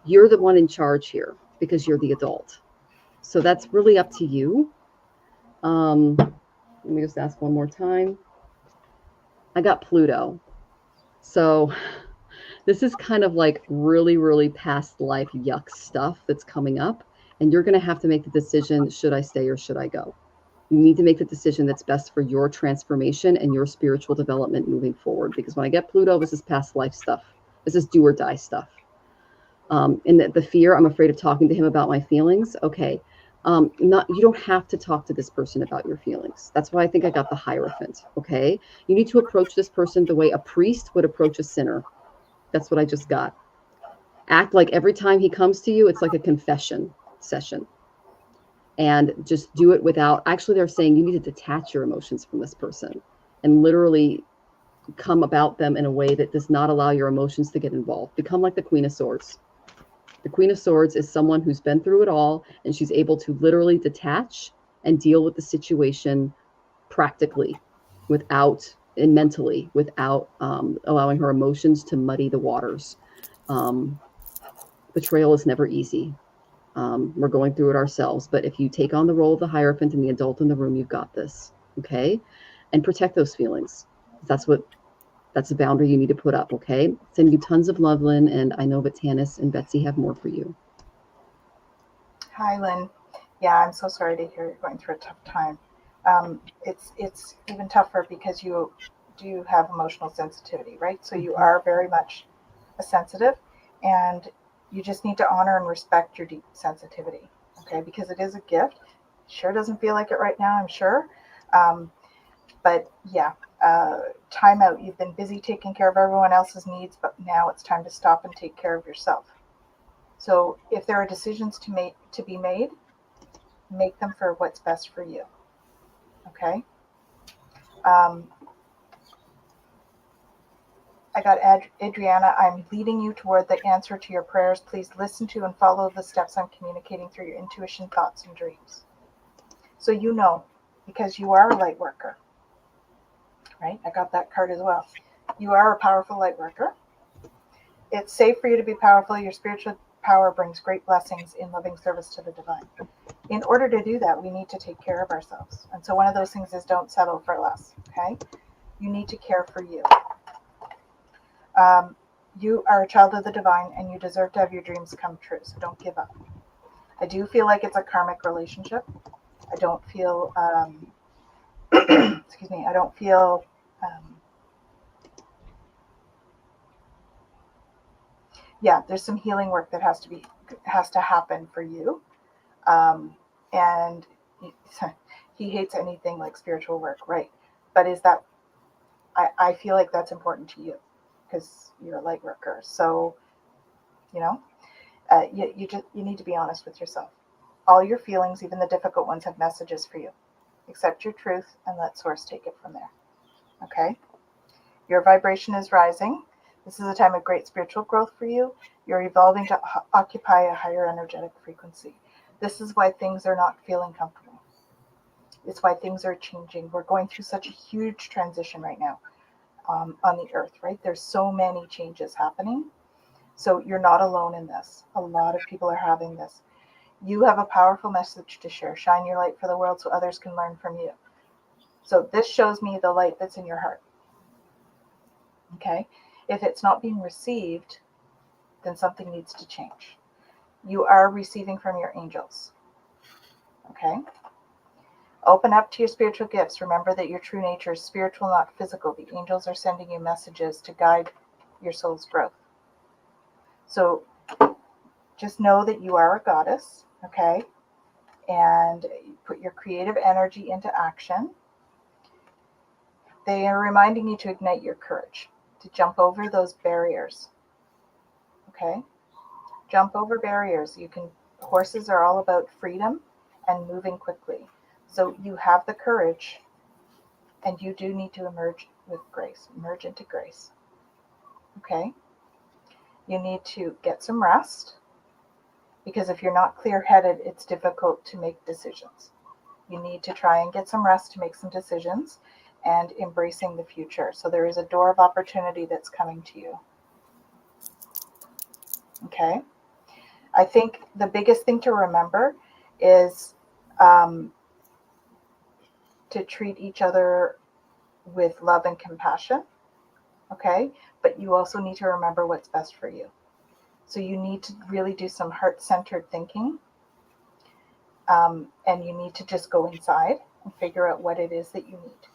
A: you're the one in charge here because you're the adult. So that's really up to you. Let me just ask one more time. I got Pluto. So this is kind of like really, really past life yuck stuff that's coming up. And you're going to have to make the decision, should I stay or should I go? You need to make the decision that's best for your transformation and your spiritual development moving forward. Because when I get Pluto, this is past life stuff. This is do or die stuff. And the fear, I'm afraid of talking to him about my feelings. Okay. You don't have to talk to this person about your feelings. That's why I think I got the Hierophant. Okay. You need to approach this person the way a priest would approach a sinner. That's what I just got. Act like every time he comes to you, it's like a confession session. And just do it without, actually, they're saying you need to detach your emotions from this person and literally come about them in a way that does not allow your emotions to get involved. Become like the Queen of Swords. The Queen of Swords is someone who's been through it all, and she's able to literally detach and deal with the situation practically without and mentally without allowing her emotions to muddy the waters. Betrayal is never easy. We're going through it ourselves. But if you take on the role of the Hierophant and the adult in the room, you've got this. Okay? And protect those feelings. That's the boundary you need to put up. Okay? Send you tons of love, Lynn. And I know that Tanys and Betsy have more for you.
C: Hi, Lynn. Yeah, I'm so sorry to hear you're going through a tough time. It's even tougher because you do have emotional sensitivity, right? So you are very much a sensitive, and you just need to honor and respect your deep sensitivity, okay? Because it is a gift. Sure doesn't feel like it right now, I'm sure. But yeah, time out. You've been busy taking care of everyone else's needs, but now it's time to stop and take care of yourself. So if there are decisions to be made, make them for what's best for you, okay? I got Adriana. I'm leading you toward the answer to your prayers. Please listen to and follow the steps I'm communicating through your intuition, thoughts, and dreams. So you know, because you are a light worker, right? I got that card as well. You are a powerful light worker. It's safe for you to be powerful. Your spiritual power brings great blessings in loving service to the divine. In order to do that, we need to take care of ourselves. And so one of those things is don't settle for less, okay? You need to care for you. You are a child of the divine, and you deserve to have your dreams come true, so don't give up. I do feel like it's a karmic relationship. I don't feel, excuse me, I don't feel, yeah, there's some healing work that has to happen for you. And he hates anything like spiritual work, right? But is that, I feel like that's important to you because you're a light worker. So, you know, you need to be honest with yourself. All your feelings, even the difficult ones, have messages for you. Accept your truth and let source take it from there. Okay? Your vibration is rising. This is a time of great spiritual growth for you. You're evolving to occupy a higher energetic frequency. This is why things are not feeling comfortable. It's why things are changing. We're going through such a huge transition right now on the earth, right? There's so many changes happening. So you're not alone in this. A lot of people are having this. You have a powerful message to share. Shine your light for the world so others can learn from you. So this shows me the light that's in your heart. Okay? If it's not being received, then something needs to change. You are receiving from your angels. Okay? Open up to your spiritual gifts. Remember that your true nature is spiritual, not physical. The angels are sending you messages to guide your soul's growth. So just know that you are a goddess, okay? And put your creative energy into action. They are reminding you to ignite your courage, to jump over those barriers, okay? Jump over barriers. Horses are all about freedom and moving quickly. So you have the courage, and you do need to emerge with grace, emerge into grace, okay? You need to get some rest, because if you're not clear-headed, it's difficult to make decisions. You need to try and get some rest to make some decisions and embracing the future. So there is a door of opportunity that's coming to you. Okay? I think the biggest thing to remember is to treat each other with love and compassion, okay? But you also need to remember what's best for you. So you need to really do some heart-centered thinking, and you need to just go inside and figure out what it is that you need,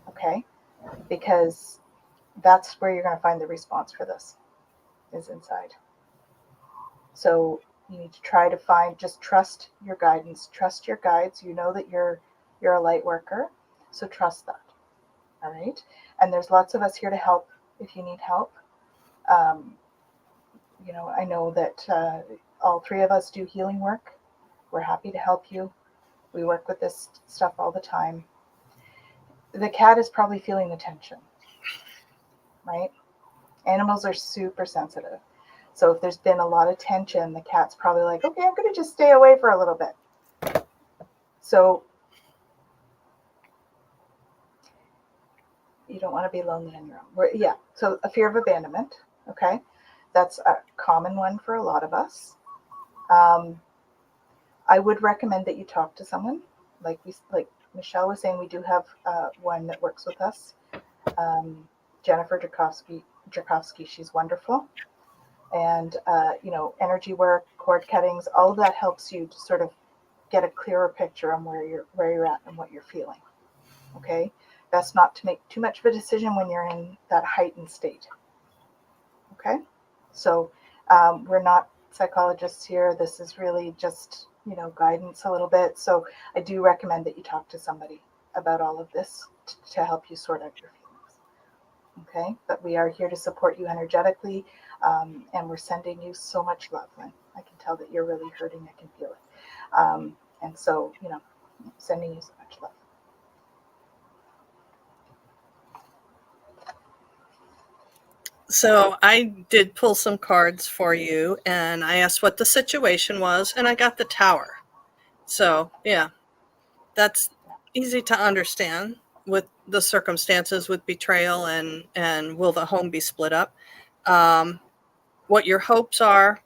C: okay? Because that's where you're going to find the response for this, is inside. So you need to try to just trust your guidance, trust your guides. You know that you're a light worker, so trust that. All right. And there's lots of us here to help if you need help. You know, I know that all three of us do healing work. We're happy to help you. We work with this stuff all the time. The cat is probably feeling the tension, right? Animals are super sensitive. So if there's been a lot of tension, the cat's probably like, okay, I'm going to just stay away for a little bit. So you don't want to be lonely on your own. Yeah. So a fear of abandonment. Okay. That's a common one for a lot of us. I would recommend that you talk to someone. Like Michelle was saying, we do have one that works with us. Jennifer Drakowski, she's wonderful. And, you know, energy work, cord cuttings, all of that helps you to sort of get a clearer picture on where you're at and what you're feeling. Okay. Best not to make too much of a decision when you're in that heightened state. Okay. So we're not psychologists here. This is really just, you know, guidance a little bit. So I do recommend that you talk to somebody about all of this to help you sort out your feelings. Okay. But we are here to support you energetically. And we're sending you so much love, Lynn. I can tell that you're really hurting. I can feel it. And so, you know, sending you so much love.
B: So I did pull some cards for you, and I asked what the situation was, and I got the Tower. So, yeah, that's easy to understand with the circumstances with betrayal and will the home be split up. What your hopes are.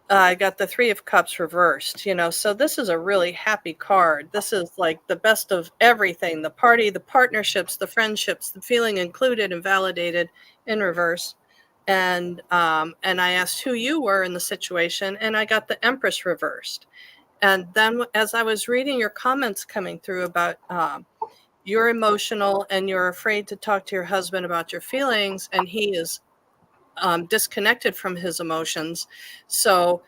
B: I got the Three of Cups reversed, you know, so this is a really happy card. This is like the best of everything, the party, the partnerships, the friendships, the feeling included and validated in reverse. And I asked who you were in the situation, and I got the Empress reversed. And then as I was reading your comments coming through about you're emotional and you're afraid to talk to your husband about your feelings, and he is disconnected from his emotions. So,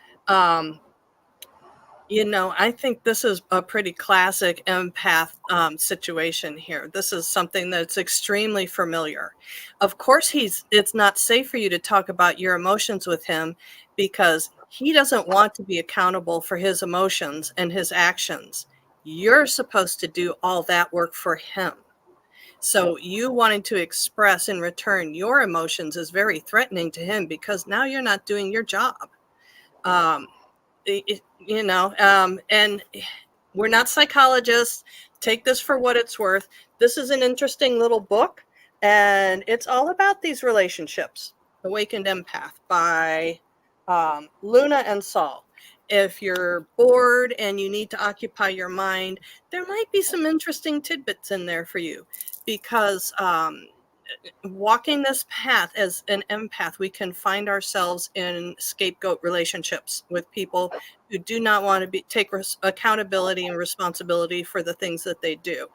B: you know, I think this is a pretty classic empath situation here. This is something that's extremely familiar. Of course, it's not safe for you to talk about your emotions with him because he doesn't want to be accountable for his emotions and his actions. You're supposed to do all that work for him. So you wanting to express in return your emotions is very threatening to him because now you're not doing your job. You know, and we're not psychologists. Take this for what it's worth. This is an interesting little book, and it's all about these relationships. Awakened Empath by Luna and Saul. If you're bored and you need to occupy your mind, there might be some interesting tidbits in there for you because walking this path as an empath, we can find ourselves in scapegoat relationships with people who do not want to take accountability and responsibility for the things that they do.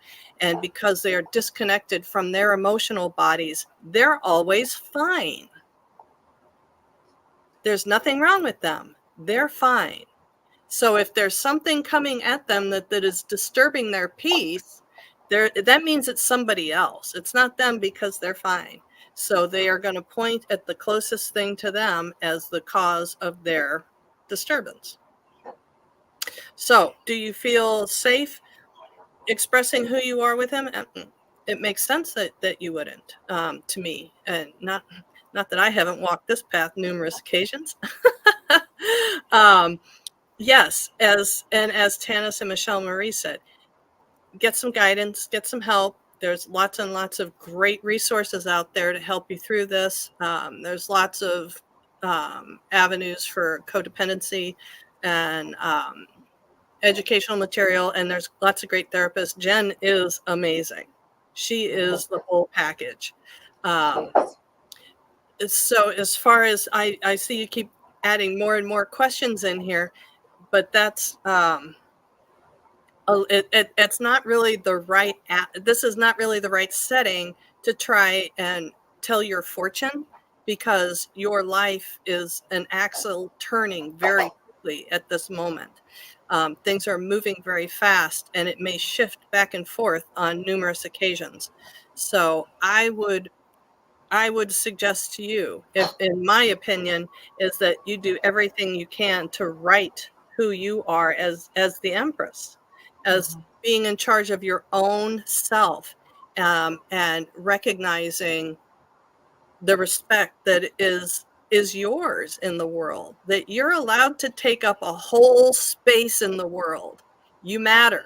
B: And because they are disconnected from their emotional bodies, they're always fine. There's nothing wrong with them. They're fine. So if there's something coming at them that is disturbing their peace, that means it's somebody else. It's not them because they're fine. So they are going to point at the closest thing to them as the cause of their disturbance. So do you feel safe expressing who you are with him? It makes sense that you wouldn't, to me. And not that I haven't walked this path numerous occasions. Yes, as Tanys and Michelle Marie said, get some guidance, get some help. There's lots and lots of great resources out there to help you through this. There's lots of avenues for codependency and educational material. And there's lots of great therapists. Jen is amazing. She is the whole package. So as far as I see you keep adding more and more questions in here, but that's it's not really the right this is not really the right setting to try and tell your fortune, because your life is an axle turning very quickly at this moment. Things are moving very fast, and it may shift back and forth on numerous occasions. So I would suggest to you, if in my opinion, is that you do everything you can to write who you are as the Empress, as being in charge of your own self, and recognizing the respect that is yours in the world, that you're allowed to take up a whole space in the world. You matter.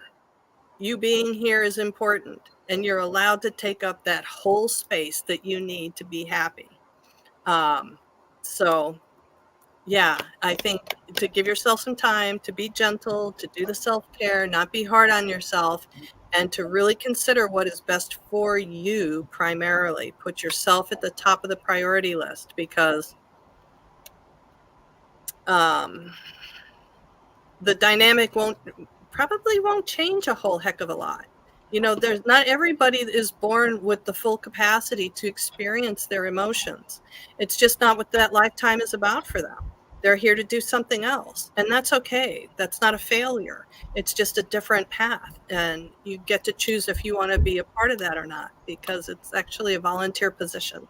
B: You being here is important, and you're allowed to take up that whole space that you need to be happy. So yeah, I think to give yourself some time, to be gentle, to do the self-care, not be hard on yourself, and to really consider what is best for you primarily. Put yourself at the top of the priority list, because the dynamic probably won't change a whole heck of a lot. You know, there's not everybody is born with the full capacity to experience their emotions. It's just not what that lifetime is about for them. They're here to do something else, and that's okay. That's not a failure. It's just a different path, and you get to choose if you want to be a part of that or not, because it's actually a volunteer position.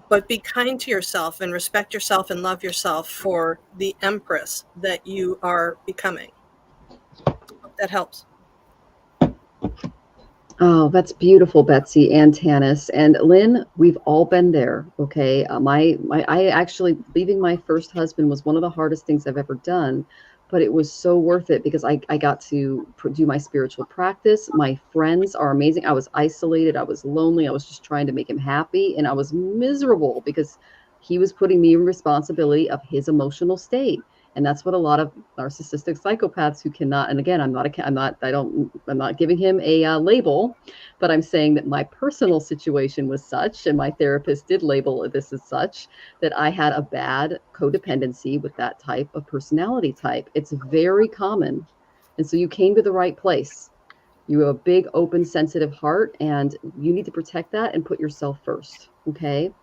B: But be kind to yourself and respect yourself and love yourself for the Empress that you are becoming. Hope that helps.
A: Oh, that's beautiful, Betsy and Tanys. And Lynn, we've all been there, okay? I actually, leaving my first husband was one of the hardest things I've ever done, but it was so worth it, because I got to do my spiritual practice. My friends are amazing. I was isolated. I was lonely. I was just trying to make him happy, and I was miserable because he was putting me in responsibility of his emotional state. And that's what a lot of narcissistic psychopaths who cannot, and again, I'm not giving him a label, but I'm saying that my personal situation was such, and my therapist did label this as such, that I had a bad codependency with that type of personality type. It's very common. And so you came to the right place. You have a big, open, sensitive heart, and you need to protect that and put yourself first. Okay.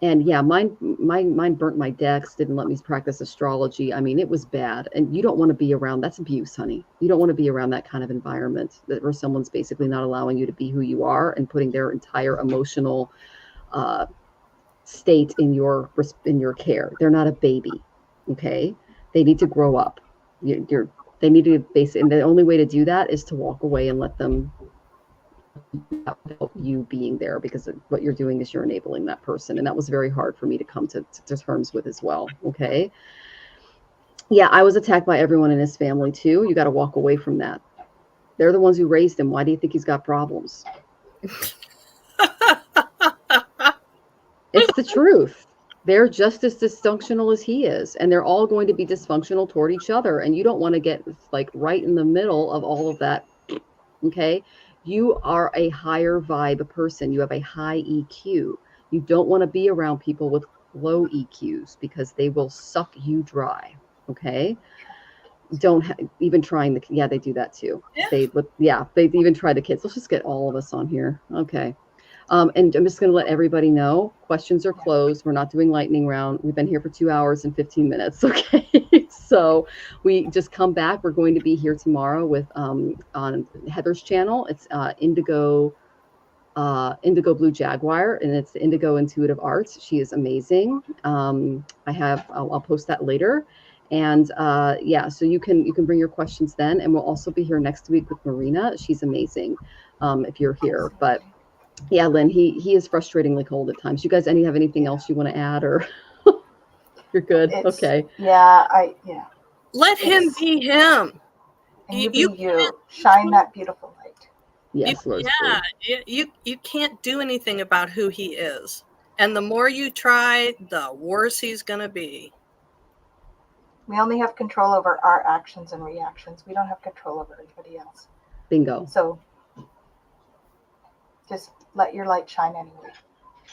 A: And yeah, mine burnt my decks, didn't let me practice astrology. I mean, it was bad. And you don't want to be around, that's abuse, honey. You don't want to be around that kind of environment where someone's basically not allowing you to be who you are and putting their entire emotional state in your care. They're not a baby, okay? They need to grow up. They need to and the only way to do that is to walk away and let them without you being there, because what you're doing is you're enabling that person. And that was very hard for me to come to terms with as well. Okay. Yeah, I was attacked by everyone in his family too. You got to walk away from that. They're the ones who raised him. Why do you think he's got problems? It's the truth. They're just as dysfunctional as he is, and they're all going to be dysfunctional toward each other. And you don't want to get like right in the middle of all of that. Okay. You are a higher vibe person. You have a high EQ. You don't want to be around people with low EQs, because they will suck you dry. Okay. Don't even trying yeah, they do that too. Yeah. They even try the kids. Let's just get all of us on here. Okay. And I'm just going to let everybody know, questions are closed. We're not doing lightning round. We've been here for 2 hours and 15 minutes. Okay. So we just come back. We're going to be here tomorrow with, on Heather's channel. It's Indigo Blue Jaguar, and it's the Indigo Intuitive Arts. She is amazing. I'll post that later. And yeah, so you can bring your questions then. And we'll also be here next week with Marina. She's amazing. If you're here, but yeah, Lynn, he is frustratingly cold at times. You guys have anything else you want to add, or you're good? Okay.
C: Yeah,
B: Let him be him.
C: And you be you. Shine that beautiful light.
A: Yes,
B: you can't do anything about who he is. And the more you try, the worse he's going to be.
C: We only have control over our actions and reactions. We don't have control over anybody else.
A: Bingo.
C: So just let your light shine anyway,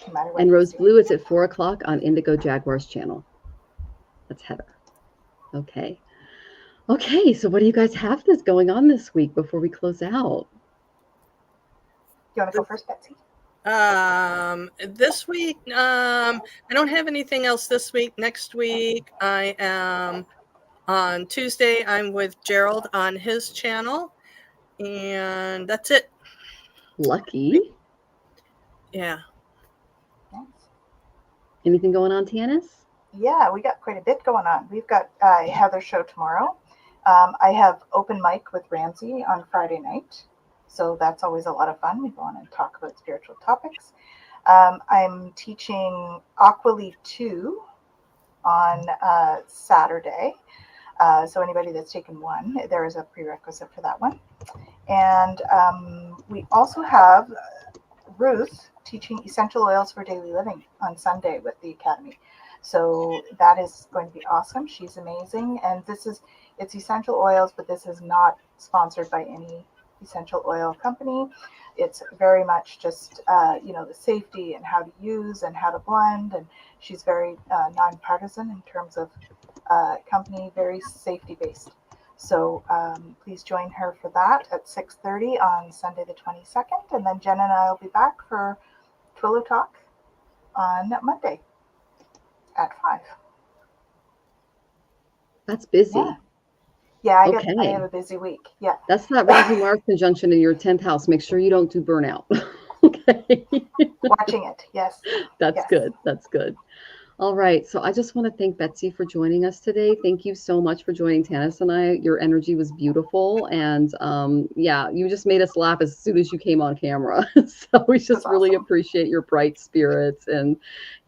C: no matter what.
A: And Rose Blue is at 4 o'clock on Indigo Jaguar's channel. That's Heather. Okay. Okay, so what do you guys have this going on this week before we close out?
C: You want to go first, Betsy?
B: This week, I don't have anything else this week. Next week, I am on Tuesday. I'm with Gerald on his channel, and that's it.
A: Lucky.
B: Yeah.
C: Nice.
A: Anything going on, Tanys?
C: Yeah, we got quite a bit going on. We've got Heather's show tomorrow. I have open mic with Ramsey on Friday night. So that's always a lot of fun. We go on and talk about spiritual topics. I'm teaching Aqualeaf 2 on Saturday. So anybody that's taken one, there is a prerequisite for that one. And we also have Ruth teaching essential oils for daily living on Sunday with the Academy. So that is going to be awesome. She's amazing. And it's essential oils, but this is not sponsored by any essential oil company. It's very much just the safety and how to use and how to blend, and she's very nonpartisan in terms of company, very safety based. So please join her for that at 6:30 on Sunday the 22nd, and then Jen and I will be back for Twillow Talk on Monday at 5.
A: That's busy.
C: Yeah, I
A: Okay.
C: have a busy week. Yeah.
A: That's that Rahu Mars conjunction in your 10th house. Make sure you don't do burnout. Okay.
C: Watching it. Yes.
A: That's
C: Yes.
A: good. That's good. All right. So I just want to thank Betsy for joining us today. Thank you so much for joining Tanys and I. Your energy was beautiful. And you just made us laugh as soon as you came on camera. So we just really appreciate your bright spirits and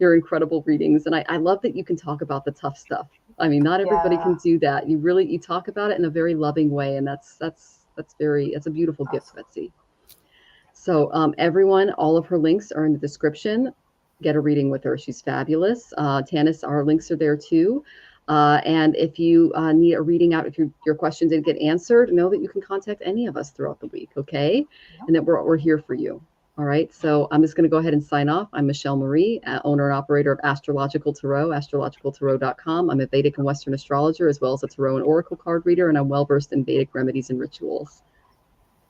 A: your incredible readings. And I love that you can talk about the tough stuff. I mean, not everybody can do that. You talk about it in a very loving way. And that's a beautiful gift, Betsy. So everyone, all of her links are in the description. Get a reading with her. She's fabulous. Tanys, our links are there too. And if you need a reading out, if your question didn't get answered, know that you can contact any of us throughout the week, okay? And that we're here for you. All right, so I'm just going to go ahead and sign off. I'm Michelle Marie, owner and operator of Astrological Tarot, astrologicaltarot.com. I'm a Vedic and Western astrologer, as well as a tarot and oracle card reader, and I'm well-versed in Vedic remedies and rituals.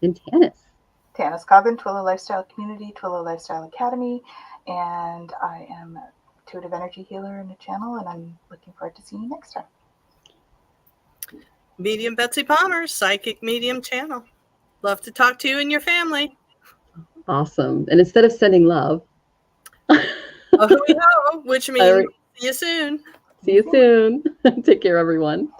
A: And Tanys.
C: Tanys Coughlan, Twillow Lifestyle Community, Twillow Lifestyle Academy, and I am a intuitive energy healer in the channel, and I'm looking forward to seeing you next time.
B: Medium Betsy Palmer, Psychic Medium channel. Love to talk to you and your family.
A: Awesome. And instead of sending love,
B: which means see you soon.
A: See you soon. Take care, everyone.